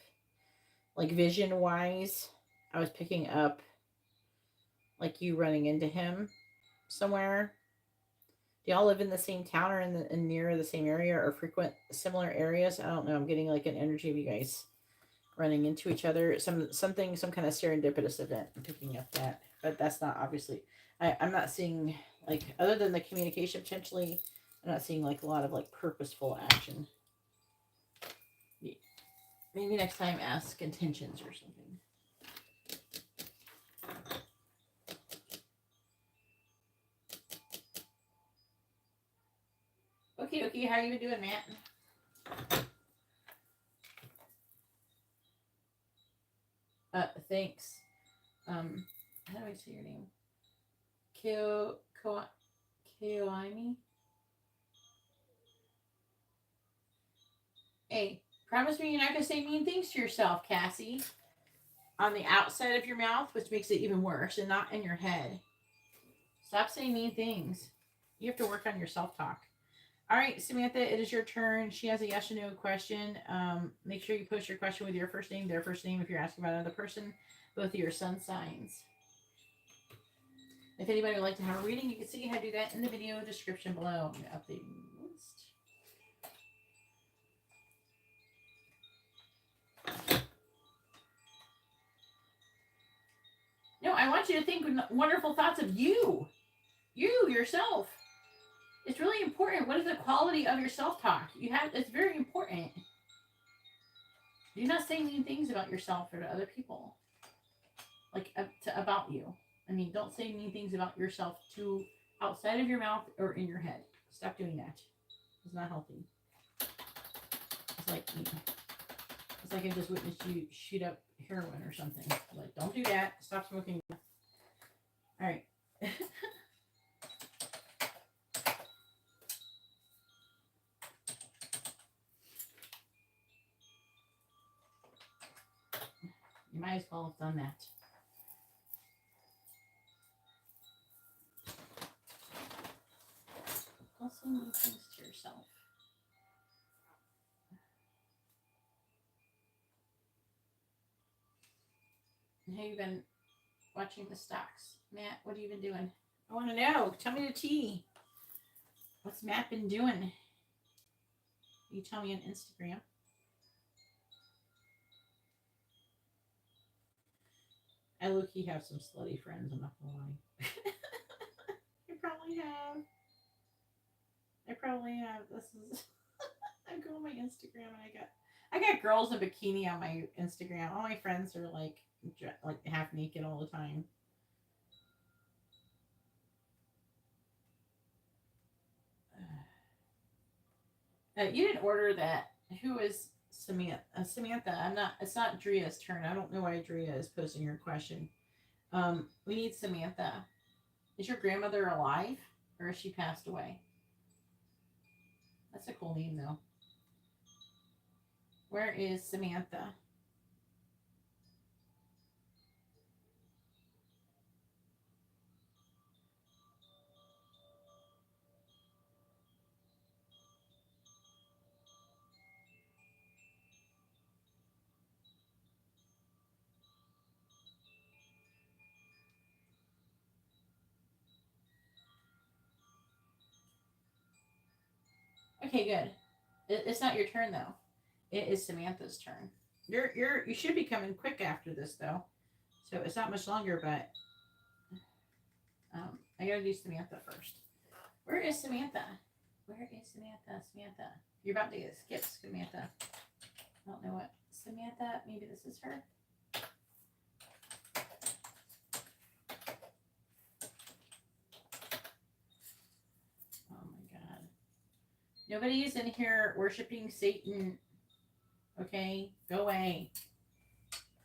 like, vision-wise, I was picking up, like, you running into him somewhere. Do y'all live in the same town or in near the same area or frequent similar areas? I don't know. I'm getting, like, an energy of you guys running into each other. Some kind of serendipitous event. I'm picking up that. But that's not obviously... I'm not seeing, like, other than the communication potentially, I'm not seeing, like, a lot of, like, purposeful action. Maybe next time ask intentions or something. Okay, how you been doing, Matt? Thanks. How do I say your name? Keoimi? Hey, promise me you're not going to say mean things to yourself, Cassie. On the outside of your mouth, which makes it even worse, and not in your head. Stop saying mean things. You have to work on your self-talk. All right, Samantha, it is your turn. She has a yes or no question. Make sure you post your question with your first name, their first name, if you're asking about another person, both of your sun signs. If anybody would like to have a reading, you can see how to do that in the video description below. I'm going to update the list. No, I want you to think wonderful thoughts of you. You, yourself. It's really important. What is the quality of your self-talk? It's very important. Do not say mean things about yourself or to other people. Like, about you. I mean, don't say mean things about yourself to outside of your mouth or in your head. Stop doing that. It's not healthy. It's like I just witnessed you shoot up heroin or something. Like, don't do that. Stop smoking. All right. You might as well have done that. Don't say mean things to yourself. How you been watching the stocks? Matt, what have you been doing? I want to know. Tell me the tea. What's Matt been doing? You tell me on Instagram. I low-key have some slutty friends, I'm not gonna lie. I probably have. This is I go on my Instagram and I got girls in bikini on my Instagram. All my friends are like half naked all the time. You didn't order that. Who is Samantha? Samantha, I'm not. It's not Dria's turn. I don't know why Dria is posting her question. We need Samantha. Is your grandmother alive, or has she passed away? That's a cool name, though. Where is Samantha? Okay, good. It's not your turn though. It is Samantha's turn. You should be coming quick after this though, so it's not much longer. But I gotta do Samantha first. Where is Samantha? Where is Samantha? Samantha, you're about to get skipped, Samantha. I don't know what Samantha, maybe this is her. Oh my God. Nobody is in here worshiping Satan. Okay, go away.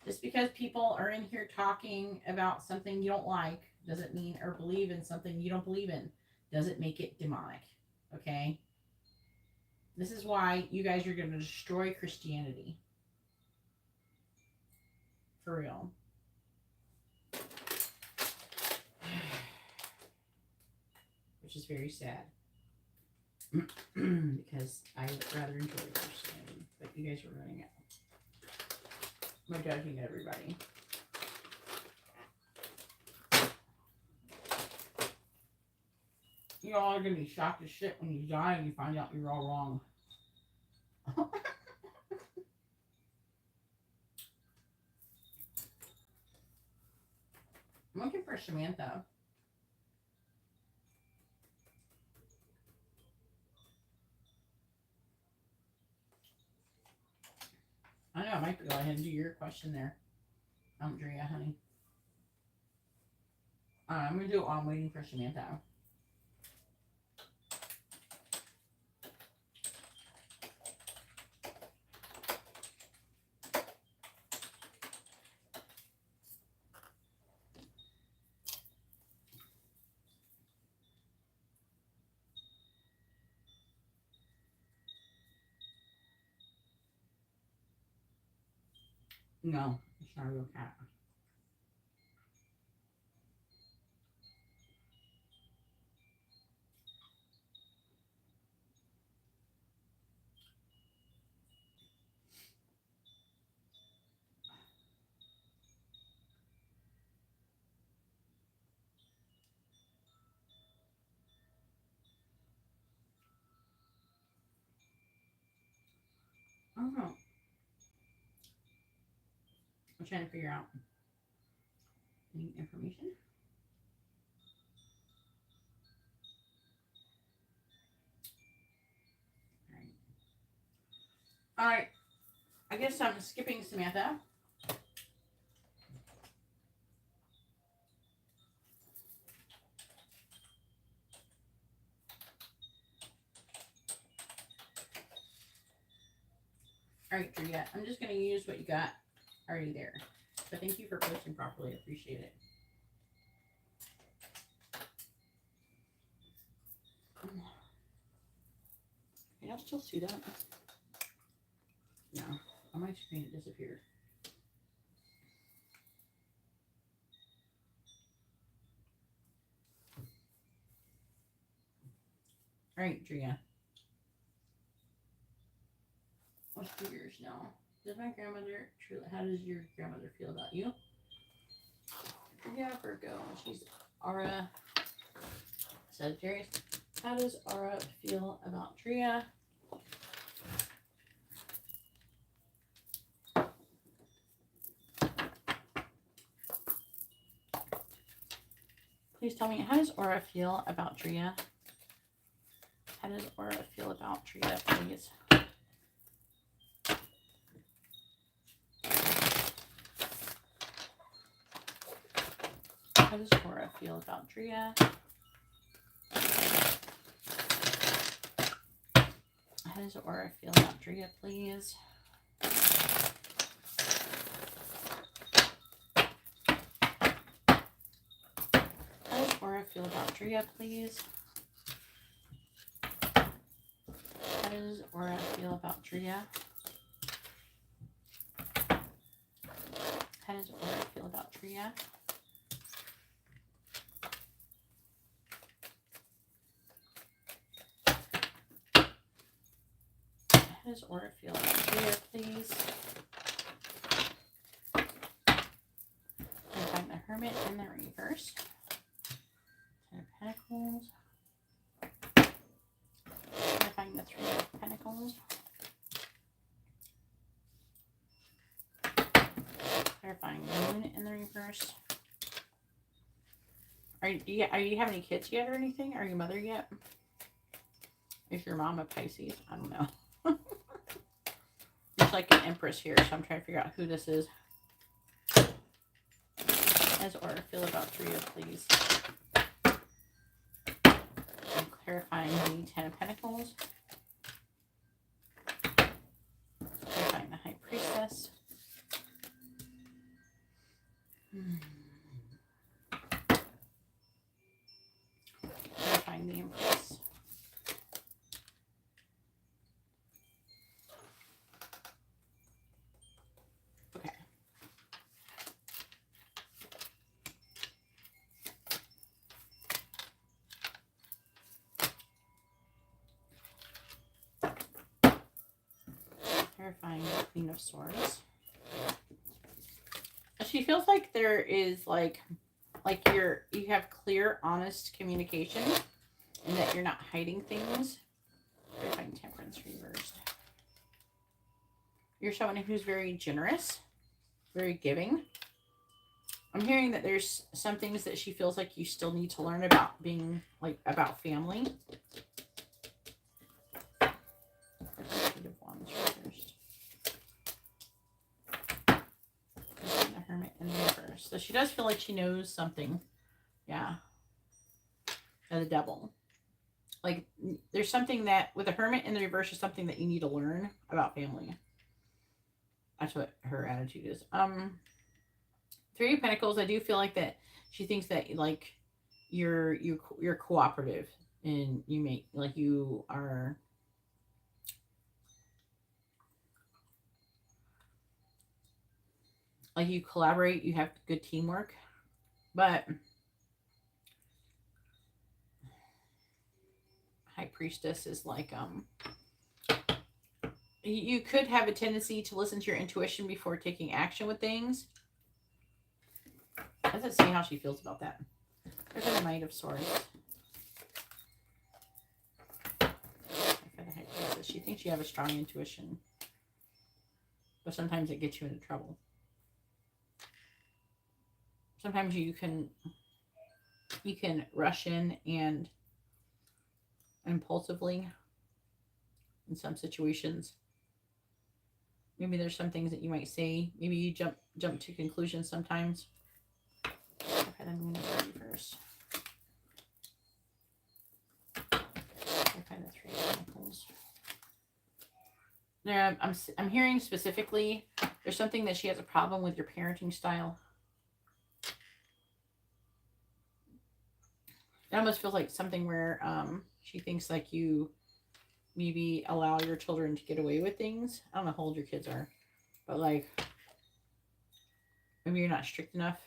Just because people are in here talking about something you don't like doesn't mean, or believe in something you don't believe in, doesn't make it demonic. Okay? This is why you guys are going to destroy Christianity. For real. Which is very sad. Because I rather enjoy Christianity. But you guys are running out. I'm judging everybody. You all are going to be shocked as shit when you die and you find out you're all wrong. I'm looking for Samantha. I know, I might go ahead and do your question there. Drea, honey. I'm going to do it while I'm waiting for Samantha. No, it's not a real cat. I don't know. I'm trying to figure out any information. Alright. I guess I'm skipping Samantha. Alright, Drea. I'm just going to use what you got already there. But thank you for posting properly. I appreciate it. Can y'all still see that? No. On my screen it disappeared. Alright, Drea. Let's do yours now. Does my grandmother truly, how does your grandmother feel about you? Yeah, Virgo. She's Aura. Sagittarius. How does Aura feel about Drea? Please tell me, how does Aura feel about Drea? How does Aura feel about Drea, please? How does Aura feel about Drea? How does Aura feel about Drea, please? How does Aura feel about Drea, please? How does Aura feel about Drea? How does Aura feel about Drea? How does Aura feel about Drea, please? And find the Hermit in the reverse. Ten of Pentacles. And find the Three of Pentacles. Clarifying Moon in the reverse. Are you have any kids yet or anything? Are you mother yet? Is your mom a Pisces? I don't know. Is there's like an Empress here, so I'm trying to figure out who this is. As Aura feel about 3 of Fleas. I'm clarifying the 10 of Pentacles. Clarifying the High Priestess. Clarifying the Empress. Okay. Clarifying the Queen of Swords. She feels like there is like you have clear, honest communication, and that you're not hiding things. Clarifying Temperance reversed. You're someone who's very generous, very giving. I'm hearing that there's some things that she feels like you still need to learn about being like about family. Eight of Wands reversed. The Hermit in reverse. So she does feel like she knows something. Yeah. And the Devil. Like there's something that with the Hermit in the reverse is something that you need to learn about family. That's what her attitude is. 3 of Pentacles, I do feel like that she thinks that like you're cooperative and you make like you are like you collaborate, you have good teamwork, but High Priestess is like you could have a tendency to listen to your intuition before taking action with things. Let's see how she feels about that. There's a Knight of Swords. She thinks you have a strong intuition, but sometimes it gets you into trouble. Sometimes you can rush in and impulsively in some situations. Maybe there's some things that you might say. Maybe you jump to conclusions sometimes. Okay, then I'm going to reverse. Okay, the 3 of Pentacles. There, I'm hearing specifically there's something that she has a problem with your parenting style. It almost feels like something where she thinks like you maybe allow your children to get away with things. I don't know how old your kids are, but like maybe you're not strict enough.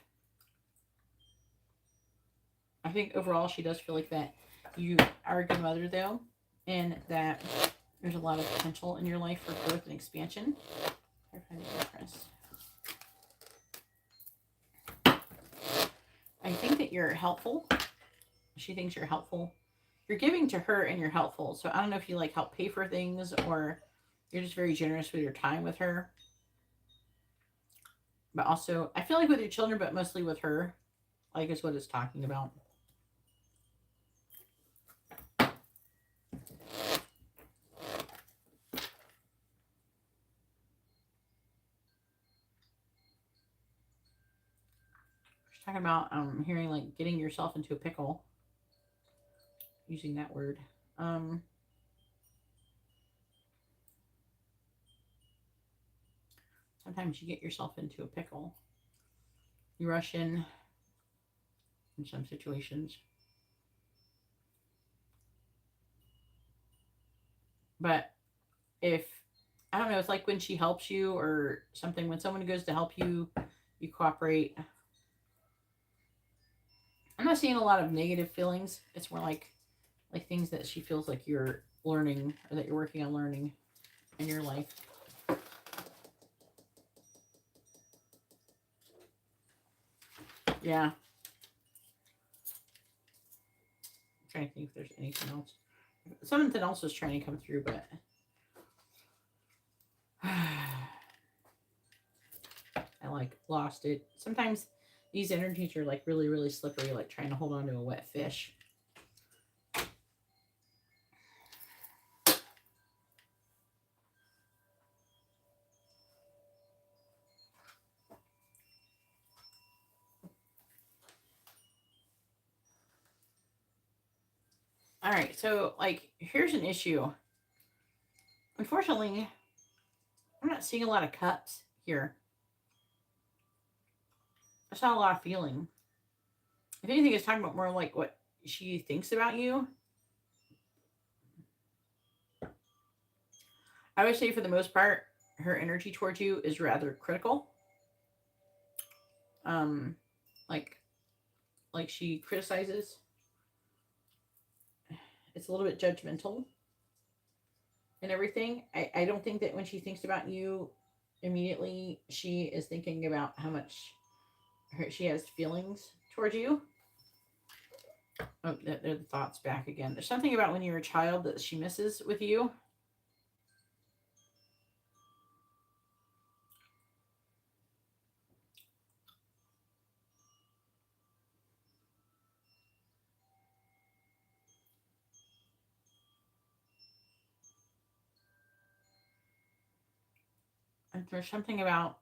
I think overall she does feel like that you are a good mother though, and that there's a lot of potential in your life for growth and expansion. I think that you're helpful. She thinks you're helpful. You're giving to her and you're helpful. So I don't know if you like help pay for things or you're just very generous with your time with her. But also, I feel like with your children, but mostly with her, like is what it's talking about. She's talking about hearing like getting yourself into a pickle. Using that word. Sometimes you get yourself into a pickle. You rush in some situations. But if, I don't know, it's like when she helps you or something, when someone goes to help you, you cooperate. I'm not seeing a lot of negative feelings. It's more like things that she feels like you're learning or that you're working on learning in your life. Yeah. I'm trying to think if there's anything else. Something else is trying to come through, but I like lost it. Sometimes these energies are like really, really slippery, like trying to hold on to a wet fish. All right, so like here's an issue. Unfortunately, I'm not seeing a lot of cups here. There's not a lot of feeling. If anything, it's talking about more like what she thinks about you. I would say for the most part, her energy towards you is rather critical. Um, like she criticizes. It's a little bit judgmental and everything. I don't think that when she thinks about you, immediately she is thinking about how much she has feelings towards you. Oh, they're the thoughts back again. There's something about when you're a child that she misses with you. And there's something about,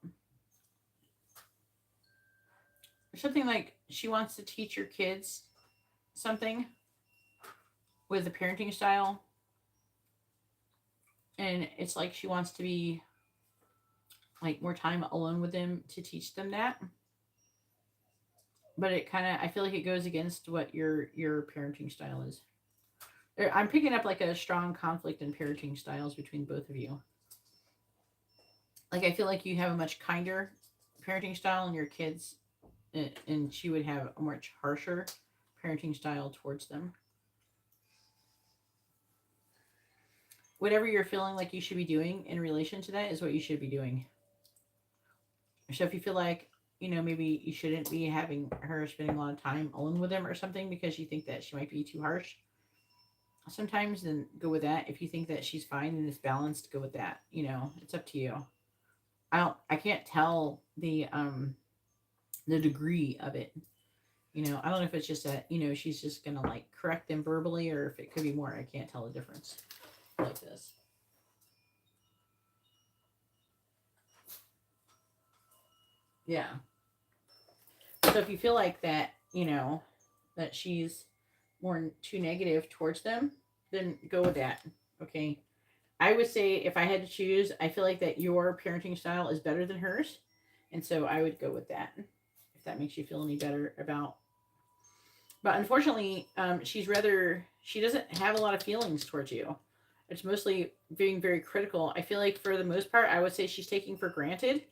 there's something like she wants to teach your kids something with the parenting style. And it's like she wants to be like more time alone with them to teach them that. But it kind of, I feel like it goes against what your parenting style is. I'm picking up like a strong conflict in parenting styles between both of you. Like I feel like you have a much kinder parenting style and your kids, and she would have a much harsher parenting style towards them. Whatever you're feeling like you should be doing in relation to that is what you should be doing. So if you feel like, maybe you shouldn't be having her spending a lot of time alone with them or something because you think that she might be too harsh sometimes, then go with that. If you think that she's fine and it's balanced, go with that. It's up to you. I can't tell the degree of it. I don't know if it's just that, she's just gonna like correct them verbally or if it could be more. I can't tell the difference like this. Yeah. So if you feel like that, that she's more too negative towards them, then go with that. Okay. I would say if I had to choose, I feel like that your parenting style is better than hers. And so I would go with that. If that makes you feel any better about. But unfortunately, she doesn't have a lot of feelings towards you. It's mostly being very critical. I feel like for the most part, I would say she's taking for granted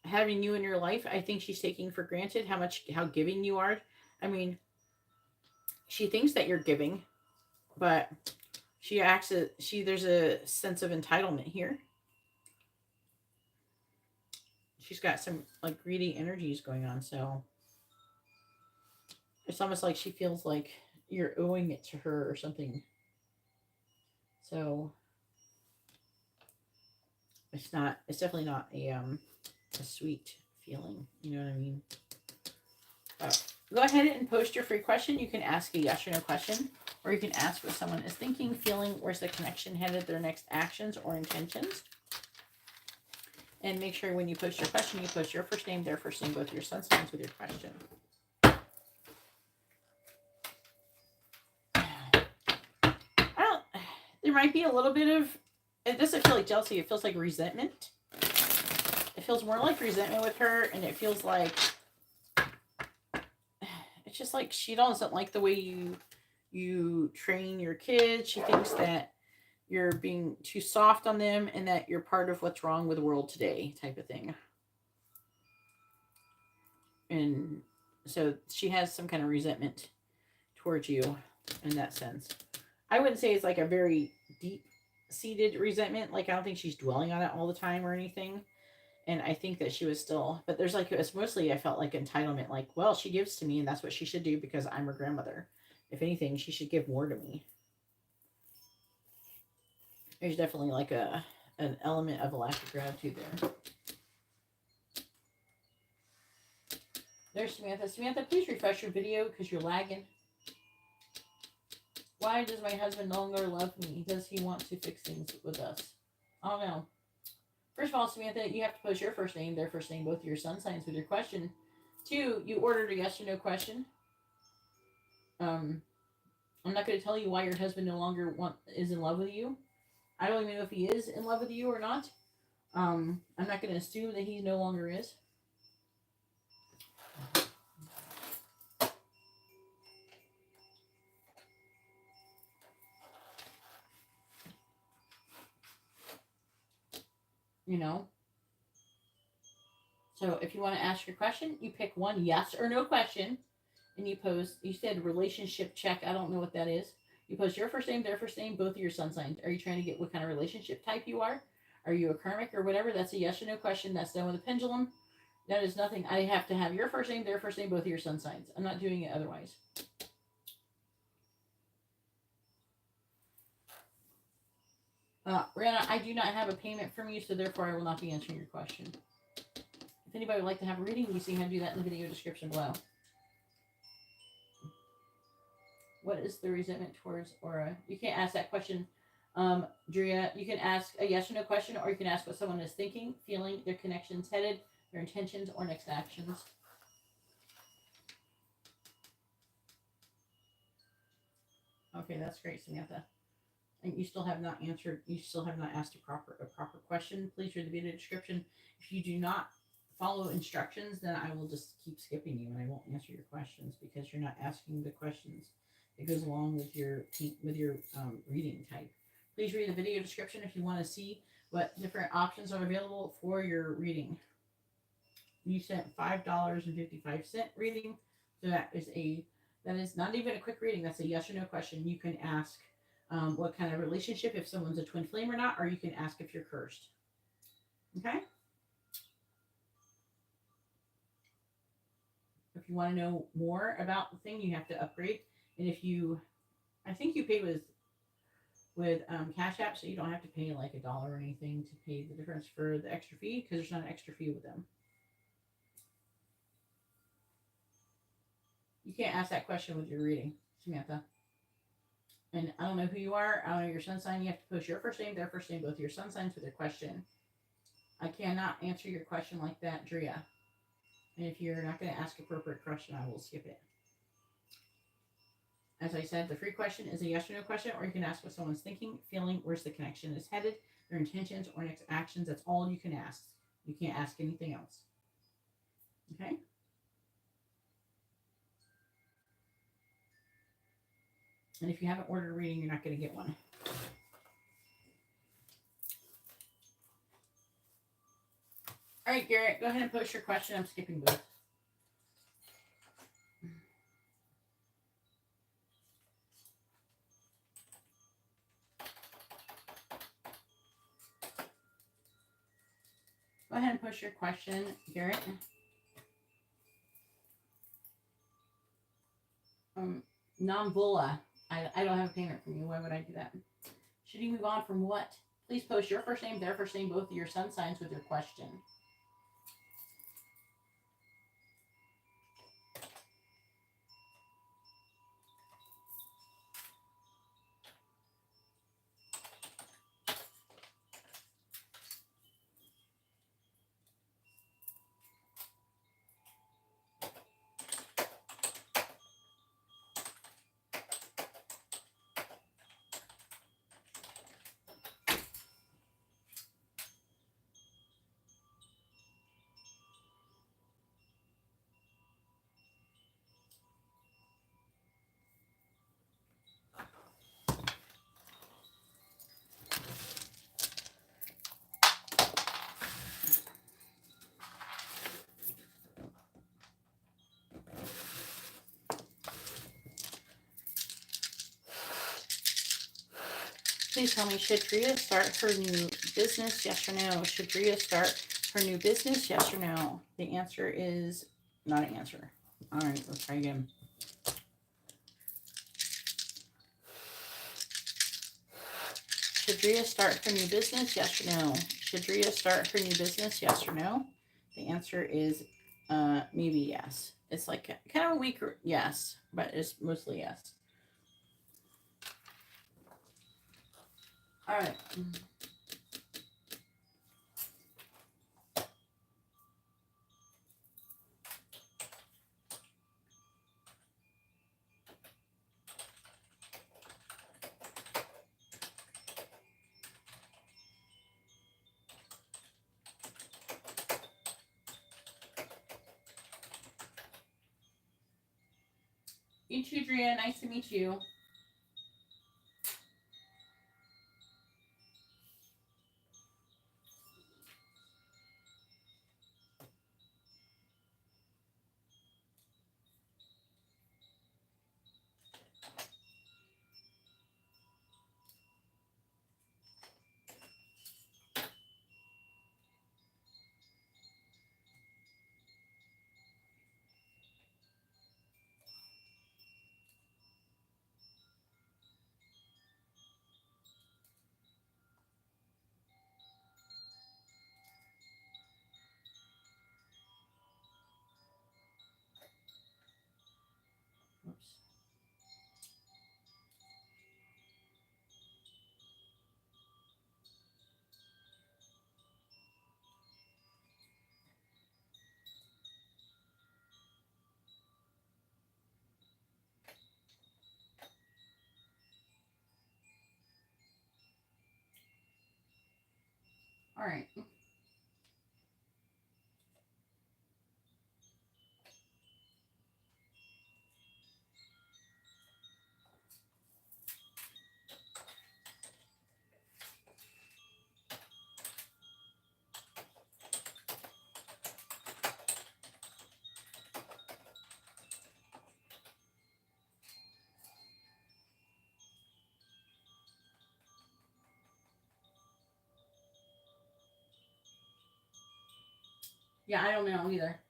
having you in your life. I think she's taking for granted how giving you are. I mean, she thinks that you're giving, but there's a sense of entitlement here. She's got some like greedy energies going on, so it's almost like she feels like you're owing it to her or something. So it's definitely not a sweet feeling. You know what I mean? Go ahead and post your free question. You can ask a yes or no question, or you can ask what someone is thinking, feeling, where's the connection headed, their next actions or intentions. And make sure when you post your question, you post your first name, their first name, both your sun signs with your question. There might be a little bit of, it doesn't feel like jealousy, it feels like resentment. It feels more like resentment with her, and it feels like, it's just like she doesn't like the way you train your kids. She thinks that you're being too soft on them and that you're part of what's wrong with the world today type of thing. And so she has some kind of resentment towards you in that sense. I wouldn't say it's like a very deep seated resentment. Like, I don't think she's dwelling on it all the time or anything. And I think that she was still, but there's like, it's mostly, I felt like entitlement. Like, well, she gives to me and that's what she should do because I'm her grandmother. If anything, she should give more to me. There's definitely like an element of a lack of gratitude there. There's Samantha. Samantha, please refresh your video because you're lagging. Why does my husband no longer love me? Does he want to fix things with us? I don't know. First of all, Samantha, you have to post your first name, their first name, both your sun signs with your question. 2, you ordered a yes or no question. I'm not going to tell you why your husband no longer is in love with you. I don't even know if he is in love with you or not. I'm not going to assume that he no longer is. You know? So if you want to ask your question, you pick one yes or no question, and you post, you said relationship check. I don't know what that is. You post your first name, their first name, both of your sun signs. Are you trying to get what kind of relationship type you are? Are you a karmic or whatever? That's a yes or no question. That's done with a pendulum. That is nothing. I have to have your first name, their first name, both of your sun signs. I'm not doing it otherwise. Rihanna, I do not have a payment from you, so therefore I will not be answering your question. If anybody would like to have a reading, you see how to do that in the video description below. What is the resentment towards Aura? You can't ask that question, Drea. You can ask a yes or no question, or you can ask what someone is thinking, feeling, their connections headed, their intentions, or next actions. Okay, that's great, Samantha. And you still have not answered. You still have not asked a proper question. Please read the video description. If you do not follow instructions, then I will just keep skipping you, and I won't answer your questions because you're not asking the questions. It goes along with your reading type. Please read the video description if you want to see what different options are available for your reading. You sent $5.55 reading, so that is not even a quick reading. That's a yes or no question. You can ask what kind of relationship, if someone's a twin flame or not, or you can ask if you're cursed. Okay. If you want to know more about the thing, you have to upgrade. And if you, I think you pay with Cash App, so you don't have to pay like $1 or anything to pay the difference for the extra fee, because there's not an extra fee with them. You can't ask that question with your reading, Samantha. And I don't know who you are. I don't know your sun sign. You have to post your first name, their first name, both your sun signs with your question. I cannot answer your question like that, Drea. And if you're not going to ask appropriate question, I will skip it. As I said, the free question is a yes or no question, or you can ask what someone's thinking, feeling, where's the connection is headed, their intentions, or next actions. That's all you can ask. You can't ask anything else. Okay? And if you haven't ordered a reading, you're not going to get one. All right, Garrett, go ahead and post your question. I'm skipping both. Go ahead and post your question, Garrett. Nambula. I don't have a payment from you. Why would I do that? Should you move on from what? Please post your first name, their first name, both of your sun signs with your question. Please tell me, should Drea start her new business? Yes or no? Should Drea start her new business? Yes or no? The answer is not an answer. All right, let's try again. Should Drea start her new business? Yes or no? Should Drea start her new business? Yes or no? The answer is maybe yes. It's like kind of a weaker yes, but it's mostly yes. All right. You too, Drea. Nice to meet you. Oops. All right. Yeah, I don't know either.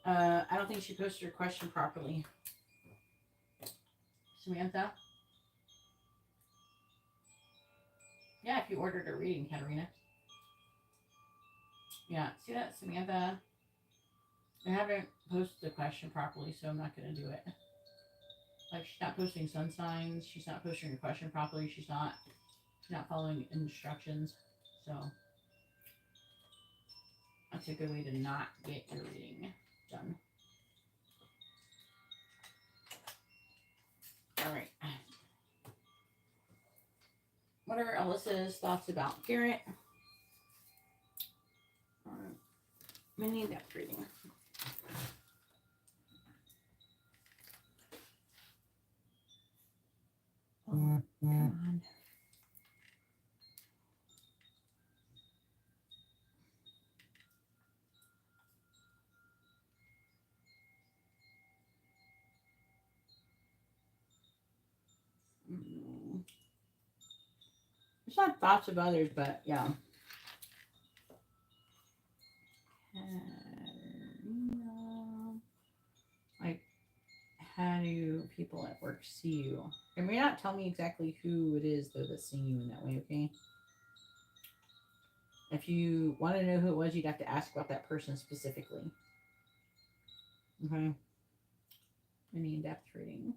I don't think she posted her question properly. Samantha? Yeah, if you ordered a reading, Katarina. Yeah, see that, Samantha? I haven't posted the question properly, so I'm not going to do it. Like, she's not posting sun signs. She's not posting her question properly. She's not following instructions. So, that's a good way to not get your reading done. All right. What are Alyssa's thoughts about Garrett? All right. Mini depth reading. Oh, come on. It's not thoughts of others, but yeah. Like, how do people at work see you? And may not tell me exactly who it is, though, that's seeing you in that way, okay? If you want to know who it was, you'd have to ask about that person specifically. Okay? Any in-depth reading.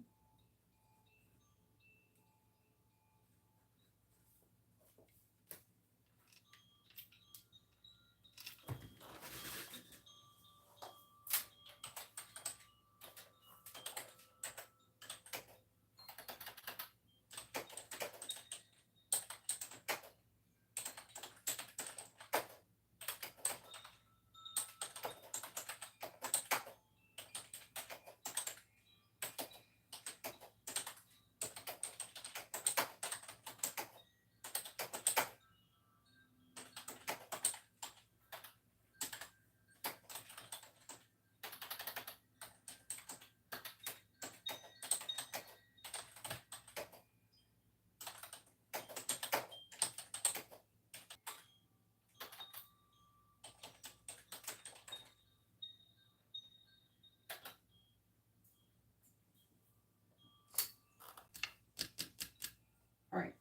All right.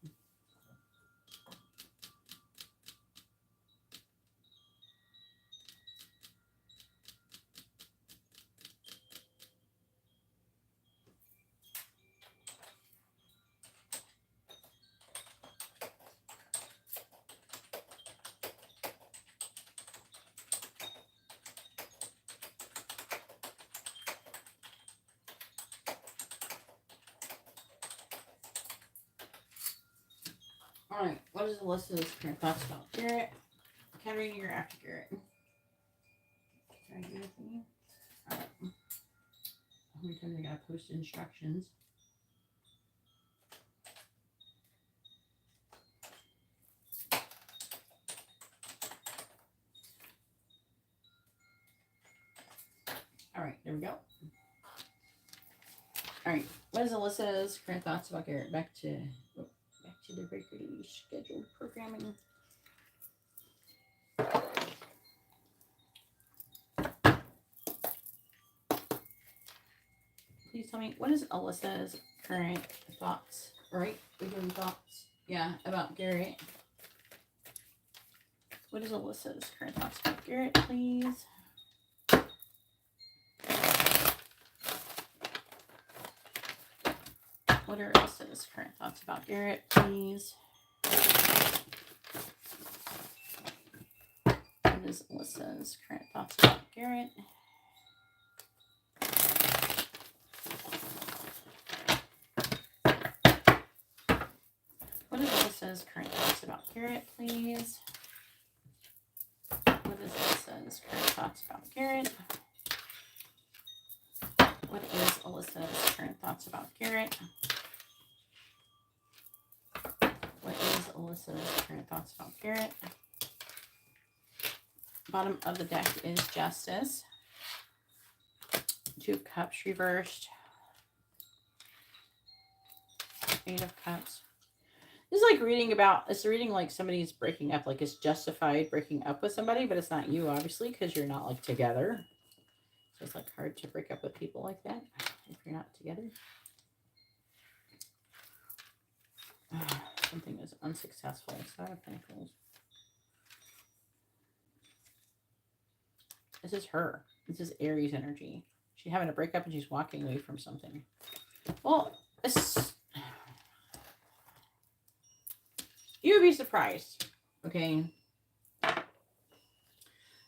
All right. What is Alyssa's current thoughts about Garrett? Katarina, you're after Garrett. Can I do anything? All right. Every time I gotta post instructions. All right, there we go. All right, what is Alyssa's current thoughts about Garrett? Back to the regularly scheduled programming. Please tell me, what is Alyssa's current thoughts, right? Beginning thoughts, yeah, about Garrett. What is Alyssa's current thoughts about Garrett, please? What are Alyssa's current thoughts about Garrett, please? What is Alyssa's current thoughts about Garrett? What is Alyssa's current thoughts about Garrett, please? What is Alyssa's current thoughts about Garrett? What is Alyssa's current thoughts about Garrett? What is Alyssa's current thoughts about Garrett? Bottom of the deck is Justice. 2 of Cups reversed. 8 of Cups. This is like reading about, it's reading like somebody's breaking up, like it's justified breaking up with somebody, but it's not you, obviously, because you're not like together. So it's like hard to break up with people like that if you're not together. Something is unsuccessful. 7 of Pentacles. This is her. This is Aries energy. She's having a breakup and she's walking away from something. Well, you would be surprised, okay?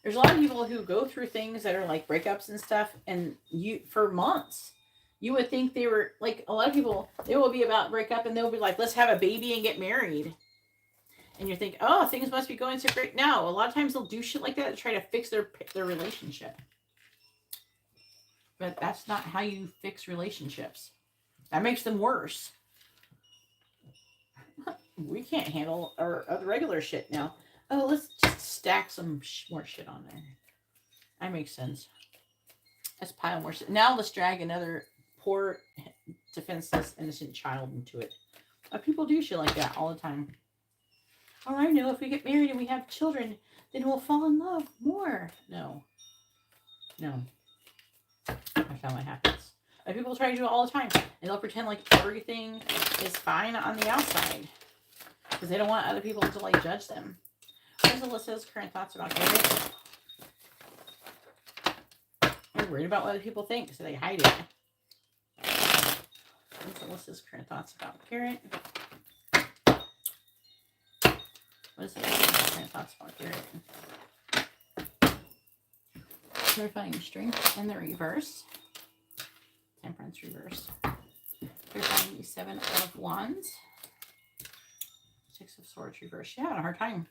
There's a lot of people who go through things that are like breakups and stuff, and you, for months, you would think they were, like, a lot of people, they will be about breakup and they'll be like, let's have a baby and get married. And you think, oh, things must be going so great. No, a lot of times they'll do shit like that to try to fix their relationship. But that's not how you fix relationships. That makes them worse. We can't handle our regular shit now. Oh, let's just stack some more shit on there. That makes sense. Let's pile more shit. Now let's drag another poor, defenseless, innocent child into it. People do shit like that all the time. Oh, I know, if we get married and we have children, then we'll fall in love more. No. No. That's not what happens. People try to do it all the time. And they'll pretend like everything is fine on the outside. Because they don't want other people to, like, judge them. What is Alyssa's current thoughts about Garrett? They're worried about what other people think, so they hide it. What is Alyssa's current thoughts about Garrett? What is Alyssa's current thoughts about Garrett? Clarifying strength in the reverse. Temperance reverse. Clarifying the 7 of Wands. 6 of Swords reverse. She's having a hard time.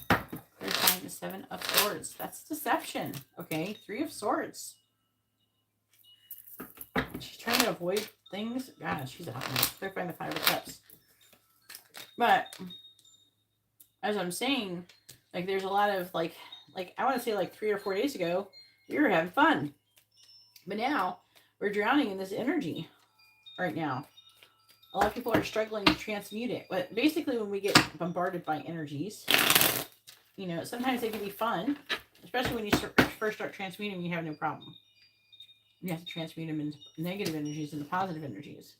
Clarifying the 7 of Swords. That's deception. Okay. 3 of Swords. She's trying to avoid things. God, she's a hot mess. Clarifying the 5 of Cups. But as I'm saying, like, there's a lot of like I want to say like 3 or 4 days ago, we were having fun. But now we're drowning in this energy right now. A lot of people are struggling to transmute it. But basically, when we get bombarded by energies, you know, sometimes they can be fun, especially when you first start transmuting, you have no problem. You have to transmute them into negative energies into positive energies.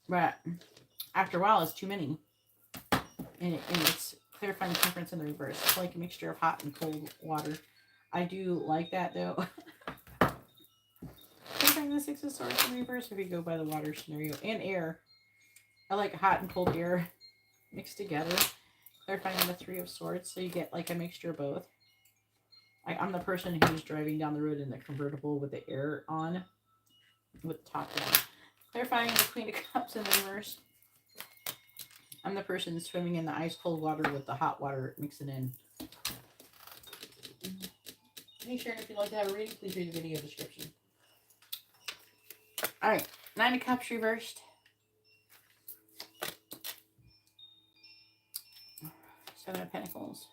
But after a while, it's too many. And it's clarifying temperance in the reverse. It's like a mixture of hot and cold water. I do like that, though. Clarifying the 6 of Swords in reverse if you go by the water scenario. And air. I like hot and cold air mixed together. Clarifying the 3 of Swords so you get like a mixture of both. I'm the person who's driving down the road in the convertible with the air on. With the top down. Clarifying the Queen of Cups in the reverse. I'm the person swimming in the ice cold water with the hot water mixing in. Make sure if you'd like to have a reading, please read the video description. All right. 9 of Cups reversed. 7 of Pentacles.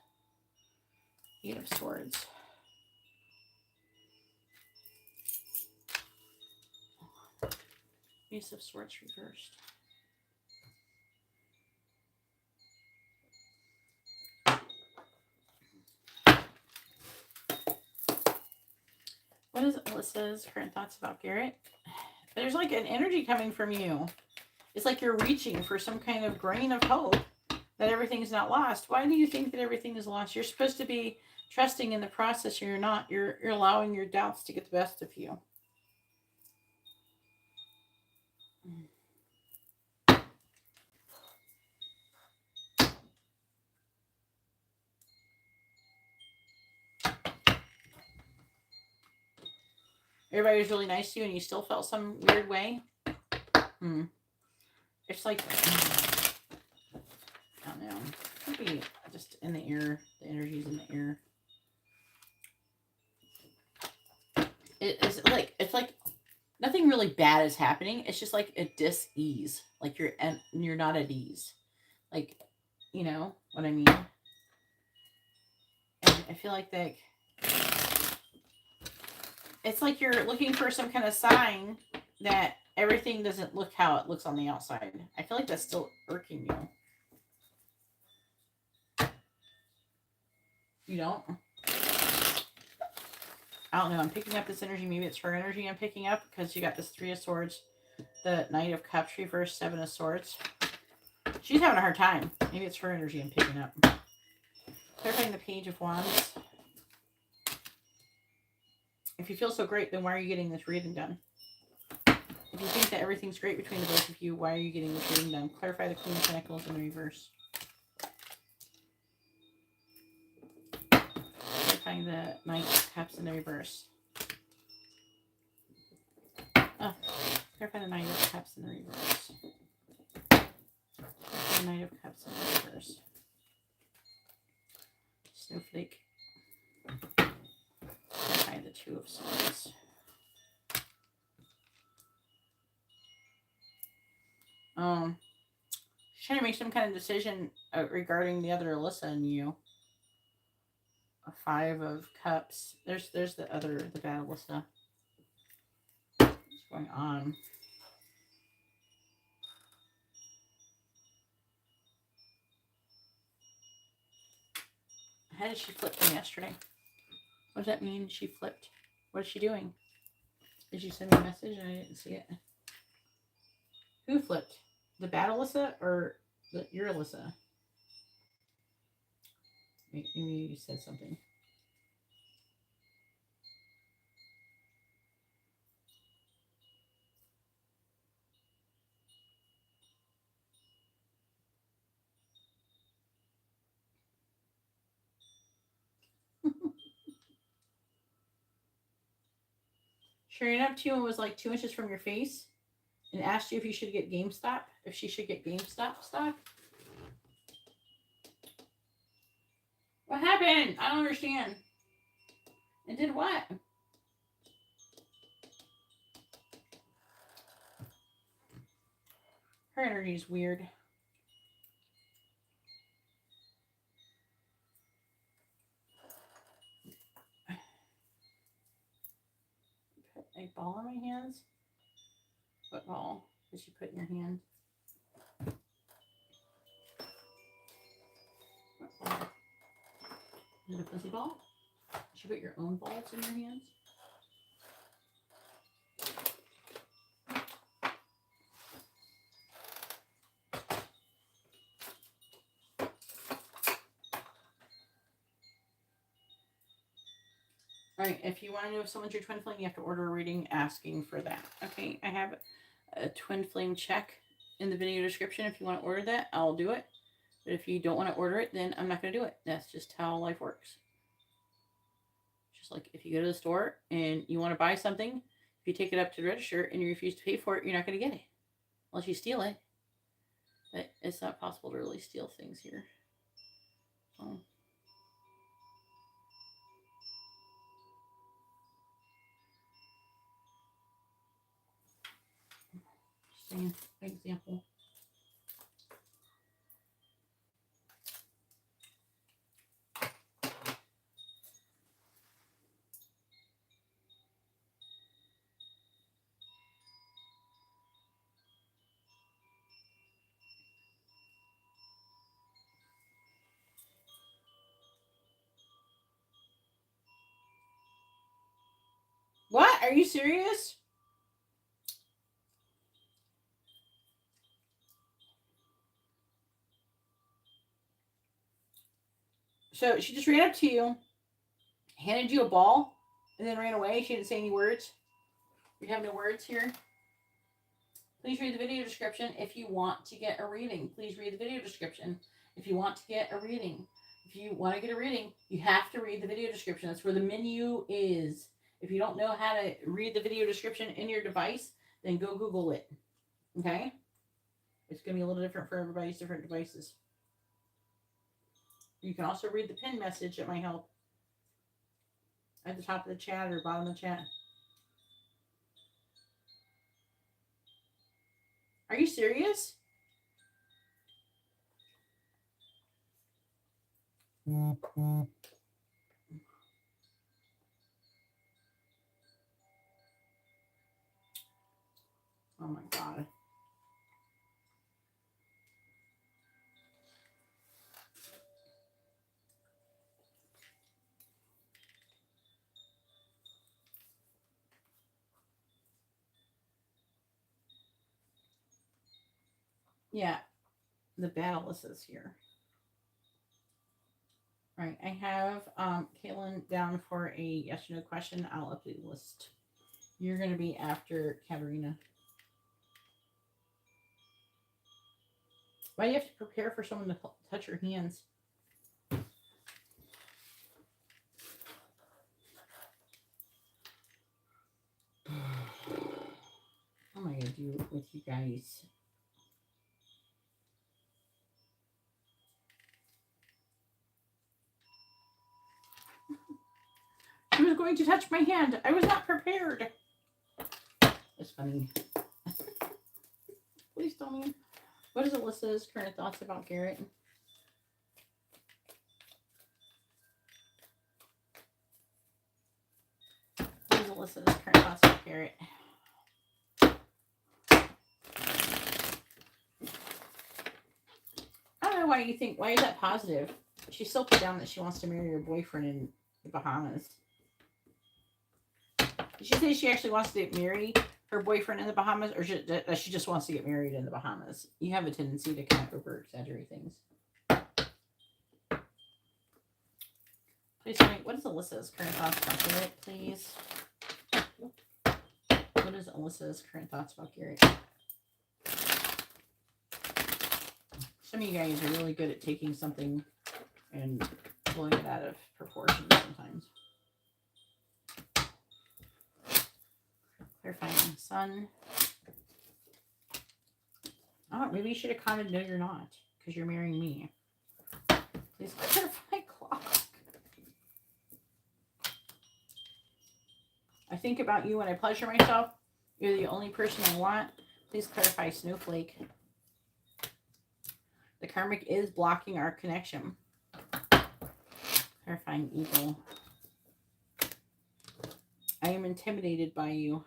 8 of Swords. Ace of Swords reversed. What is Alyssa's current thoughts about Garrett? There's like an energy coming from you. It's like you're reaching for some kind of grain of hope that everything's not lost. Why do you think that everything is lost? You're supposed to be trusting in the process. You're not. You're allowing your doubts to get the best of you. Everybody was really nice to you and you still felt some weird way. It's like, I don't know. It could be just in the air. The energy's in the air. It's like nothing really bad is happening. It's just like a dis-ease. Like you're not at ease. Like, you know what I mean? And I feel like it's like you're looking for some kind of sign that everything doesn't look how it looks on the outside. I feel like that's still irking you. You don't? I don't know. I'm picking up this energy. Maybe it's her energy I'm picking up because you got this 3 of Swords, the Knight of Cups reversed, 7 of Swords. She's having a hard time. Maybe it's her energy I'm picking up. Clarifying the Page of Wands. If you feel so great, then why are you getting this reading done? If you think that everything's great between the both of you, why are you getting this reading done? Clarify the Queen of Pentacles in reverse. Clarifying the Knight of Cups in the reverse. Oh, clarify the Knight of Cups in the reverse. Clarify the Knight of Cups in the reverse. Snowflake. Clarify the 2 of Swords. She's trying to make some kind of decision regarding the other Alyssa and you. A 5 of Cups. There's the bad Alyssa. What's going on? How did she flip from yesterday? What does that mean? She flipped. What is she doing? Did you send me a message and I didn't see it? Who flipped? The bad Alyssa or your Alyssa? Maybe you said something. Sharing up to you and was like 2 inches from your face and asked you if you should get GameStop, if she should get GameStop stock. What happened? I don't understand. And did what? Her energy is weird. Put a ball in my hands. What ball did you put in your hand? What ball? Is it a fuzzy ball? Did you put your own balls in your hands? All right, if you want to know if someone's your twin flame, you have to order a reading asking for that. Okay, I have a twin flame check in the video description. If you want to order that, I'll do it. But if you don't want to order it, then I'm not going to do it. That's just how life works. Just like if you go to the store and you want to buy something, if you take it up to the register and you refuse to pay for it, you're not going to get it. Unless you steal it. But it's not possible to really steal things here. So. An example. What? Are you serious? So she just ran up to you, handed you a ball, and then ran away. She didn't say any words. We have no words here. Please read the video description if you want to get a reading. Please read the video description if you want to get a reading. If you want to get a reading, you have to read the video description. That's where the menu is. If you don't know how to read the video description in your device, then go Google it. Okay? It's going to be a little different for everybody's different devices. You can also read the pin message. It might help. At the top of the chat or bottom of the chat. Are you serious? Oh my God. Yeah, the battle is here. All right, I have Caitlin down for a yes or no question. I'll update the list. You're going to be after Katarina. Why do you have to prepare for someone to touch your hands? What am I going to do with you guys? She was going to touch my hand. I was not prepared. It's funny. Please tell me. What is Alyssa's current thoughts about Garrett? What is Alyssa's current thoughts about Garrett? I don't know why you think, why is that positive? She still put down that she wants to marry her boyfriend in the Bahamas. Did she say she actually wants to marry her boyfriend in the Bahamas, or she just wants to get married in the Bahamas? You have a tendency to kind of over-exaggerate things. Please tell me, what is Alyssa's current thoughts about Garrett, please? What is Alyssa's current thoughts about Garrett? Some of you guys are really good at taking something and blowing it out of proportion sometimes. Clarifying sun. Oh, maybe you should have commented, no, you're not, because you're marrying me. Please clarify clock. I think about you when I pleasure myself. You're the only person I want. Please clarify snowflake. The karmic is blocking our connection. Clarifying evil. I am intimidated by you.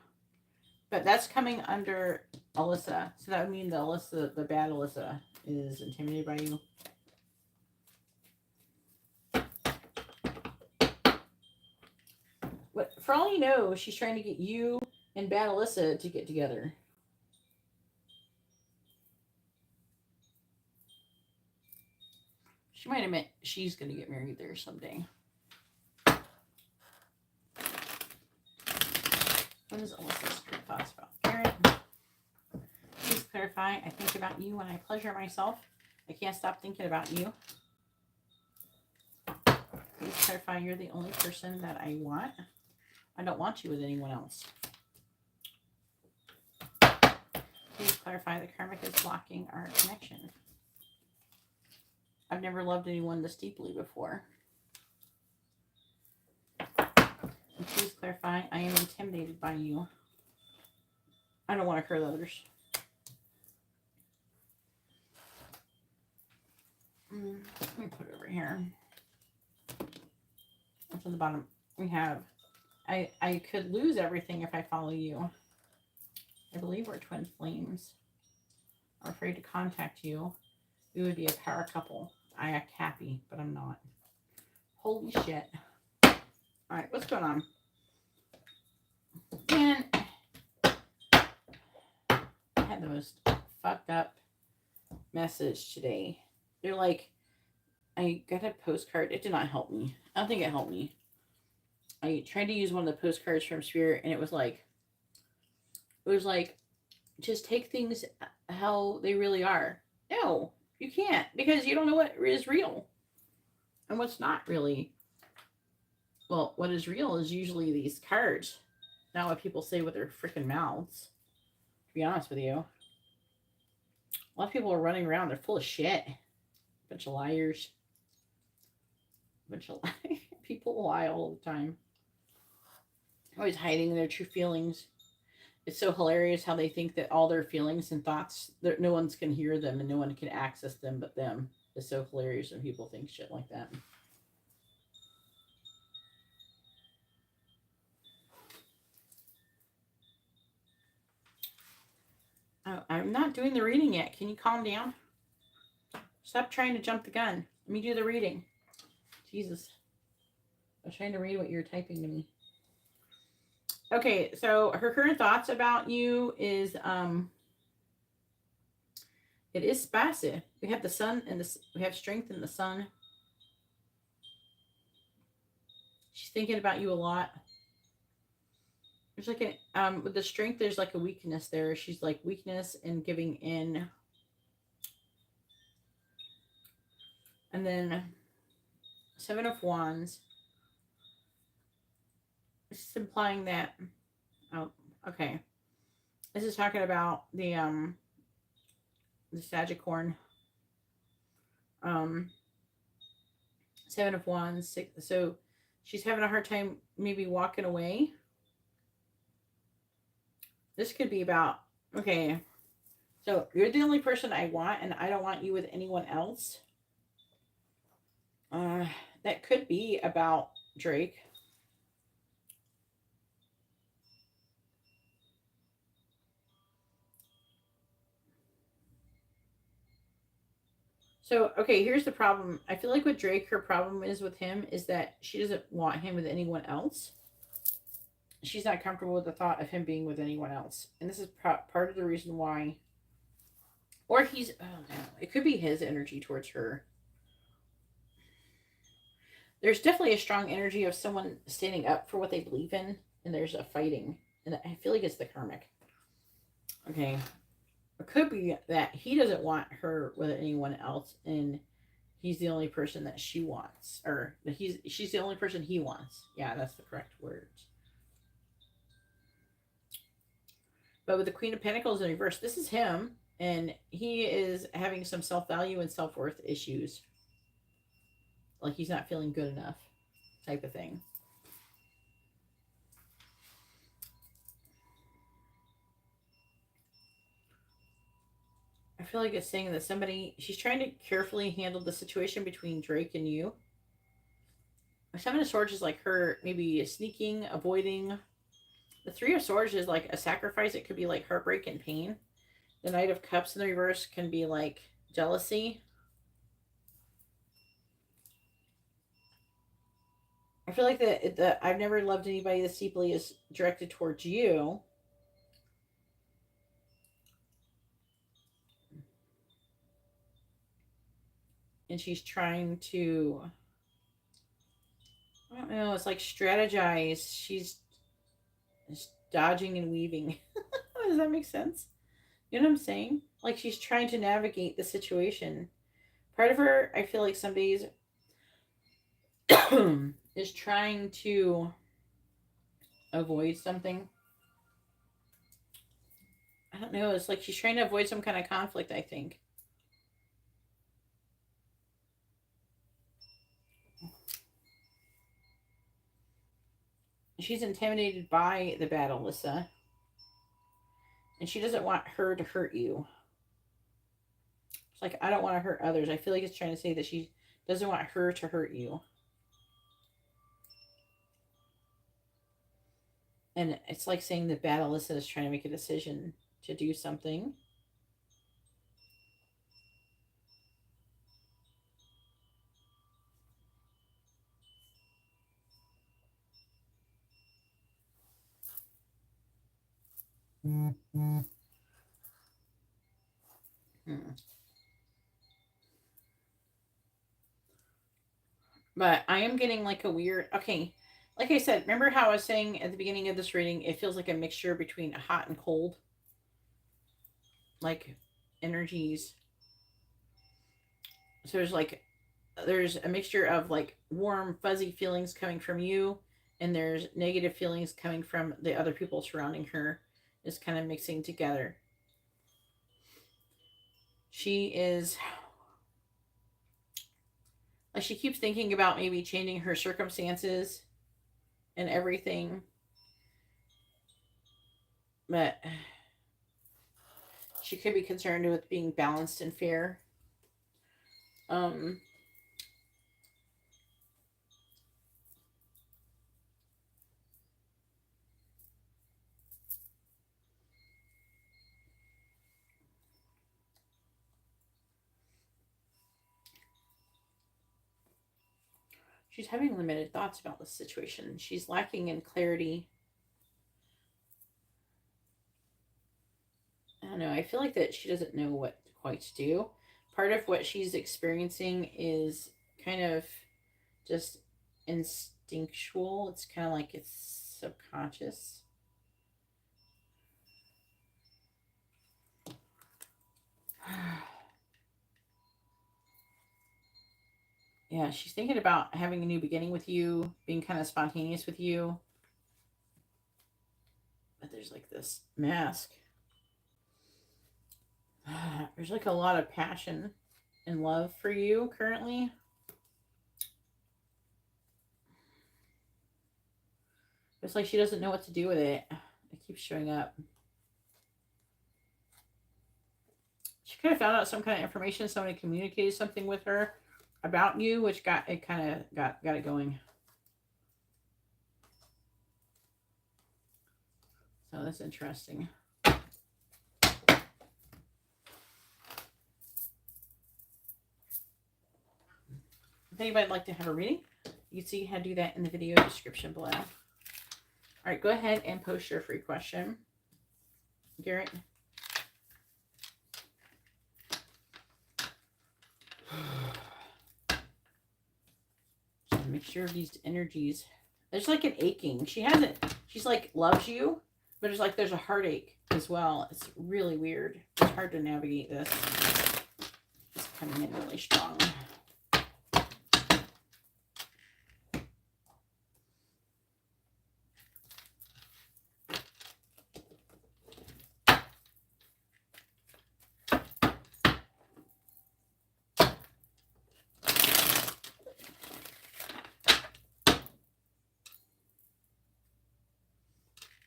But that's coming under Alyssa. So that would mean the Alyssa, the bad Alyssa, is intimidated by you. But for all you know, she's trying to get you and bad Alyssa to get together. She might admit she's going to get married there someday. What is Alyssa's thoughts about Garrett? Please clarify. I think about you when I pleasure myself. I can't stop thinking about you. Please clarify. You're the only person that I want. I don't want you with anyone else. Please clarify. The karmic is blocking our connection. I've never loved anyone this deeply before. And please clarify, I am intimidated by you. I don't want to hurt others. me put it over here. What's on the bottom? We have, I could lose everything if I follow you. I believe we're twin flames. I'm afraid to contact you. We would be a power couple. I act happy, but I'm not. Holy shit. Alright, what's going on? Man, I had the most fucked up message today. They're like, I got a postcard. It did not help me. I don't think it helped me. I tried to use one of the postcards from Spirit, and it was like, just take things how they really are. No, you can't, because you don't know what is real and what's not really. Well, what is real is usually these cards, not what people say with their freaking mouths. To be honest with you, a lot of people are running around. They're full of shit. Bunch of liars. Bunch of liars. People lie all the time. Always hiding their true feelings. It's so hilarious how they think that all their feelings and thoughts, no one can hear them and no one can access them but them. It's so hilarious when people think shit like that. Oh, I'm not doing the reading yet. Can you calm down? Stop trying to jump the gun. Let me do the reading. Jesus. I was trying to read what you're typing to me. Okay, so her current thoughts about you is it is spicy. We have the sun and we have strength in the sun. She's thinking about you a lot. There's like a with the strength, there's like a weakness there. She's like weakness and giving in. And then 7 of Wands. This is implying that, oh, okay. This is talking about the Sagicorn. 7 of Wands, 6. So she's having a hard time maybe walking away. This could be about, okay, so you're the only person I want, and I don't want you with anyone else. That could be about Drake. So, okay, here's the problem. I feel like with Drake, her problem is with him is that she doesn't want him with anyone else. She's not comfortable with the thought of him being with anyone else. And this is part of the reason why. Or he's, oh no, it could be his energy towards her. There's definitely a strong energy of someone standing up for what they believe in, and there's a fighting. And I feel like it's the karmic. Okay. It could be that he doesn't want her with anyone else, and he's the only person that she wants. Or she's the only person he wants. Yeah, that's the correct words. But with the Queen of Pentacles in reverse, this is him, and he is having some self-value and self-worth issues. Like he's not feeling good enough type of thing. I feel like it's saying that she's trying to carefully handle the situation between Drake and you. 7 of Swords is like her maybe sneaking, avoiding. The 3 of Swords is like a sacrifice. It could be like heartbreak and pain. The Knight of Cups in the reverse can be like jealousy. I feel like the I've never loved anybody this deeply is directed towards you. And she's trying to, I don't know, it's like strategize. She's dodging and weaving. Does that make sense? You know what I'm saying? Like she's trying to navigate the situation. Part of her, I feel like somebody's is trying to avoid something. I don't know. It's like she's trying to avoid some kind of conflict, I think. She's intimidated by the battle, Lissa. And she doesn't want her to hurt you. It's like, I don't want to hurt others. I feel like it's trying to say that she Doesn't want her to hurt you. And it's like saying that bad Alyssa is trying to make a decision to do something. Hmm. But I am getting like a weird, okay, like I said, remember how I was saying at the beginning of this reading, it feels like a mixture between hot and cold, like energies. So there's a mixture of like warm, fuzzy feelings coming from you, and there's negative feelings coming from the other people surrounding her, is kind of mixing together. She is, like, she keeps thinking about maybe changing her circumstances and everything, but she could be concerned with being balanced and fair. Um, she's having limited thoughts about the situation. She's lacking in clarity. I don't know. I feel like that she doesn't know what quite to do. Part of what she's experiencing is kind of just instinctual. It's kind of like it's subconscious. Yeah, she's thinking about having a new beginning with you, being kind of spontaneous with you. But there's like this mask. There's like a lot of passion and love for you currently. It's like she doesn't know what to do with it. It keeps showing up. She kind of found out some kind of information. Somebody communicated something with her about you, which got it going. So that's interesting. If anybody'd like to have a reading, you can see how to do that in the video description below. All right, go ahead and post your free question, Garrett. Just a mixture of these energies. There's like an aching. She's like loves you, but it's like there's a heartache as well. It's really weird. It's hard to navigate this. It's coming in really strong.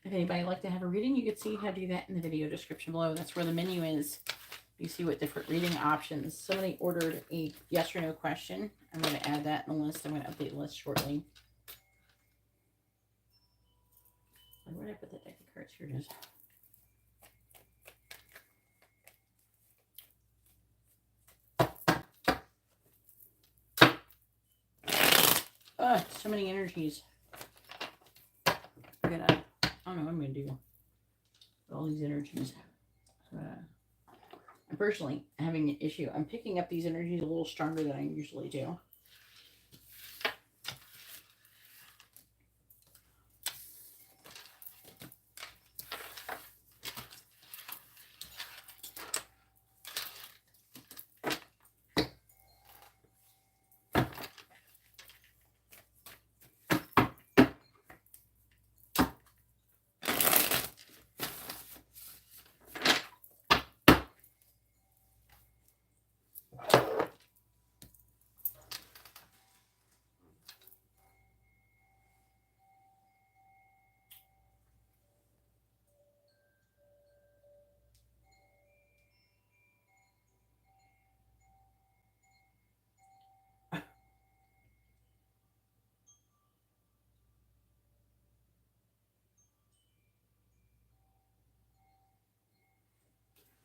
If anybody would like to have a reading, you can see how to do that in the video description below. That's where the menu is. You see what different reading options. Somebody ordered a yes or no question. I'm going to add that in the list. I'm going to update the list shortly. Where did I put the deck of cards? Here it is. So many energies. I don't know what I'm going to do with all these energies. I'm personally having an issue. I'm picking up these energies a little stronger than I usually do.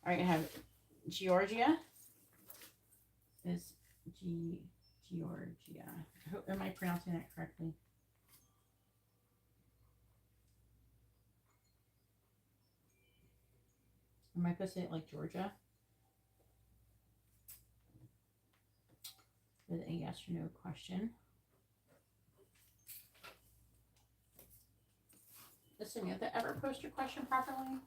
All right, I have Georgia. Is Georgia. Am I pronouncing that correctly? Am I supposed to say it like Georgia? With a yes or no question. Does Samantha ever post your question properly?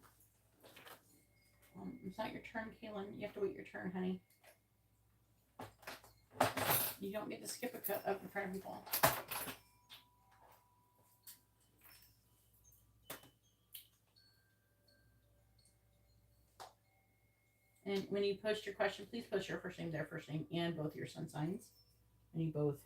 It's not your turn, Kaylin. You have to wait your turn, honey. You don't get to skip a cut up in front of people. And when you post your question, please post your first name, their first name, and both your sun signs. I need both.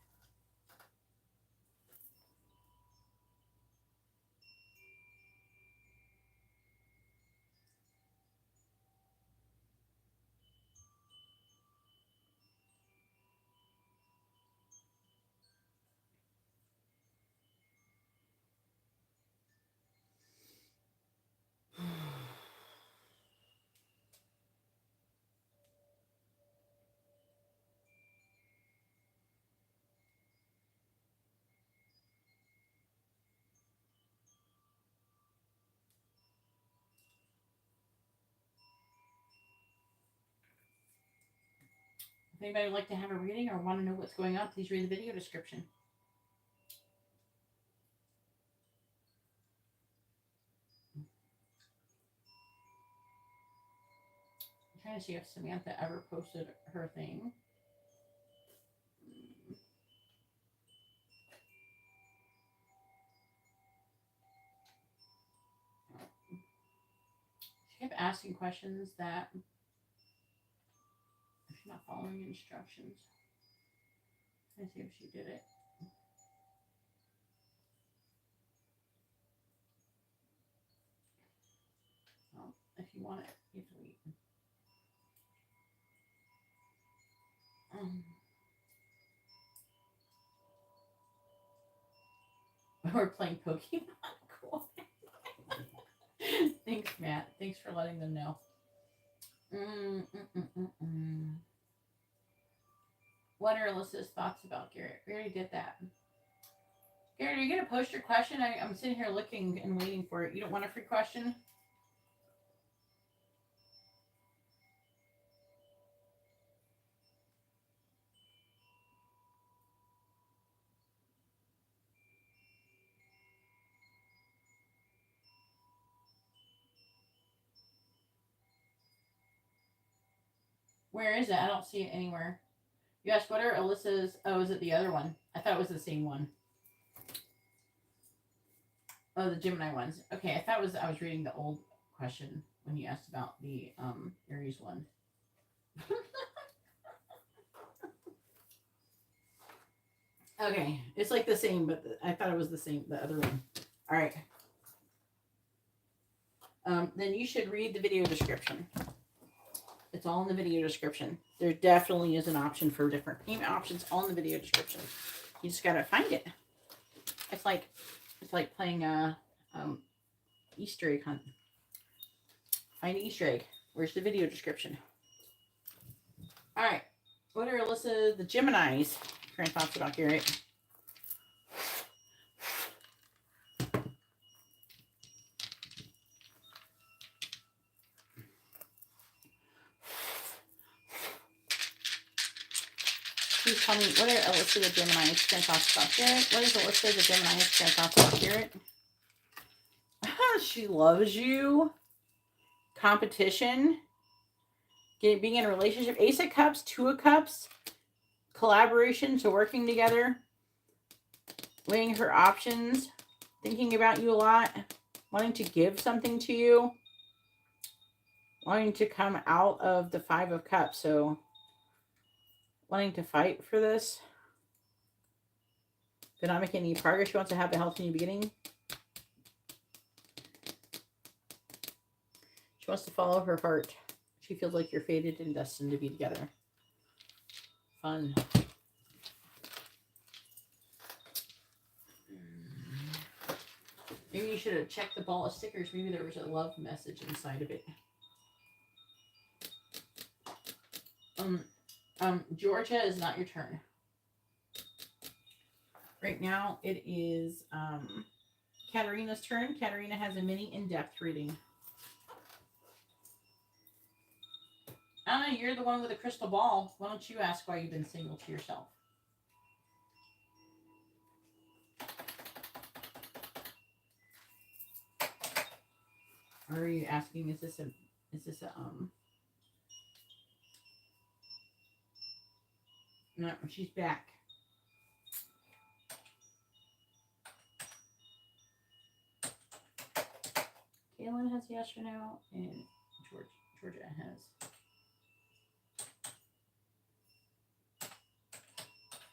If anybody would like to have a reading or want to know what's going on, please read the video description. I'm trying to see if Samantha ever posted her thing. She kept asking questions that she's not following instructions. Let's see if she did it. Well, if you want it, you have to wait. We're playing Pokemon. Cool. Thanks, Matt. Thanks for letting them know. What are Alyssa's thoughts about Garrett? We already did that. Garrett, are you going to post your question? I'm sitting here looking and waiting for it. You don't want a free question? Where is it? I don't see it anywhere. You asked, what are Alyssa's... Oh, is it the other one? I thought it was the same one. Oh, the Gemini ones. Okay, I thought I was reading the old question when you asked about the Aries one. Okay, it's like the same, but I thought it was the same, the other one. All right. Then you should read the video description. It's all in the video description. There definitely is an option for different payment options all in the video description. You just gotta find it. It's like playing a Easter egg hunt. Find an Easter egg. Where's the video description? All right. What are Alyssa, the Geminis, current thoughts about Garrett? Please tell me, what are Alyssa, the Gemini's current thoughts about Garrett? What is Alyssa, the Gemini's current thoughts about Garrett? She loves you. Competition. Being in a relationship. Ace of Cups, Two of Cups. Collaboration, so working together. Weighing her options. Thinking about you a lot. Wanting to give something to you. Wanting to come out of the Five of Cups. So, wanting to fight for this. But not making any progress. She wants to have a healthy new beginning. She wants to follow her heart. She feels like you're fated and destined to be together. Fun. Maybe you should have checked the ball of stickers. Maybe there was a love message inside of it. Georgia is not your turn. Right now, it is Katarina's turn. Katarina has a mini in-depth reading. Anna, you're the one with a crystal ball. Why don't you ask why you've been single to yourself? Or are you asking, is this a no, she's back. Kaylin has yes or no, and Georgia has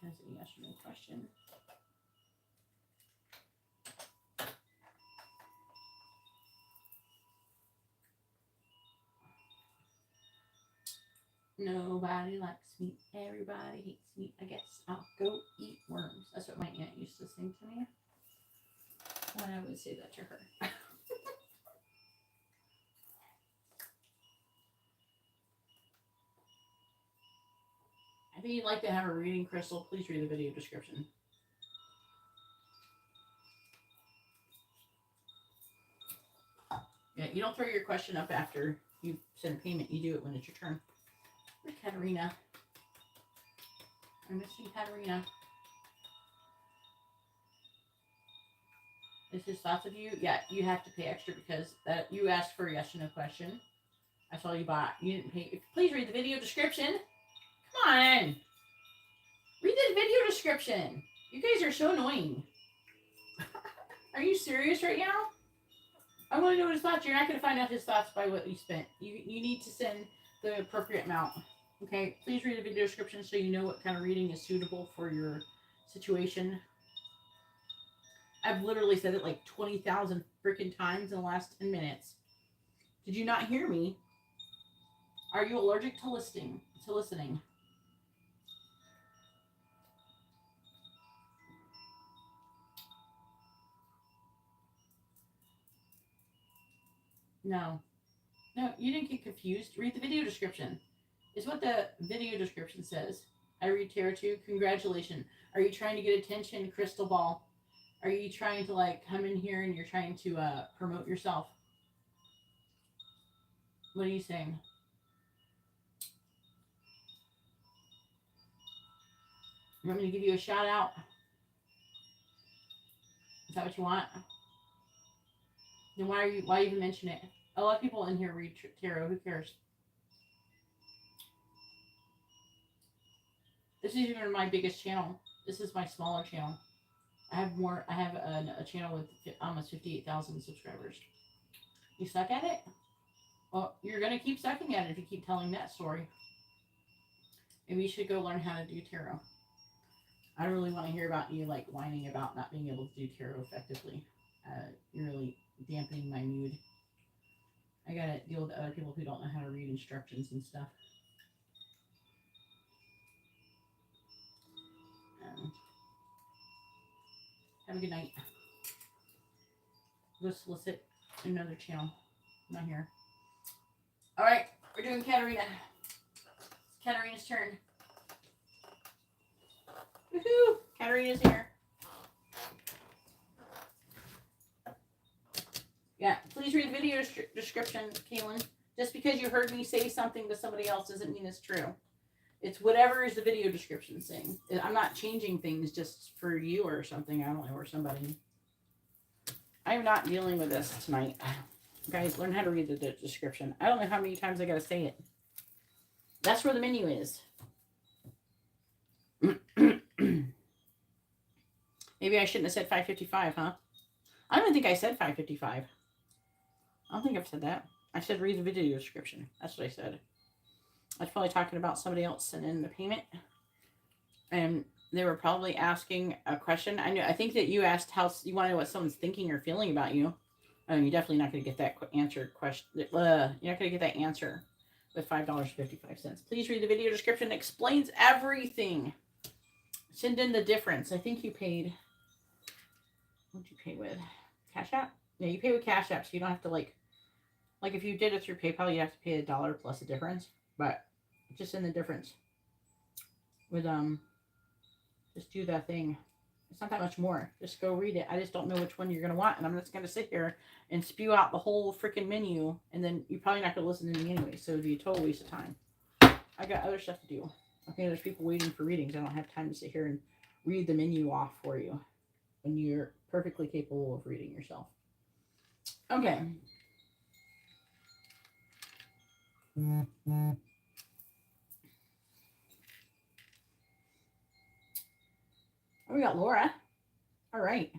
a yes or no question. Nobody likes me. Everybody hates me. I guess I'll go eat worms. That's what my aunt used to sing to me when I would say that to her. If you'd like to have a reading, Crystal, please read the video description. Yeah, you don't throw your question up after you send a payment. You do it when it's your turn. Where's Katarina? I'm missing Katarina. Is his thoughts of you? Yeah, you have to pay extra because that you asked for a yes or no question. That's all you bought. You didn't pay. Please read the video description. Come on. Read the video description. You guys are so annoying. Are you serious right now? I want to know his thoughts. You're not going to find out his thoughts by what you spent. You need to send the appropriate amount. Okay? Please read the video description so you know what kind of reading is suitable for your situation. I've literally said it like 20,000 freaking times in the last 10 minutes. Did you not hear me? Are you allergic to listening? No. No, you didn't get confused. Read the video description. It's what the video description says. I read tarot too. Congratulations. Are you trying to get attention, crystal ball? Are you trying to like come in here and you're trying to promote yourself? What are you saying? You want me to give you a shout out? Is that what you want? Then why even mention it? A lot of people in here read tarot. Who cares? This is even my biggest channel. This is my smaller channel. I have a channel with almost 58,000 subscribers. You suck at it? Well, you're going to keep sucking at it if you keep telling that story. Maybe you should go learn how to do tarot. I don't really want to hear about you like whining about not being able to do tarot effectively. You're really dampening my mood. I gotta deal with other people who don't know how to read instructions and stuff. Have a good night. Go solicit another channel. I'm not here. All right, we're doing Katarina. It's Katarina's turn. Woohoo! Katarina's here. Yeah, please read the video description, Kaylin. Just because you heard me say something to somebody else doesn't mean it's true. It's whatever is the video description saying. I'm not changing things just for you or something. I don't know, or somebody. I'm not dealing with this tonight. Guys, learn how to read the description. I don't know how many times I gotta say it. That's where the menu is. Maybe I shouldn't have said 5:55, huh? I don't think I said 5:55. I don't think I've said that. I said read the video description. That's what I said. I was probably talking about somebody else sending in the payment. And they were probably asking a question. I think that you asked how you want to know what someone's thinking or feeling about you. You're definitely not going to get that answer question. You're not going to get that answer with $5.55. Please read the video description. It explains everything. Send in the difference. I think you paid. What'd you pay with? Cash App? Yeah, you pay with Cash App, so you don't have to like if you did it through PayPal, you have to pay $1 plus a difference. But just in the difference with, just do that thing. It's not that much more. Just go read it. I just don't know which one you're going to want. And I'm just going to sit here and spew out the whole freaking menu. And then you're probably not going to listen to me anyway. So it'd be a total waste of time. I got other stuff to do. Okay, there's people waiting for readings. I don't have time to sit here and read the menu off for you when you're perfectly capable of reading yourself. Okay. We got Laura. All right.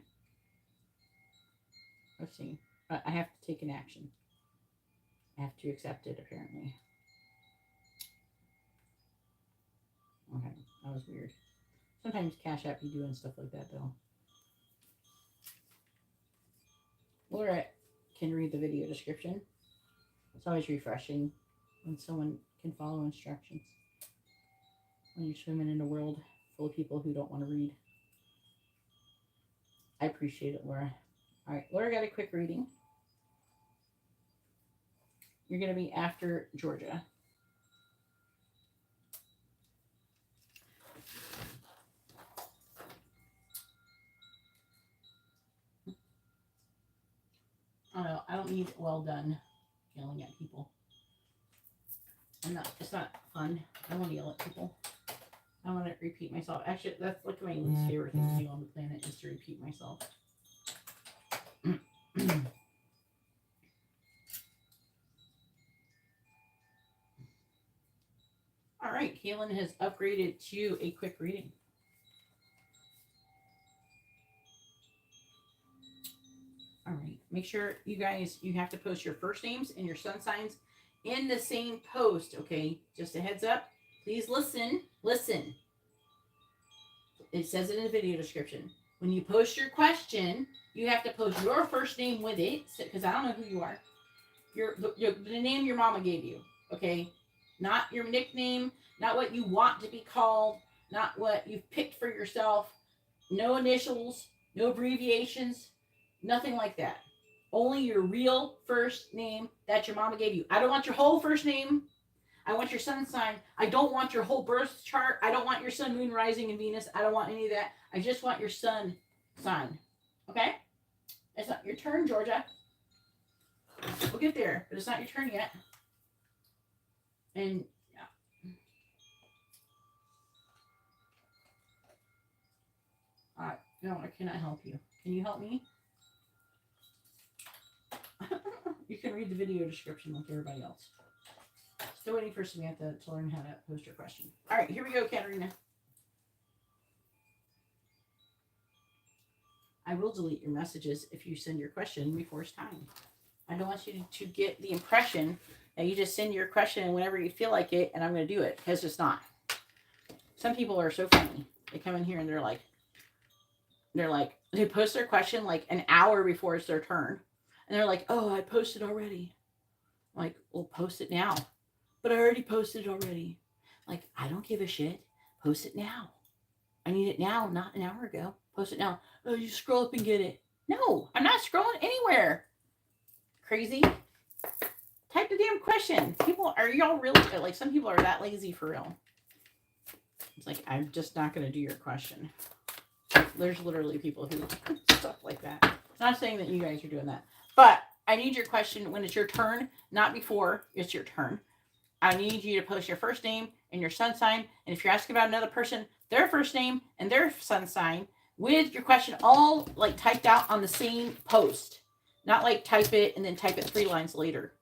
Let's see. I have to take an action. I have to accept it, apparently. Okay, that was weird. Sometimes Cash App be doing stuff like that, though. Laura can read the video description. It's always refreshing when someone can follow instructions. When you're swimming in a world full of people who don't want to read. I appreciate it, Laura. All right, Laura got a quick reading. You're going to be after Georgia. I don't know. I don't need well done yelling at people. It's not fun. I want to yell at people. I want to repeat myself. Actually, that's like my least favorite thing to do on the planet is to repeat myself. All right, Kaylin has upgraded to a quick reading. All right, make sure you guys, you have to post your first names and your sun signs in the same post, okay? Just a heads up. Please listen. Listen. It says it in the video description. When you post your question, you have to post your first name with it, because I don't know who you are. The name your mama gave you, okay? Not your nickname, not what you want to be called, not what you've picked for yourself. No initials, no abbreviations, nothing like that. Only your real first name that your mama gave you. I don't want your whole first name. I want your sun sign. I don't want your whole birth chart. I don't want your sun, moon, rising, and Venus. I don't want any of that. I just want your sun sign. Okay? It's not your turn, Georgia. We'll get there, but it's not your turn yet. And, yeah. All right. No, I cannot help you. Can you help me? You can read the video description like everybody else. Still waiting for Samantha to learn how to post her question. All right, here we go, Katarina. I will delete your messages if you send your question before it's time. I don't want you to get the impression that you just send your question whenever you feel like it and I'm going to do it, because it's not. Some people are so funny. They come in here and they post their question like an hour before it's their turn. And they're like, oh, I posted already. I'm like, well, post it now. But I already posted already. Like, I don't give a shit. Post it now. I need it now, not an hour ago. Post it now. Oh, you scroll up and get it. No, I'm not scrolling anywhere. Crazy. Type the damn question. People, are y'all really, like, some people are that lazy for real. It's like, I'm just not going to do your question. There's literally people who stuff like that. Not saying that you guys are doing that. But I need your question when it's your turn, not before it's your turn. I need you to post your first name and your sun sign. And if you're asking about another person, their first name and their sun sign with your question all like typed out on the same post. Not like type it and then type it 3 lines later.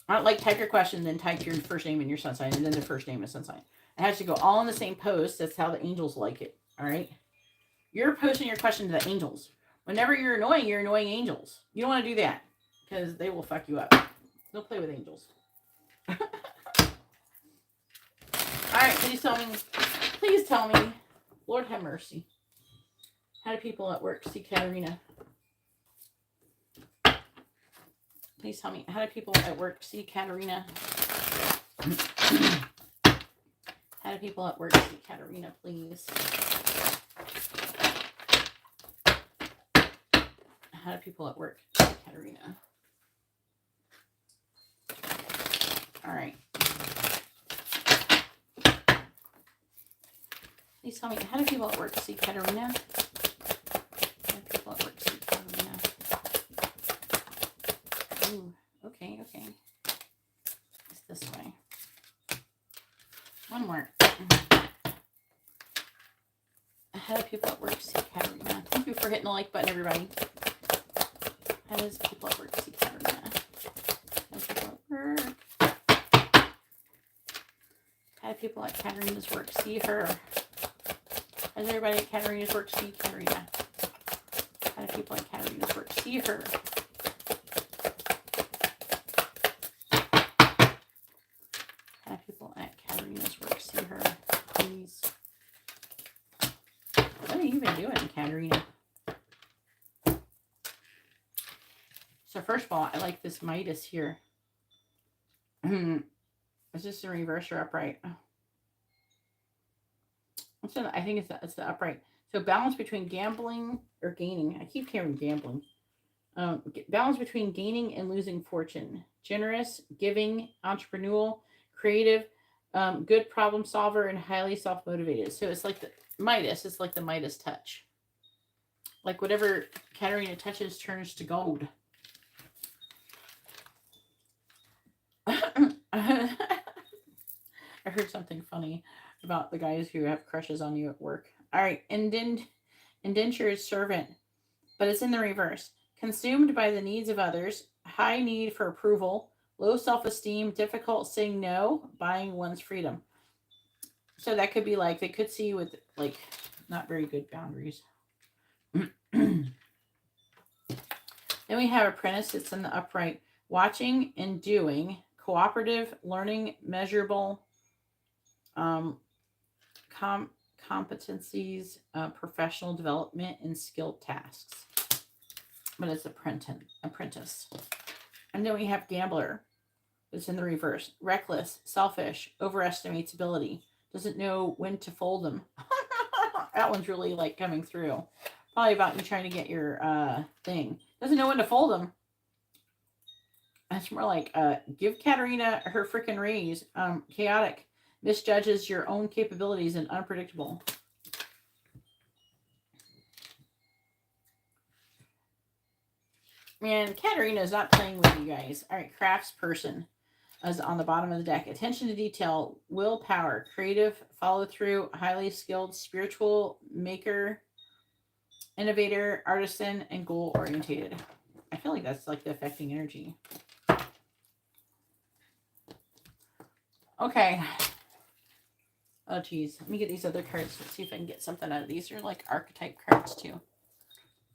Not like type your question, then type your first name and your sun sign, and then the first name and sun sign. It has to go all in the same post. That's how the angels like it. All right. You're posting your question to the angels. Whenever you're annoying angels. You don't want to do that because they will fuck you up. Don't play with angels. All right, please tell me, Lord have mercy. How do people at work see Katarina? Please tell me, how do people at work see Katarina? How do people at work see Katarina, please? How do people at work see Katarina? All right. Please tell me, how do people at work see Katerina? How do people at work see Katerina? Ooh, okay, okay. It's this way. One more. How do people at work see Katerina? Thank you for hitting the like button, everybody. How does people at work see Katerina? How do people at work? How do people at Katerina's work see her? How does everybody at Katerina's work see Katerina? How do people at Katerina's work see her? How do people at Katerina's work see her? Please. What have you been doing, Katerina? So first of all, I like this Midas here. Is this the reverse or upright? I think it's the upright. So balance between gambling or gaining. I keep hearing gambling. Balance between gaining and losing fortune. Generous, giving, entrepreneurial, creative, good problem solver, and highly self-motivated. So it's like the Midas. It's like the Midas touch. Like whatever Katerina touches turns to gold. I heard something funny about the guys who have crushes on you at work. All right, indenture is servant, but it's in the reverse. Consumed by the needs of others, high need for approval, low self-esteem, difficult saying no, buying one's freedom. So that could be like, they could see you with like not very good boundaries. Then we have apprentice. It's in the upright. Watching and doing, cooperative, learning, measurable, competencies, professional development, and skilled tasks. But it's apprentice. And then we have gambler. It's in the reverse. Reckless, selfish, overestimates ability, doesn't know when to fold them. That one's really like coming through. Probably about you trying to get your thing. Doesn't know when to fold them. That's more like give Katerina her freaking raise. Chaotic, misjudges your own capabilities, and unpredictable. Man, Katerina is not playing with you guys. All right, crafts person is on the bottom of the deck. Attention to detail, willpower, creative, follow through, highly skilled, spiritual, maker, innovator, artisan, and goal orientated. I feel like that's like the affecting energy. Okay. Oh, geez. Let me get these other cards. Let's see if I can get something out of these. They're like archetype cards, too.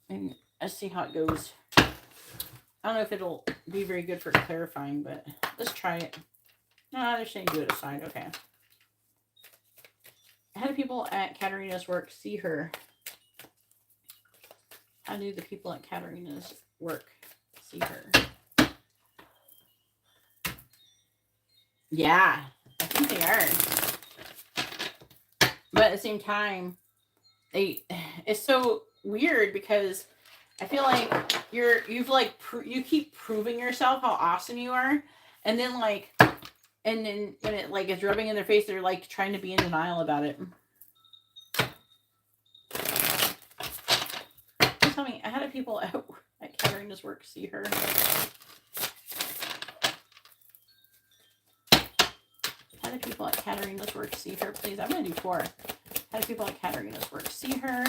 And let's see how it goes. I don't know if it'll be very good for clarifying, but let's try it. No, they're saying do it aside. Okay. How do people at Katerina's work see her? How do the people at Katerina's work see her? Yeah, I think they are. But at the same time, it's so weird because I feel like you keep proving yourself how awesome you are, and then when it like is rubbing in their face, they're like trying to be in denial about it. Tell me, how do people at Katerina's work see her? How do people at Katerina's work see her? Please, I'm going to do 4. How do people at Katerina's work see her?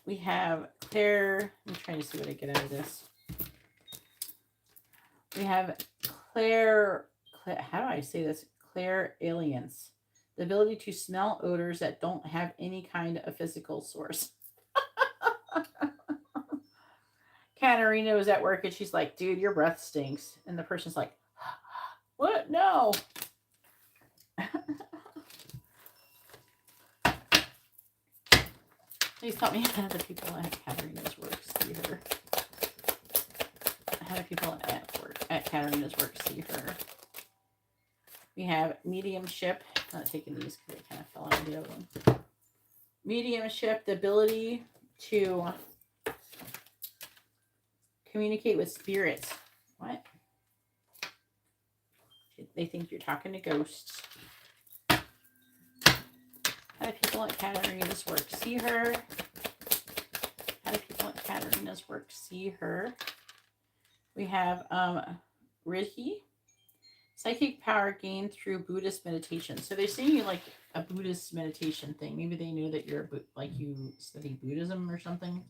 We have Claire. I'm trying to see what I get out of this. We have Claire. How do I say this? Claire aliens. The ability to smell odors that don't have any kind of physical source. Katerina was at work and she's like, dude, your breath stinks. And the person's like, what? No. Please tell me how the people at Katerina's work see her. How do people at Katerina's work see her? We have mediumship. I'm not taking these because they kind of fell out of the other one. Mediumship, the ability to communicate with spirits. What? They think you're talking to ghosts. How do people at Katarina's work see her? How do people at Katarina's work see her? We have Ridhi. Psychic power gained through Buddhist meditation. So they're seeing like a Buddhist meditation thing. Maybe they know that you're like you study Buddhism or something.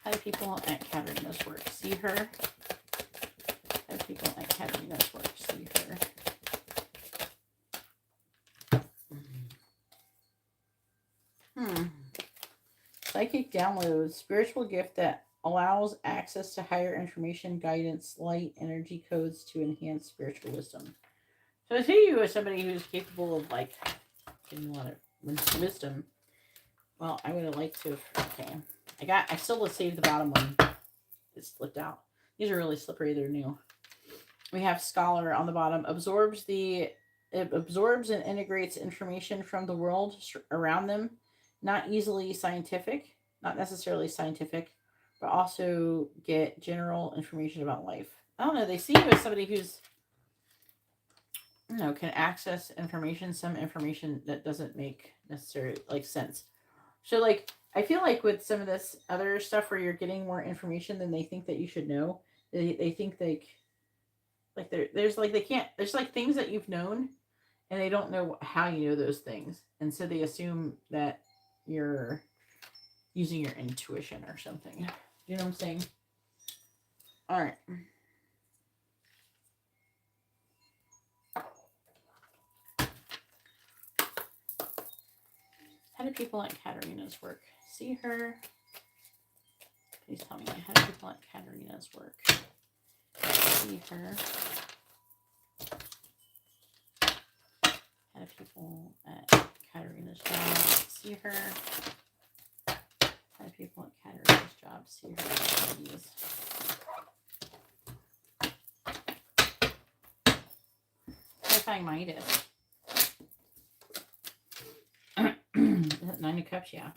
How do people at Katarina's work see her? How do people at Katarina's work see her? Psychic download, spiritual gift that allows access to higher information, guidance, light, energy codes to enhance spiritual wisdom. So I see you as somebody who's capable of like getting a lot of wisdom. Well, I would have liked to. Okay, I still saved the bottom one. It slipped out. These are really slippery. They're new. We have scholar on the bottom. It absorbs and integrates information from the world around them. Not easily scientific, not necessarily scientific, but also get general information about life. I don't know. They see you as somebody who's, can access information, some information that doesn't make necessarily like sense. So like, I feel like with some of this other stuff where you're getting more information than they think that you should know, they think there's like things that you've known and they don't know how you know those things. And so they assume that you're using your intuition or something. You know what I'm saying? All right. How do people at Katarina's work see her? Please tell me. How do people at Katarina's work see her? How do people at Katarina's job see her? How do people at Katarina's job see her? Please. Clarifying Midas. Is that 9 of Cups? Yeah.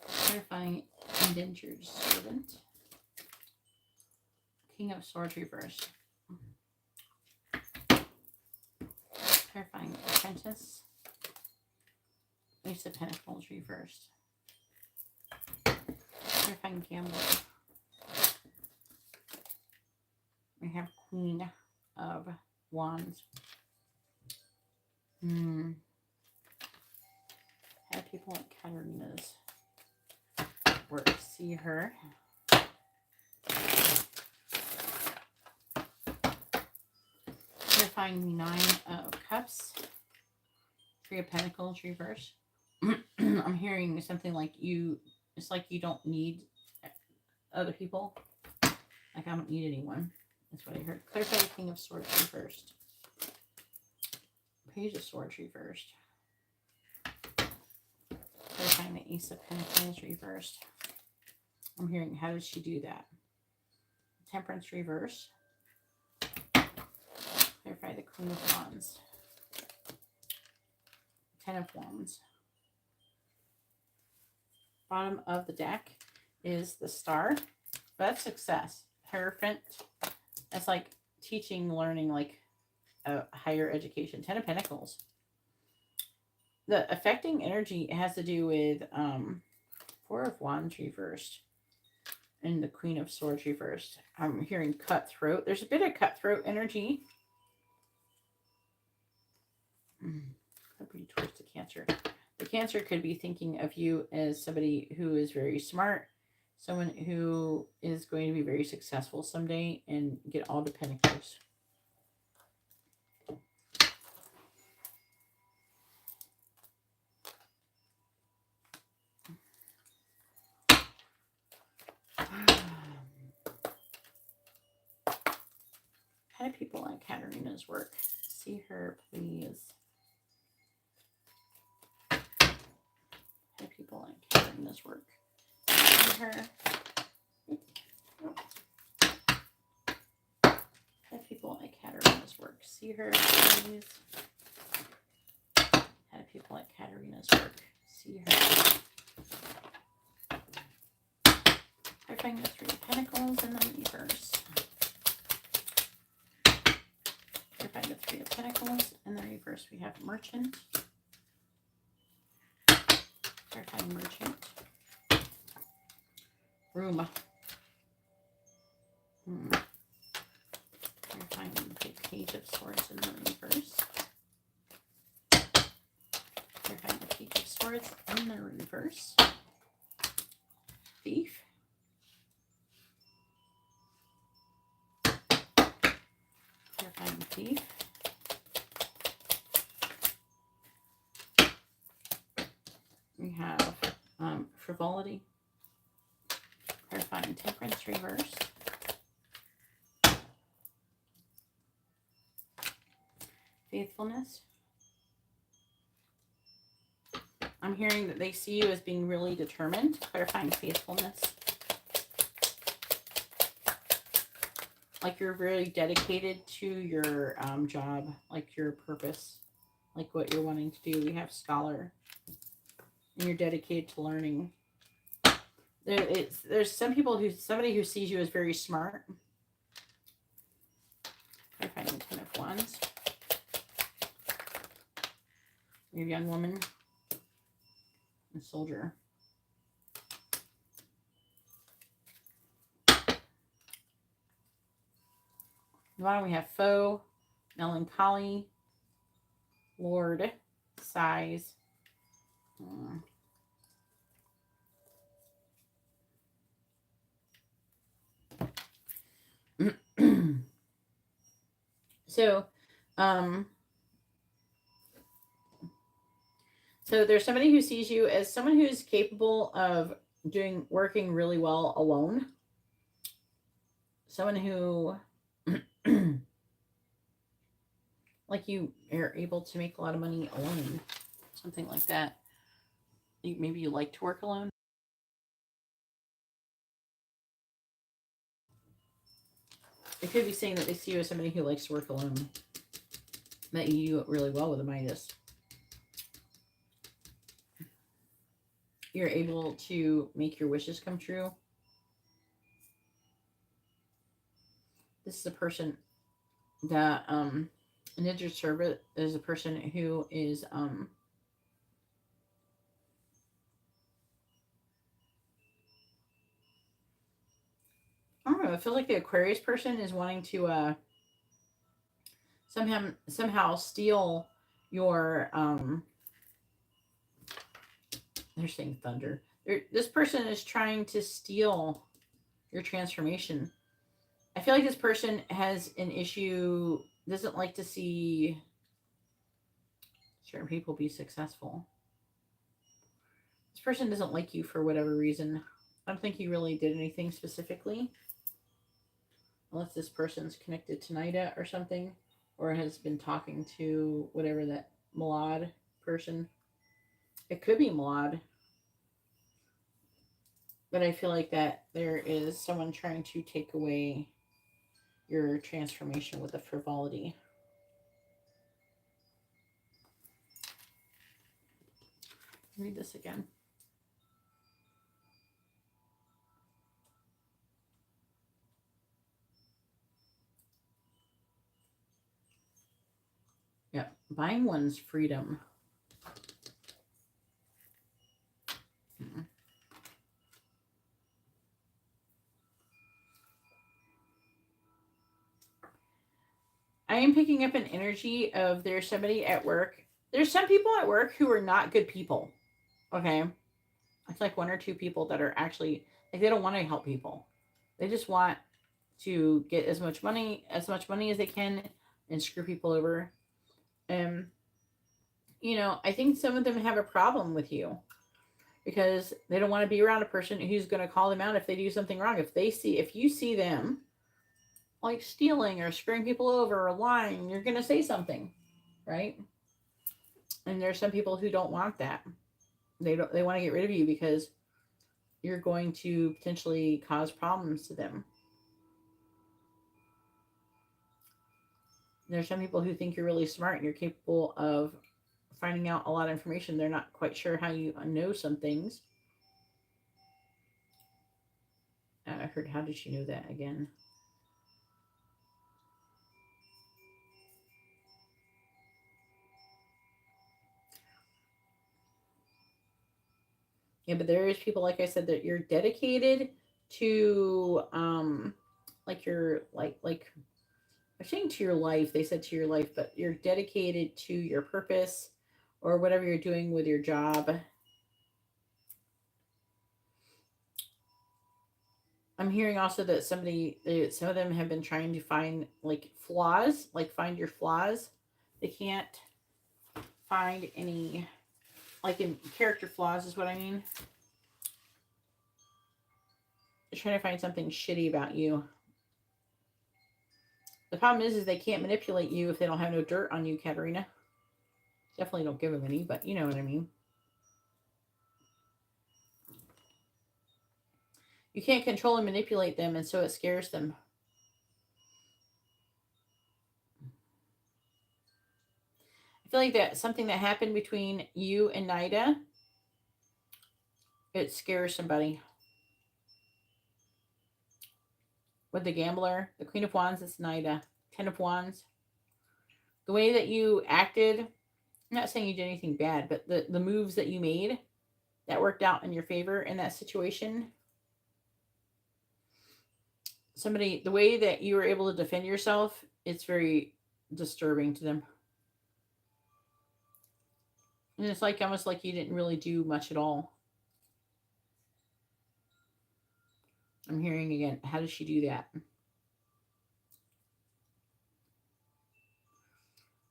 Clarifying Indentured Servant. King of Swords reversed. Clarifying Apprentice. Ace of Pentacles reversed. Clarifying Gambler. We have Queen of Wands. How do people at Katarina's work see her? Clarifying the 9 of Cups. 3 of Pentacles reverse. I'm hearing something like it's like you don't need other people. Like I don't need anyone. That's what I heard. Clarify the King of Swords reversed. Page of Swords reversed. Clarifying the Ace of Pentacles reversed. I'm hearing, how did she do that? Temperance reverse. Clarify the Queen of Wands. 10 of Wands. Bottom of the deck is the Star. That's success. Hierophant. That's like teaching, learning, like a higher education. 10 of Pentacles. The affecting energy has to do with 4 of Wands reversed. And the Queen of Swords reversed. I'm hearing cutthroat. There's a bit of cutthroat energy. Could be towards the Cancer. The Cancer could be thinking of you as somebody who is very smart, someone who is going to be very successful someday and get all the Pentacles. How do people at Katarina's work see her, please? How do people at Katarina's work see her? How do people at Katarina's work see her, please? How do people at Katarina's work see her? How do Clarifying the Three of Pentacles in the reverse. Clarifying the Three of Pentacles in the reverse. We have Merchant. Clarifying Merchant. Room. Clarifying the Page of Swords in the reverse. Clarifying the Page of Swords in the reverse. Thief. Clarifying Thief. We have Frivolity. Clarifying Temperance reverse. Faithfulness. I'm hearing that they see you as being really determined. Clarifying faithfulness. Like you're very dedicated to your job, like your purpose, like what you're wanting to do. We have Scholar. And you're dedicated to learning. There's somebody who sees you as very smart. Clarifying the Ten of Wands. We have Young Woman. And Soldier. Bottom we have Foe, Melancholy, Lord, Sighs. So there's somebody who sees you as someone who's capable of working really well alone. Someone who like you are able to make a lot of money alone. Something like that. Maybe you like to work alone. It could be saying that they see you as somebody who likes to work alone. That you do really well with a Midas. You're able to make your wishes come true. This is a person that an injured servant is a person who is I don't know, I feel like the Aquarius person is wanting to somehow steal your they're saying thunder. This person is trying to steal your transformation. I feel like this person has an issue, doesn't like to see certain people be successful. This person doesn't like you for whatever reason. I don't think you really did anything specifically. Unless this person's connected to Nida or something. Or has been talking to whatever that Malad person. It could be Malad. But I feel like that there is someone trying to take away your transformation with the frivolity. Read this again. Yeah, buying one's freedom. I am picking up an energy of there's somebody at work. There's some people at work who are not good people. Okay. It's like one or two people that are actually, like, they don't want to help people. They just want to get as much money as they can and screw people over. I think some of them have a problem with you because they don't want to be around a person who's going to call them out if they do something wrong. If you see them like stealing or screwing people over or lying, you're going to say something, right? And there's some people who don't want that. They want to get rid of you because you're going to potentially cause problems to them. There's some people who think you're really smart and you're capable of finding out a lot of information. They're not quite sure how you know some things. I heard, how did she know that again? Yeah, but there is people, like I said, that you're dedicated to, like you're like I'm saying to your life. They said to your life, but you're dedicated to your purpose or whatever you're doing with your job. I'm hearing also that some of them have been trying to find like flaws, like find your flaws. They can't find any, like in character flaws is what I mean. They're trying to find something shitty about you. The problem is they can't manipulate you if they don't have no dirt on you, Katarina. Definitely don't give them any, but you know what I mean. You can't control and manipulate them, and so it scares them. I feel like that something that happened between you and Nida, it scares somebody. With the gambler, the Queen of Wands, it's Nida. 10 of Wands. The way that you acted, I'm not saying you did anything bad, but the moves that you made that worked out in your favor in that situation. Somebody, the way that you were able to defend yourself, it's very disturbing to them. And it's like almost like you didn't really do much at all. I'm hearing again, how does she do that?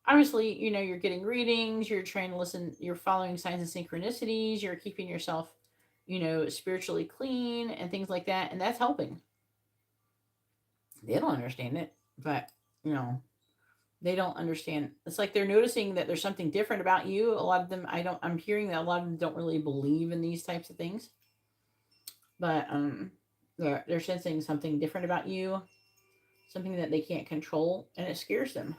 Obviously, you know, you're getting readings, you're trying to listen, you're following signs and synchronicities, you're keeping yourself, you know, spiritually clean and things like that, and that's helping. They don't understand it, but, you know, they don't understand. It's like they're noticing that there's something different about you. A lot of them, I'm hearing that a lot of them don't really believe in these types of things, but they're sensing something different about you, something that they can't control, and it scares them.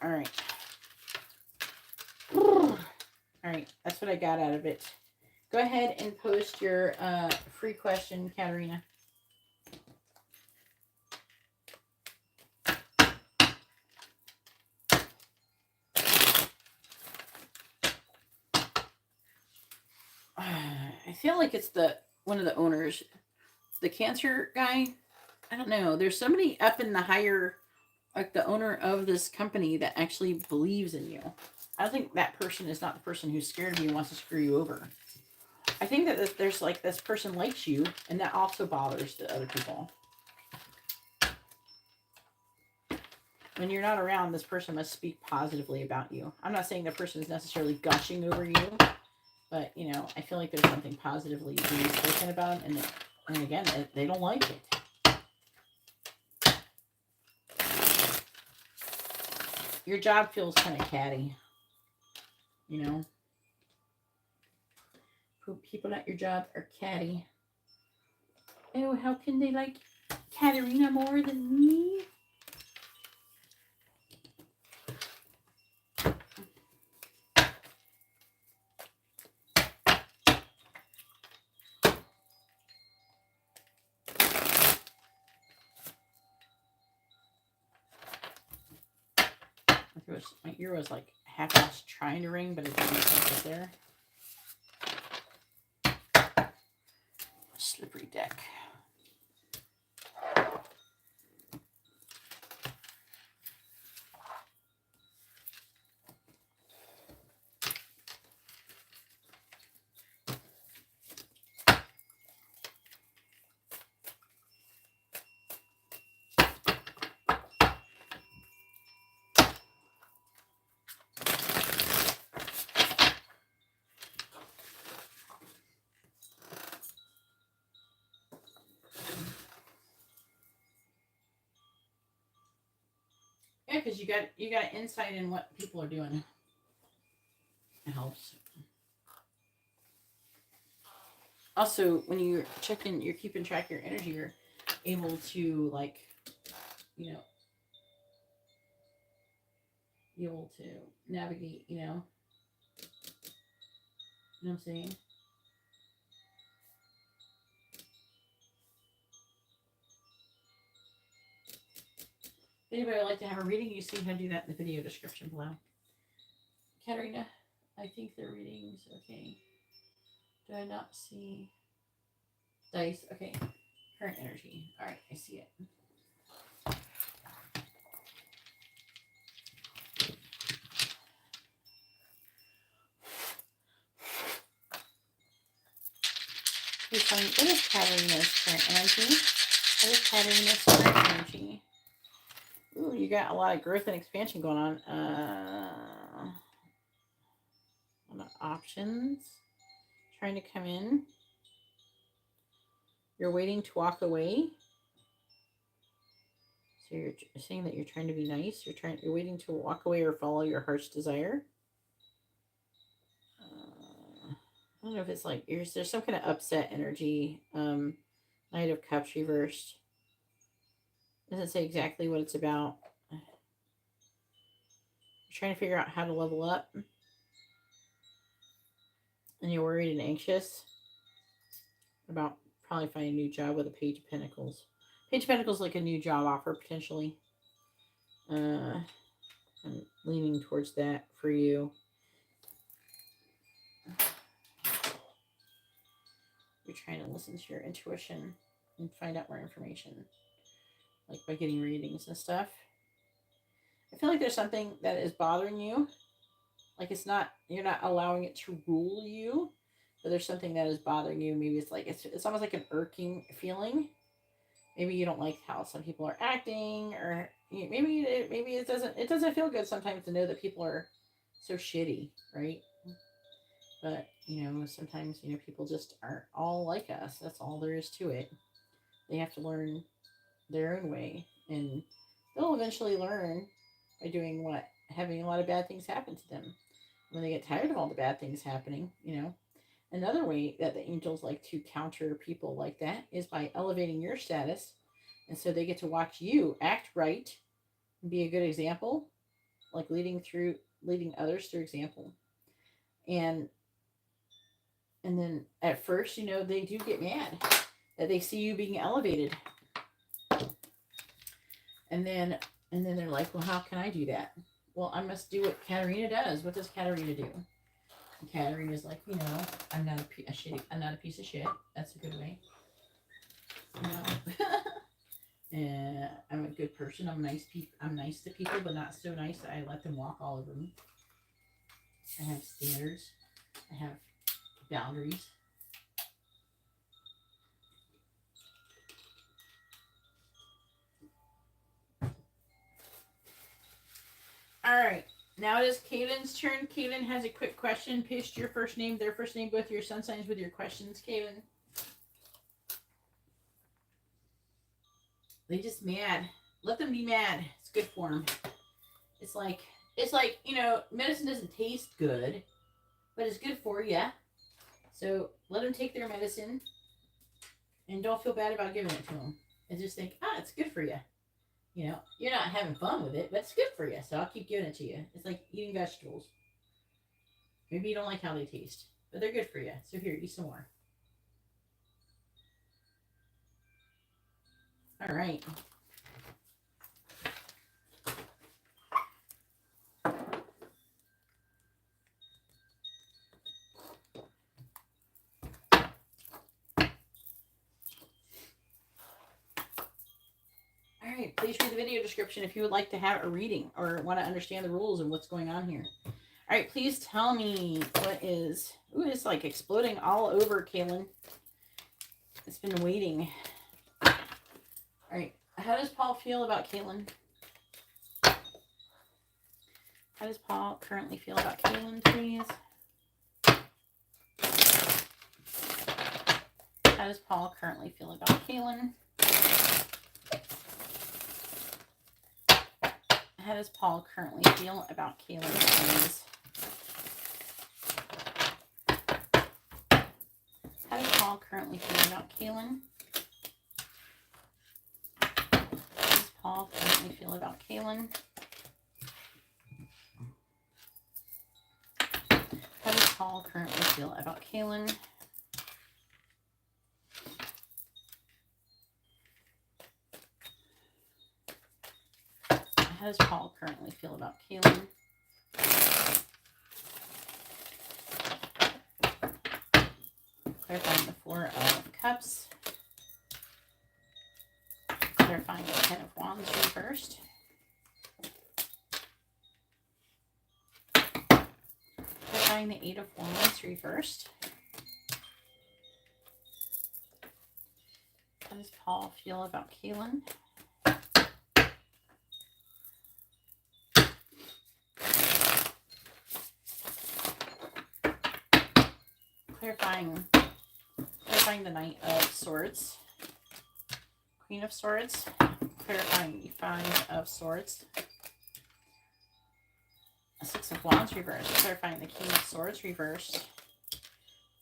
All right. All right, that's what I got out of it. Go ahead and post your free question, Katarina. I feel like it's one of the owners, the cancer guy. I don't know. There's somebody up in the higher, like the owner of this company that actually believes in you. I don't think that person is not the person who's scared of you and wants to screw you over. I think that there's like this person likes you, and that also bothers the other people. When you're not around, this person must speak positively about you. I'm not saying the person is necessarily gushing over you, but, you know, I feel like there's something positively being spoken about, and again, they don't like it. Your job feels kind of catty, you know. People at your job are catty. Oh, how can they like Katarina more than me? My ear was like half-assed trying to ring, but it didn't quite get there. Slippery deck. Yeah, because you got insight in what people are doing. It helps. Also, when you're checking, you're keeping track of your energy, you're able to, like, you know, be able to navigate, you know. You know what I'm saying? If anybody would like to have a reading, you see how to do that in the video description below. Katarina, I think the readings, okay. Do I not see dice? Okay. Current energy. All right, I see it. Please tell me, what is Katarina's current energy? What is Katarina's current energy? Ooh, you got a lot of growth and expansion going on. Options. Trying to come in. You're waiting to walk away. So you're saying that you're trying to be nice. You're waiting to walk away or follow your heart's desire. I don't know if it's like there's some kind of upset energy. Knight of Cups reversed. Doesn't say exactly what it's about. You're trying to figure out how to level up. And you're worried and anxious about probably finding a new job with a Page of Pentacles. Page of Pentacles is like a new job offer, potentially. I'm leaning towards that for you. You're trying to listen to your intuition and find out more information. Like by getting readings and stuff. I feel like there's something that is bothering you. Like you're not allowing it to rule you. But there's something that is bothering you. Maybe it's like, it's almost like an irking feeling. Maybe you don't like how some people are acting, or maybe it doesn't feel good sometimes to know that people are so shitty, right? But, sometimes, people just aren't all like us. That's all there is to it. They have to learn their own way, and they'll eventually learn by doing what? Having a lot of bad things happen to them. When they get tired of all the bad things happening, Another way that the angels like to counter people like that is by elevating your status. And so they get to watch you act right and be a good example, like leading others through example. And then at first, they do get mad that they see you being elevated. And then they're like, well, how can I do that? Well, I must do what Katarina does. What does Katarina do? And Katarina's like, I'm not a piece of shit. That's a good way. And I'm a good person. I'm nice to people, but not so nice that I let them walk all over me. I have standards. I have boundaries. All right. Now it is Kaylin's turn. Kaylin has a quick question. Paste your first name, their first name, both your sun signs with your questions, Kaylin. They just mad. Let them be mad. It's good for them. It's like, medicine doesn't taste good, but it's good for you. So let them take their medicine and don't feel bad about giving it to them. And just think, it's good for you. You're not having fun with it, but it's good for you. So I'll keep giving it to you. It's like eating vegetables. Maybe you don't like how they taste, but they're good for you. So here, eat some more. All right. All right, please read the video description if you would like to have a reading or want to understand the rules and what's going on here. All right, please tell me what is... Ooh, it's like exploding all over, Kaylin. It's been waiting. All right, how does Paul feel about Kaylin? How does Paul currently feel about Kaylin, please? How does Paul currently feel about Kaylin? How does Paul currently feel about Kaylin, please? How does Paul currently feel about Kaylin? How does Paul currently feel about Kaylin? Paul currently feel about Kaylin? How does Paul currently feel about Kaylin? Clarifying the Four of Cups. Clarifying the Ten of Wands reversed. Clarifying the Eight of Wands reversed. How does Paul feel about Kaylin? Clarifying the Knight of Swords. Queen of Swords. Clarifying the Five of Swords. Six of Wands reversed. Clarifying the King of Swords reversed.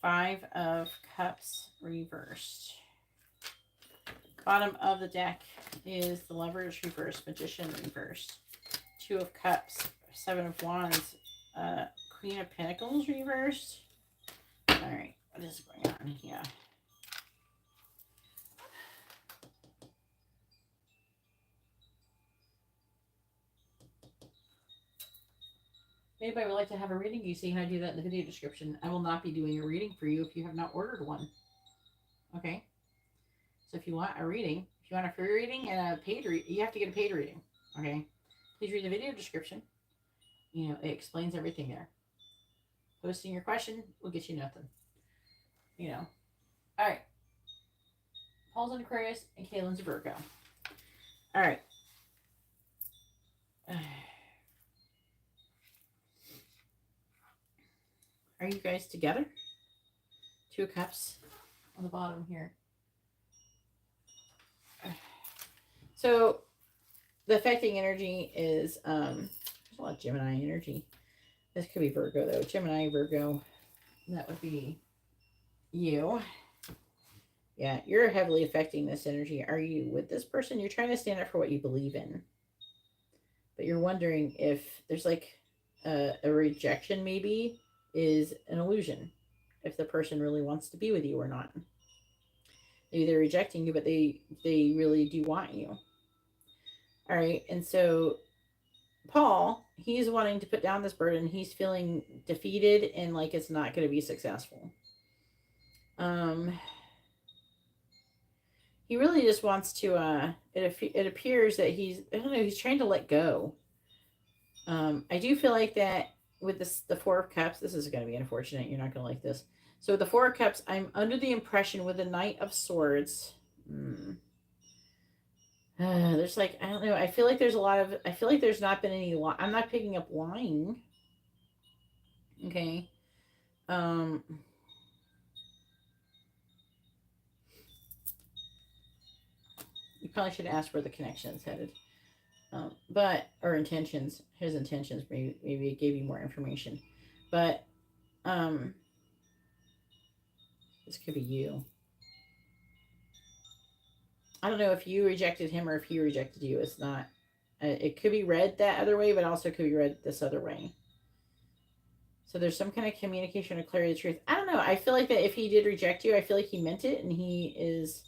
Five of Cups reversed. Bottom of the deck is the Lovers reversed. Magician reversed. Two of Cups. Seven of Wands. Queen of Pentacles reversed. Alright, what is going on here? If anybody would like to have a reading, you see how I do that in the video description. I will not be doing a reading for you if you have not ordered one. Okay? So if you want a reading, if you want a free reading and a paid reading, you have to get a paid reading. Okay? Please read the video description. You know, it explains everything there. Posting your question will get you nothing. You know. Alright. Paul's an Aquarius and Kaylin's a Virgo. Alright. Are you guys together? Two of Cups on the bottom here. So the affecting energy is there's a lot of Gemini energy. This could be Virgo though. Gemini, Virgo. That would be you. Yeah, you're heavily affecting this energy. Are you with this person? You're trying to stand up for what you believe in. But you're wondering if there's like a rejection maybe is an illusion. If the person really wants to be with you or not. Maybe they're rejecting you, but they really do want you. All right, and so Paul, he's wanting to put down this burden. He's feeling defeated and like it's not going to be successful. He really just wants to, it appears that he's, I don't know, he's trying to let go. I do feel like that with this, the Four of Cups, this is going to be unfortunate. You're not going to like this. So with the Four of Cups, I'm under the impression with the Knight of Swords. There's like, I don't know. I feel like there's a lot of, I feel like there's not been any, I'm not picking up lying. Okay. You probably should ask where the connection is headed. Or intentions, his intentions, maybe it gave you more information. But, this could be you. I don't know if you rejected him or if he rejected you. It's not, it could be read that other way, but also could be read this other way. So there's some kind of communication or clarity of truth. I don't know. I feel like that if he did reject you, I feel like he meant it and he is,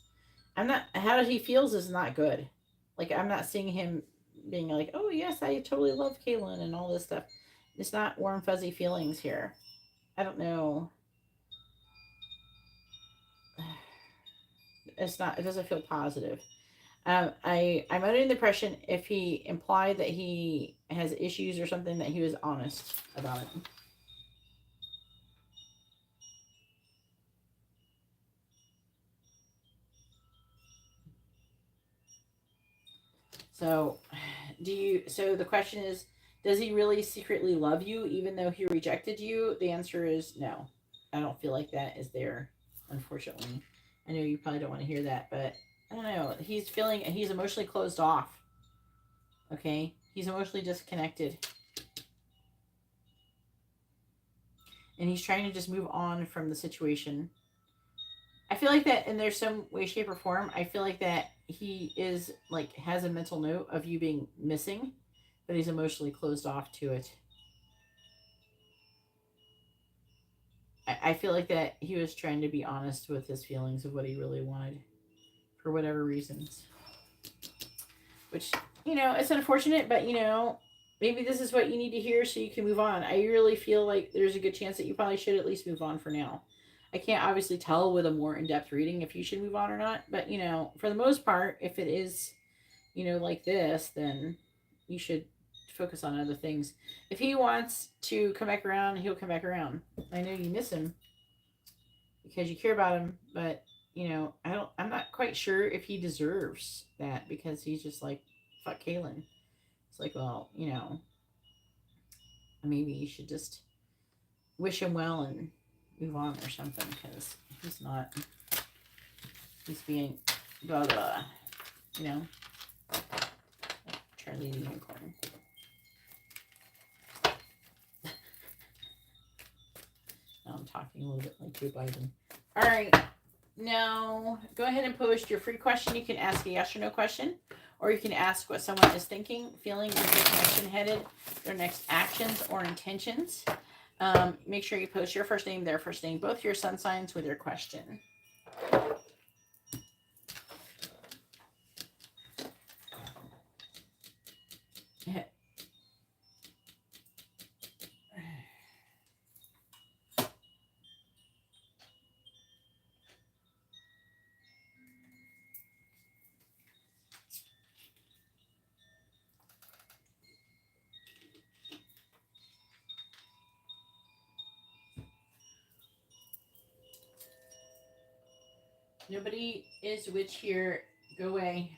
how he feels is not good. Like, I'm not seeing him being like, oh yes, I totally love Kaylin and all this stuff. It's not warm, fuzzy feelings here. I don't know. It doesn't feel positive. I'm under the impression if he implied that he has issues or something, that he was honest about it. So, so the question is, does he really secretly love you even though he rejected you? The answer is no. I don't feel like that is there, unfortunately. I know you probably don't want to hear that, but I don't know. He's emotionally closed off. Okay? He's emotionally disconnected. And he's trying to just move on from the situation. I feel like that, and there's some way, shape, or form, I feel like that he is, like, has a mental note of you being missing, but he's emotionally closed off to it. I feel like that he was trying to be honest with his feelings of what he really wanted for whatever reasons. Which, you know, it's unfortunate, but, you know, maybe this is what you need to hear so you can move on. I really feel like there's a good chance that you probably should at least move on for now. I can't obviously tell with a more in-depth reading if you should move on or not, but, you know, for the most part, if it is, you know, like this, then you should focus on other things. If he wants to come back around, he'll come back around. I know you miss him because you care about him, but you know, I'm not quite sure if he deserves that because he's just like, fuck Kaylin. It's like, well, you know, maybe you should just wish him well and move on or something because he's not, he's being blah blah, you know. Charlie the Unicorn. Now I'm talking a little bit like Joe Biden. All right. Now, go ahead and post your free question. You can ask a yes or no question, or you can ask what someone is thinking, feeling, where their connection headed, their next actions or intentions. Make sure you post your first name, their first name, both your sun signs with your question. Nobody is witch here. Go away.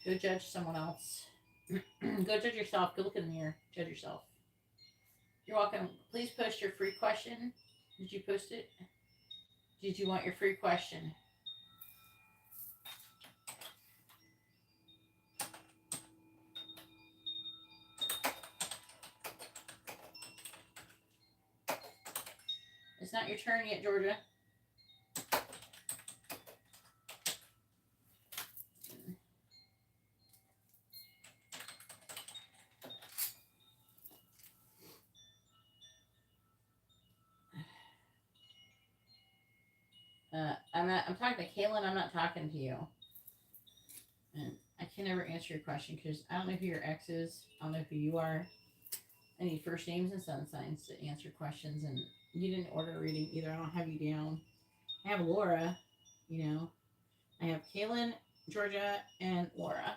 Go judge someone else. Go judge yourself. Go look in the mirror. Judge yourself. You're welcome. Please post your free question. Did you post it? Did you want your free question? It's not your turn yet, Georgia. I'm talking to Kaylin. I'm not talking to you. And I can never answer your question because I don't know who your ex is. I don't know who you are. I need first names and sun signs to answer questions. And you didn't order a reading either. I don't have you down. I have Laura, you know. I have Kaylin, Georgia, and Laura.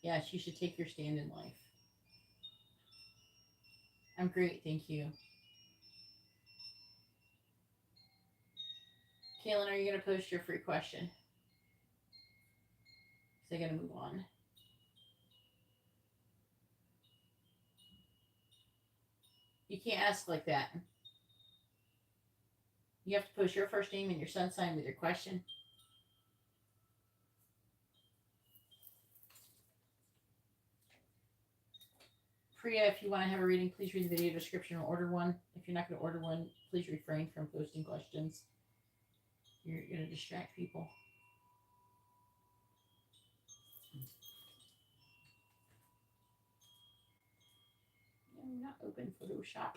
Yes, you should take your stand in life. I'm great, thank you. Kaylin, are you going to post your free question? So I got to move on. You can't ask like that. You have to post your first name and your sun sign with your question. Priya, if you want to have a reading, please read the video description or order one. If you're not going to order one, please refrain from posting questions. You're going to distract people. I'm not open Photoshop.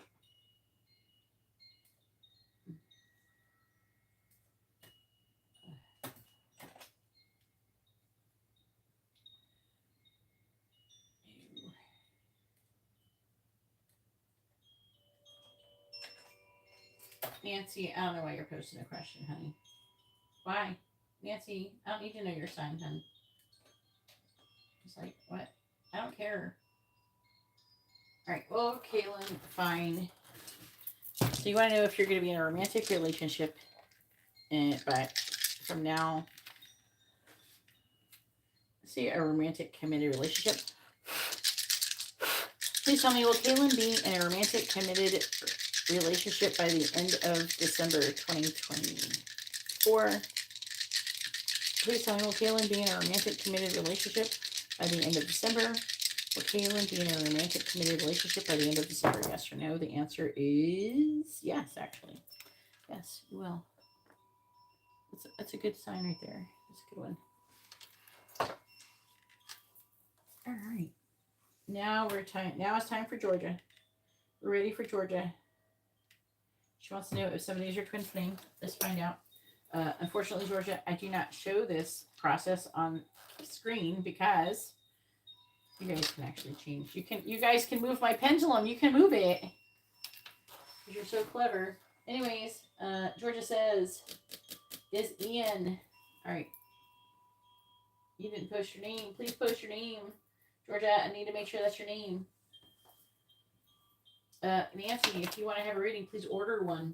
Nancy, I don't know why you're posting a question, honey. Why? Nancy, I don't need to know your sign, honey. It's like, what? I don't care. All right, well, Kaylin, fine. So you want to know if you're going to be in a romantic relationship, but from now, see, a romantic committed relationship. Please tell me, will Kaylin be in a romantic committed relationship by the end of December 2024? Please tell me, will Kaylin be in a romantic committed relationship by the end of December? Will Kaylin be in a romantic committed relationship by the end of December? Yes or no? The answer is yes, actually. Yes, you will. That's a good sign right there. That's a good one. All right. Now it's time for Georgia. We're ready for Georgia. She wants to know if somebody is your twin flame. Let's find out. Unfortunately, Georgia, I do not show this process on screen because you guys can actually change. You guys can move my pendulum. You can move it. You're so clever. Anyways, Georgia says, is Ian. All right. You didn't post your name. Please post your name. Georgia, I need to make sure that's your name. Nancy, if you want to have a reading, please order one.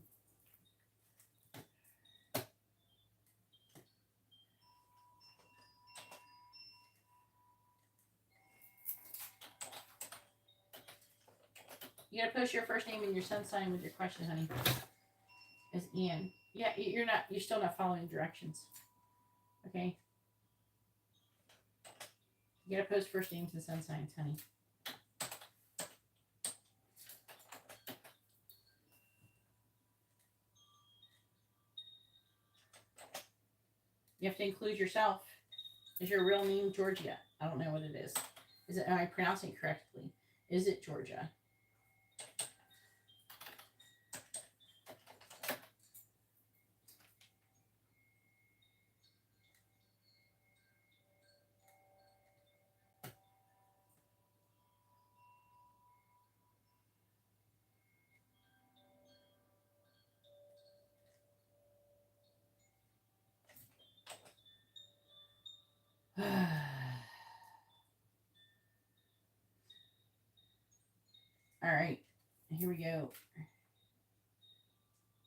You gotta post your first name and your sun sign with your question, honey. It's Ian. Yeah, you're still not following directions. Okay? You gotta post first names and sun signs, honey. You have to include yourself. Is your real name Georgia? I don't know what it is. Am I pronouncing it correctly? Is it Georgia? All right, here we go.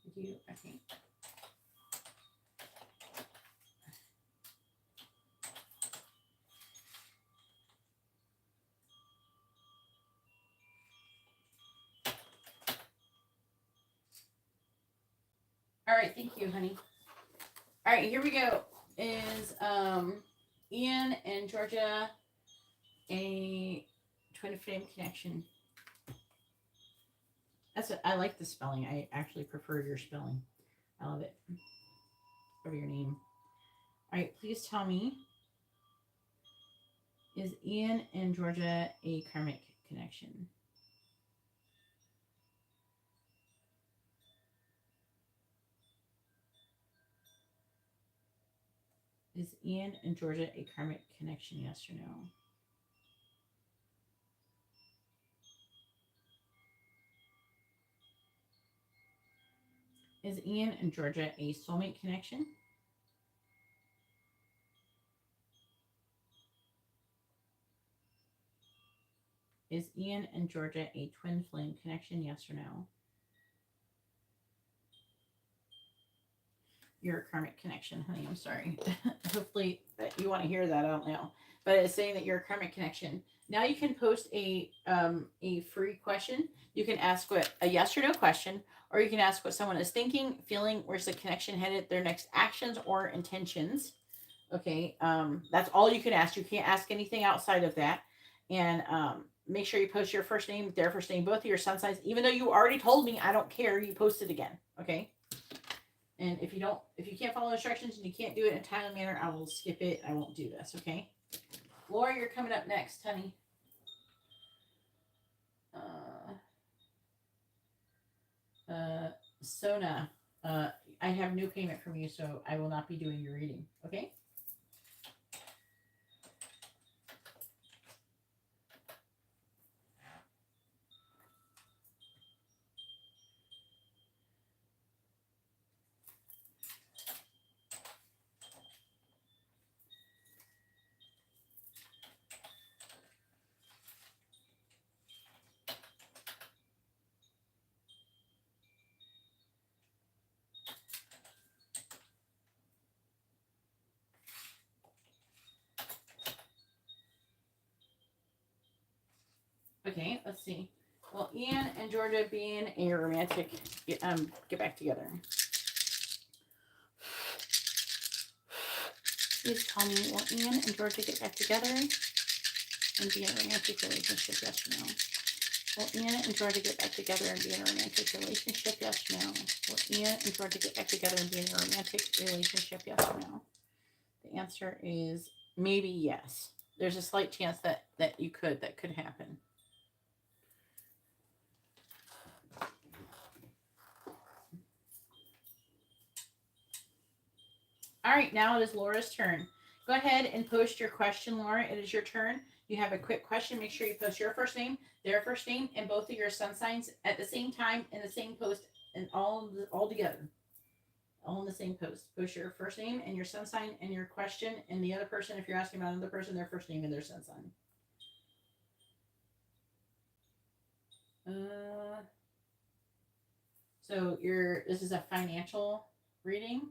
Okay. All right, thank you, honey. All right, here we go. Is Ian and Georgia a twin flame connection? I like the spelling. I actually prefer your spelling. I love it. Over your name. All right, please tell me, is Ian and Georgia a karmic connection? Is Ian and Georgia a karmic connection, yes or no? Is Ian and Georgia a soulmate connection? Is Ian and Georgia a twin flame connection, yes or no? You're a karmic connection, honey. I'm sorry. Hopefully that you want to hear that. I don't know. But it's saying that you're a karmic connection. Now you can post a free question. You can ask what a yes or no question, or you can ask what someone is thinking, feeling, where's the connection headed, their next actions or intentions. Okay. That's all you can ask. You can't ask anything outside of that. And make sure you post your first name, their first name, both of your sun signs. Even though you already told me, I don't care. You post it again. Okay. And if you can't follow instructions and you can't do it in a timely manner, I will skip it. I won't do this, okay? Laura, you're coming up next, honey. Sona, I have no payment from you, so I will not be doing your reading, okay? Okay, let's see. Well, Ian and Georgia being a romantic, get back together. Please tell me, will Ian and Georgia get back together and be in a romantic relationship, yes or no? Will Ian and Georgia get back together and be in a romantic relationship, yes or no? Will Ian and Georgia get back together and be in a romantic relationship, yes or no? The answer is maybe yes. there's a slight chance that that could happen. All right, now it is Laura's turn. Go ahead and post your question, Laura. It is your turn. You have a quick question. Make sure you post your first name, their first name, and both of your sun signs at the same time in the same post, and all together, all in the same post. Post your first name and your sun sign and your question, and the other person, if you're asking about another person, their first name and their sun sign. So this is a financial reading.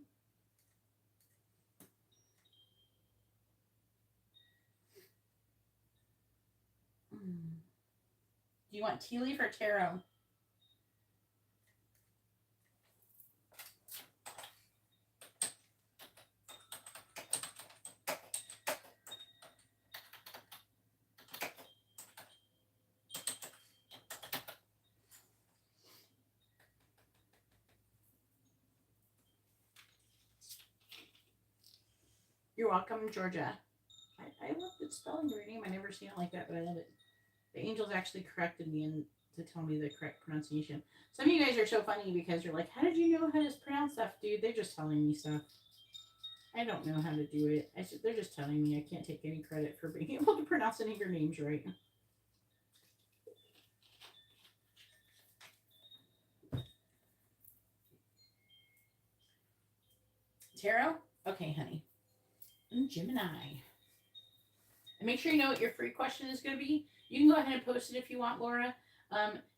Do you want tea leaf or tarot? You're welcome, Georgia. I love the spelling of your name. I never seen it like that, but I love it. The angels actually corrected me and to tell me the correct pronunciation. Some of you guys are so funny because you're like, how did you know how to pronounce stuff, dude? They're just telling me stuff. I don't know how to do it. They're just telling me. I can't take any credit for being able to pronounce any of your names right. Tarot? Okay, honey. Gemini. And make sure you know what your free question is going to be. You can go ahead and post it if you want, Laura.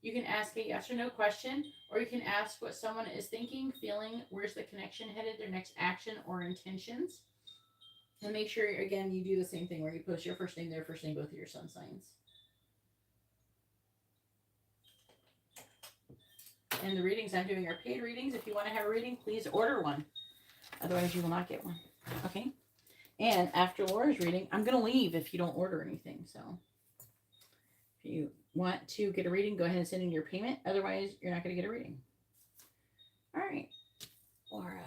You can ask a yes or no question, or you can ask what someone is thinking, feeling, where's the connection headed, their next action or intentions. And make sure, again, you do the same thing where you post your first name, their first name, both of your sun signs. And the readings I'm doing are paid readings. If you want to have a reading, please order one. Otherwise, you will not get one. Okay? And after Laura's reading, I'm going to leave if you don't order anything. So if you want to get a reading, go ahead and send in your payment. Otherwise, you're not going to get a reading. All right. Laura.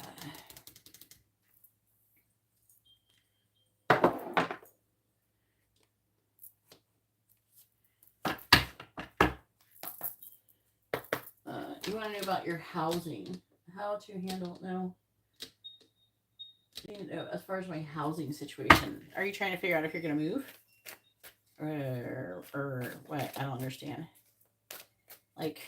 You want to know about your housing. How to handle, no. As far as my housing situation, are you trying to figure out if you're going to move? Or what? I don't understand. Like,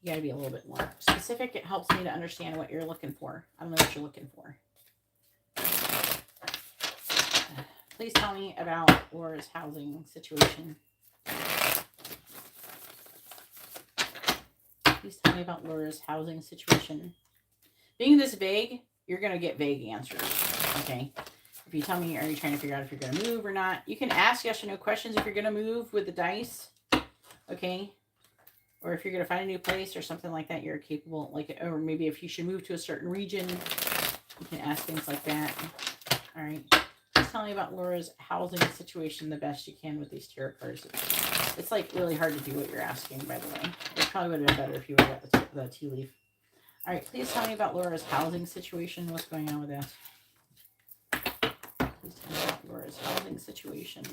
you got to be a little bit more specific. It helps me to understand what you're looking for. I don't know what you're looking for. Please tell me about Laura's housing situation. Please tell me about Laura's housing situation. Being this vague, you're going to get vague answers, okay? If you tell me, are you trying to figure out if you're going to move or not? You can ask yes or no questions if you're going to move with the dice, okay? Or if you're going to find a new place or something like that, you're capable, like, or maybe if you should move to a certain region, you can ask things like that. All right. Just tell me about Laura's housing situation the best you can with these tarot cards. It's like really hard to do what you're asking, by the way. It probably would have been better if you would have got the tea leaf. All right, please tell me about Laura's housing situation. What's going on with that? Please tell me about Laura's housing situation.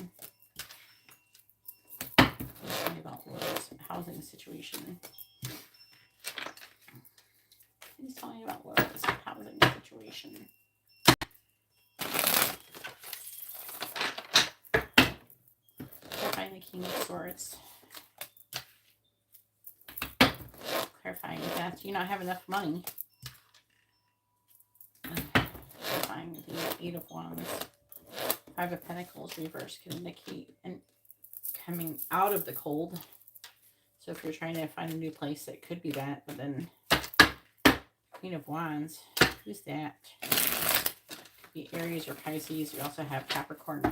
Please tell me about Laura's housing situation. Please tell me about Laura's housing situation. Clarifying the King of Swords. Clarifying that. Do you not have enough money? Clarifying the Eight of Wands. Five of Pentacles reverse can indicate and coming out of the cold. So if you're trying to find a new place, it could be that. But then Queen of Wands, who's that? Could be Aries or Pisces. You also have Capricorn,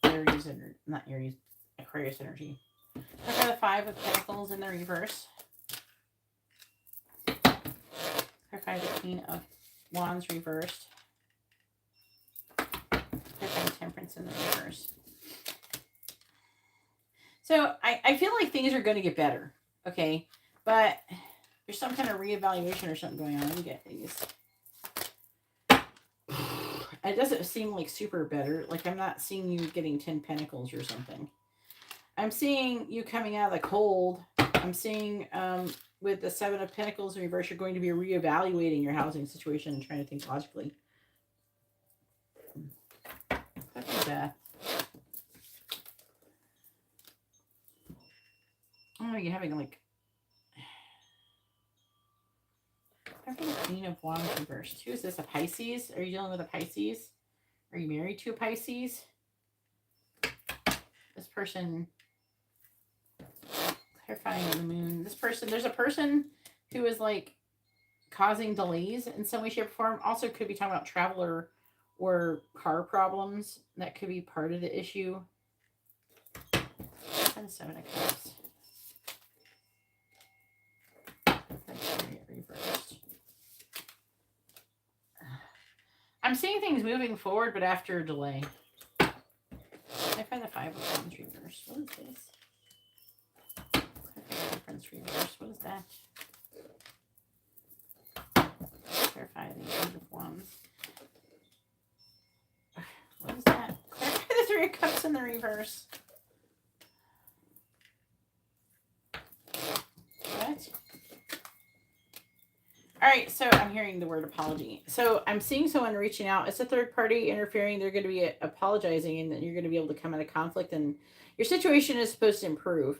Aries, and not Aries, Aquarius energy. Look at the Five of Pentacles in the reverse. Clarify the Queen of Wands reversed. Clarify Temperance in the reverse. So I feel like things are going to get better, okay? But there's some kind of reevaluation or something going on. Let me get these. It doesn't seem like super better. Like, I'm not seeing you getting 10 pentacles or something. I'm seeing you coming out of the cold. I'm seeing with the 7 of Pentacles in reverse, you're going to be reevaluating your housing situation and trying to think logically. Death. Oh, you're having like... Queen of Wands reversed. Who is this? A Pisces? Are you dealing with a Pisces? Are you married to a Pisces? This person... Clarifying the moon. This person... There's a person who is like causing delays in some way, shape, or form. Also could be talking about travel or car problems. That could be part of the issue. And 7 of Cups. Reversed. I'm seeing things moving forward, but after a delay. I find the 5 of Wands reversed. What is this? Prince reversed. What is that? Clarify the 8 of Wands. What is that? Clarify the 3 of Cups in the reverse. What? All right, so I'm hearing the word apology. So I'm seeing someone reaching out. It's a third party interfering. They're going to be apologizing, and then you're going to be able to come out of conflict, and your situation is supposed to improve.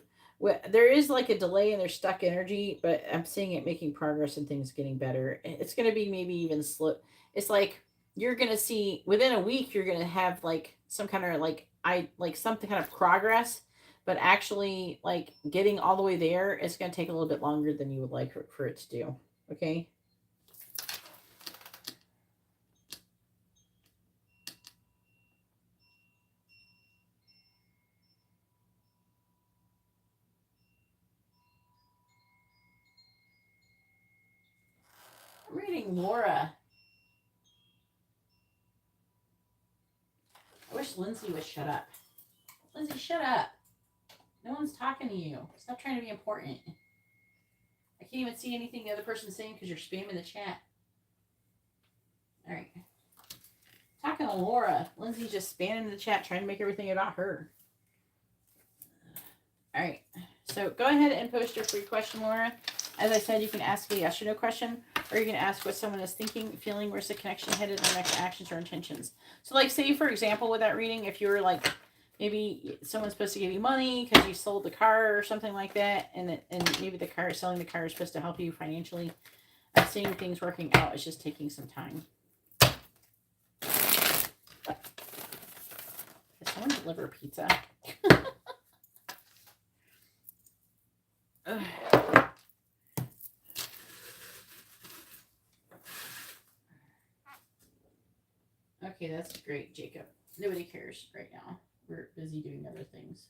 There is like a delay and there's stuck energy, but I'm seeing it making progress and things getting better. It's going to be maybe even slow. It's like you're going to see within a week, you're going to have like some kind of like some kind of progress, but actually like getting all the way there, it's going to take a little bit longer than you would like for it to do. Okay. I'm reading Laura. I wish Lindsay would shut up. Lindsay, shut up. No one's talking to you. Stop trying to be important. I can't even see anything the other person's saying because you're spamming the chat. All right. Talking to Laura. Lindsay's just spamming the chat, trying to make everything about her. All right. So go ahead and post your free question, Laura. As I said, you can ask a yes or no question, or you can ask what someone is thinking, feeling, where's the connection headed, their next actions or intentions. So like say, for example, with that reading, if you were like, maybe someone's supposed to give you money because you sold the car or something like that, and maybe selling the car is supposed to help you financially. I'm seeing things working out. It's just taking some time. Can someone deliver pizza? Okay, that's great, Jacob. Nobody cares right now. We're busy doing other things.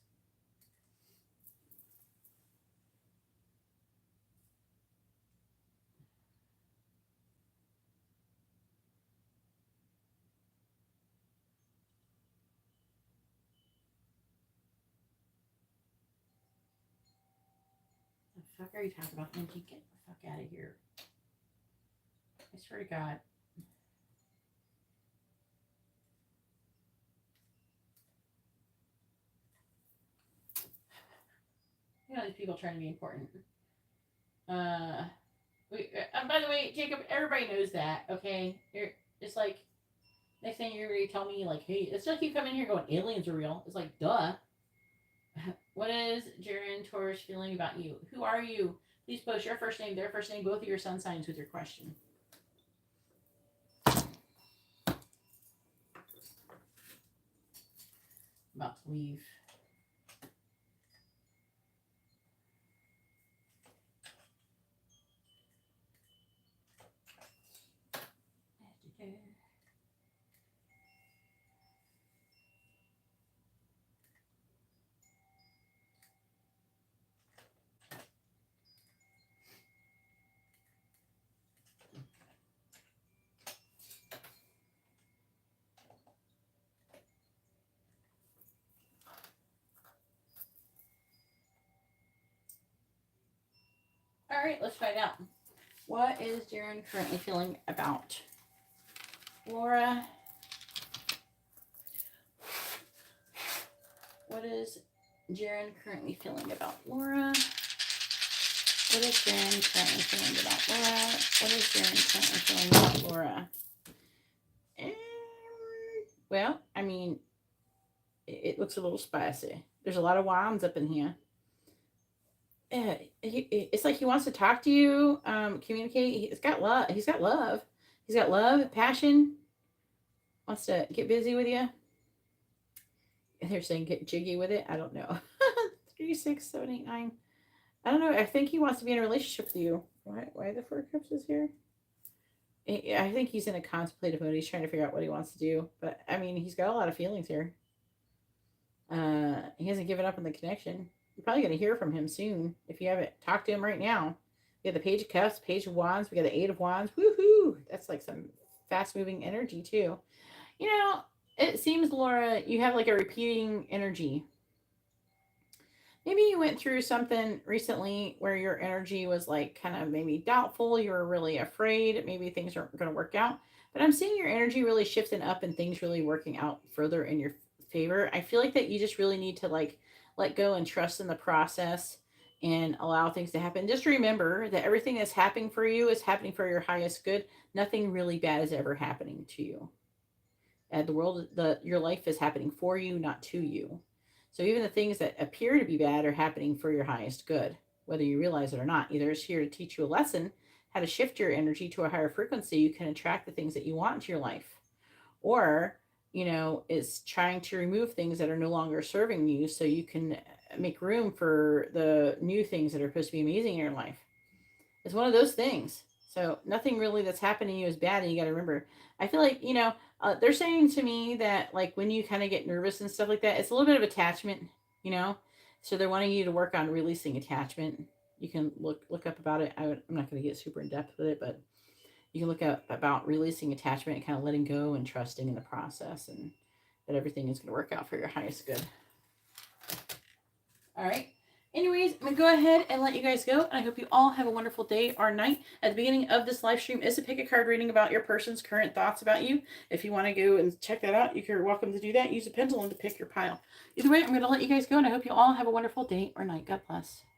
The fuck are you talking about, Lindsay? Get the fuck out of here. I swear to God. You know, these people trying to be important. By the way, Jacob, everybody knows that, okay? It's like, next thing you're going to tell me, like, hey, it's like you come in here going, aliens are real. It's like, duh. What is Jaren Taurus feeling about you? Who are you? Please post your first name, their first name, both of your sun signs with your question. I'm about to leave. All right, let's find out. What is Jaren currently feeling about Laura What is Jaren currently feeling about Laura? What is Jaren currently feeling about Laura? What is Jaren currently feeling about Laura? Well, I mean, it looks a little spicy. There's a lot of wands up in here. It's like he wants to talk to you, communicate. He's got love. He's got love. He's got love, passion. Wants to get busy with you. They're saying get jiggy with it. I don't know. 3, 6, 7, 8, 9. I don't know. I think he wants to be in a relationship with you. Why the Four of Cups is here? I think he's in a contemplative mode. He's trying to figure out what he wants to do. But I mean, he's got a lot of feelings here. He hasn't given up on the connection. You're probably going to hear from him soon if you haven't talked to him right now. We have the Page of Cups, Page of Wands. We got the Eight of Wands. Woohoo! That's like some fast-moving energy too. You know, it seems, Laura, you have like a repeating energy. Maybe you went through something recently where your energy was like kind of maybe doubtful. You were really afraid. Maybe things aren't going to work out. But I'm seeing your energy really shifting up and things really working out further in your favor. I feel like that you just really need to like let go and trust in the process and allow things to happen. Just remember that everything that's happening for you is happening for your highest good. Nothing really bad is ever happening to you. Your life is happening for you, not to you. So even the things that appear to be bad are happening for your highest good, whether you realize it or not. Either it's here to teach you a lesson, how to shift your energy to a higher frequency. You can attract the things that you want into your life. Or, is trying to remove things that are no longer serving you so you can make room for the new things that are supposed to be amazing in your life. It's one of those things. So nothing really that's happening to you is bad, and you got to remember. I feel like they're saying to me that like when you kind of get nervous and stuff like that, it's a little bit of attachment, you know. So they're wanting you to work on releasing attachment. You can look up about it. I'm not going to get super in depth with it, but you can look up about releasing attachment and kind of letting go and trusting in the process, and that everything is going to work out for your highest good. All right. Anyways, I'm going to go ahead and let you guys go. And I hope you all have a wonderful day or night. At the beginning of this live stream is a pick a card reading about your person's current thoughts about you. If you want to go and check that out, you're welcome to do that. Use a pendulum to pick your pile. Either way, I'm going to let you guys go. And I hope you all have a wonderful day or night. God bless.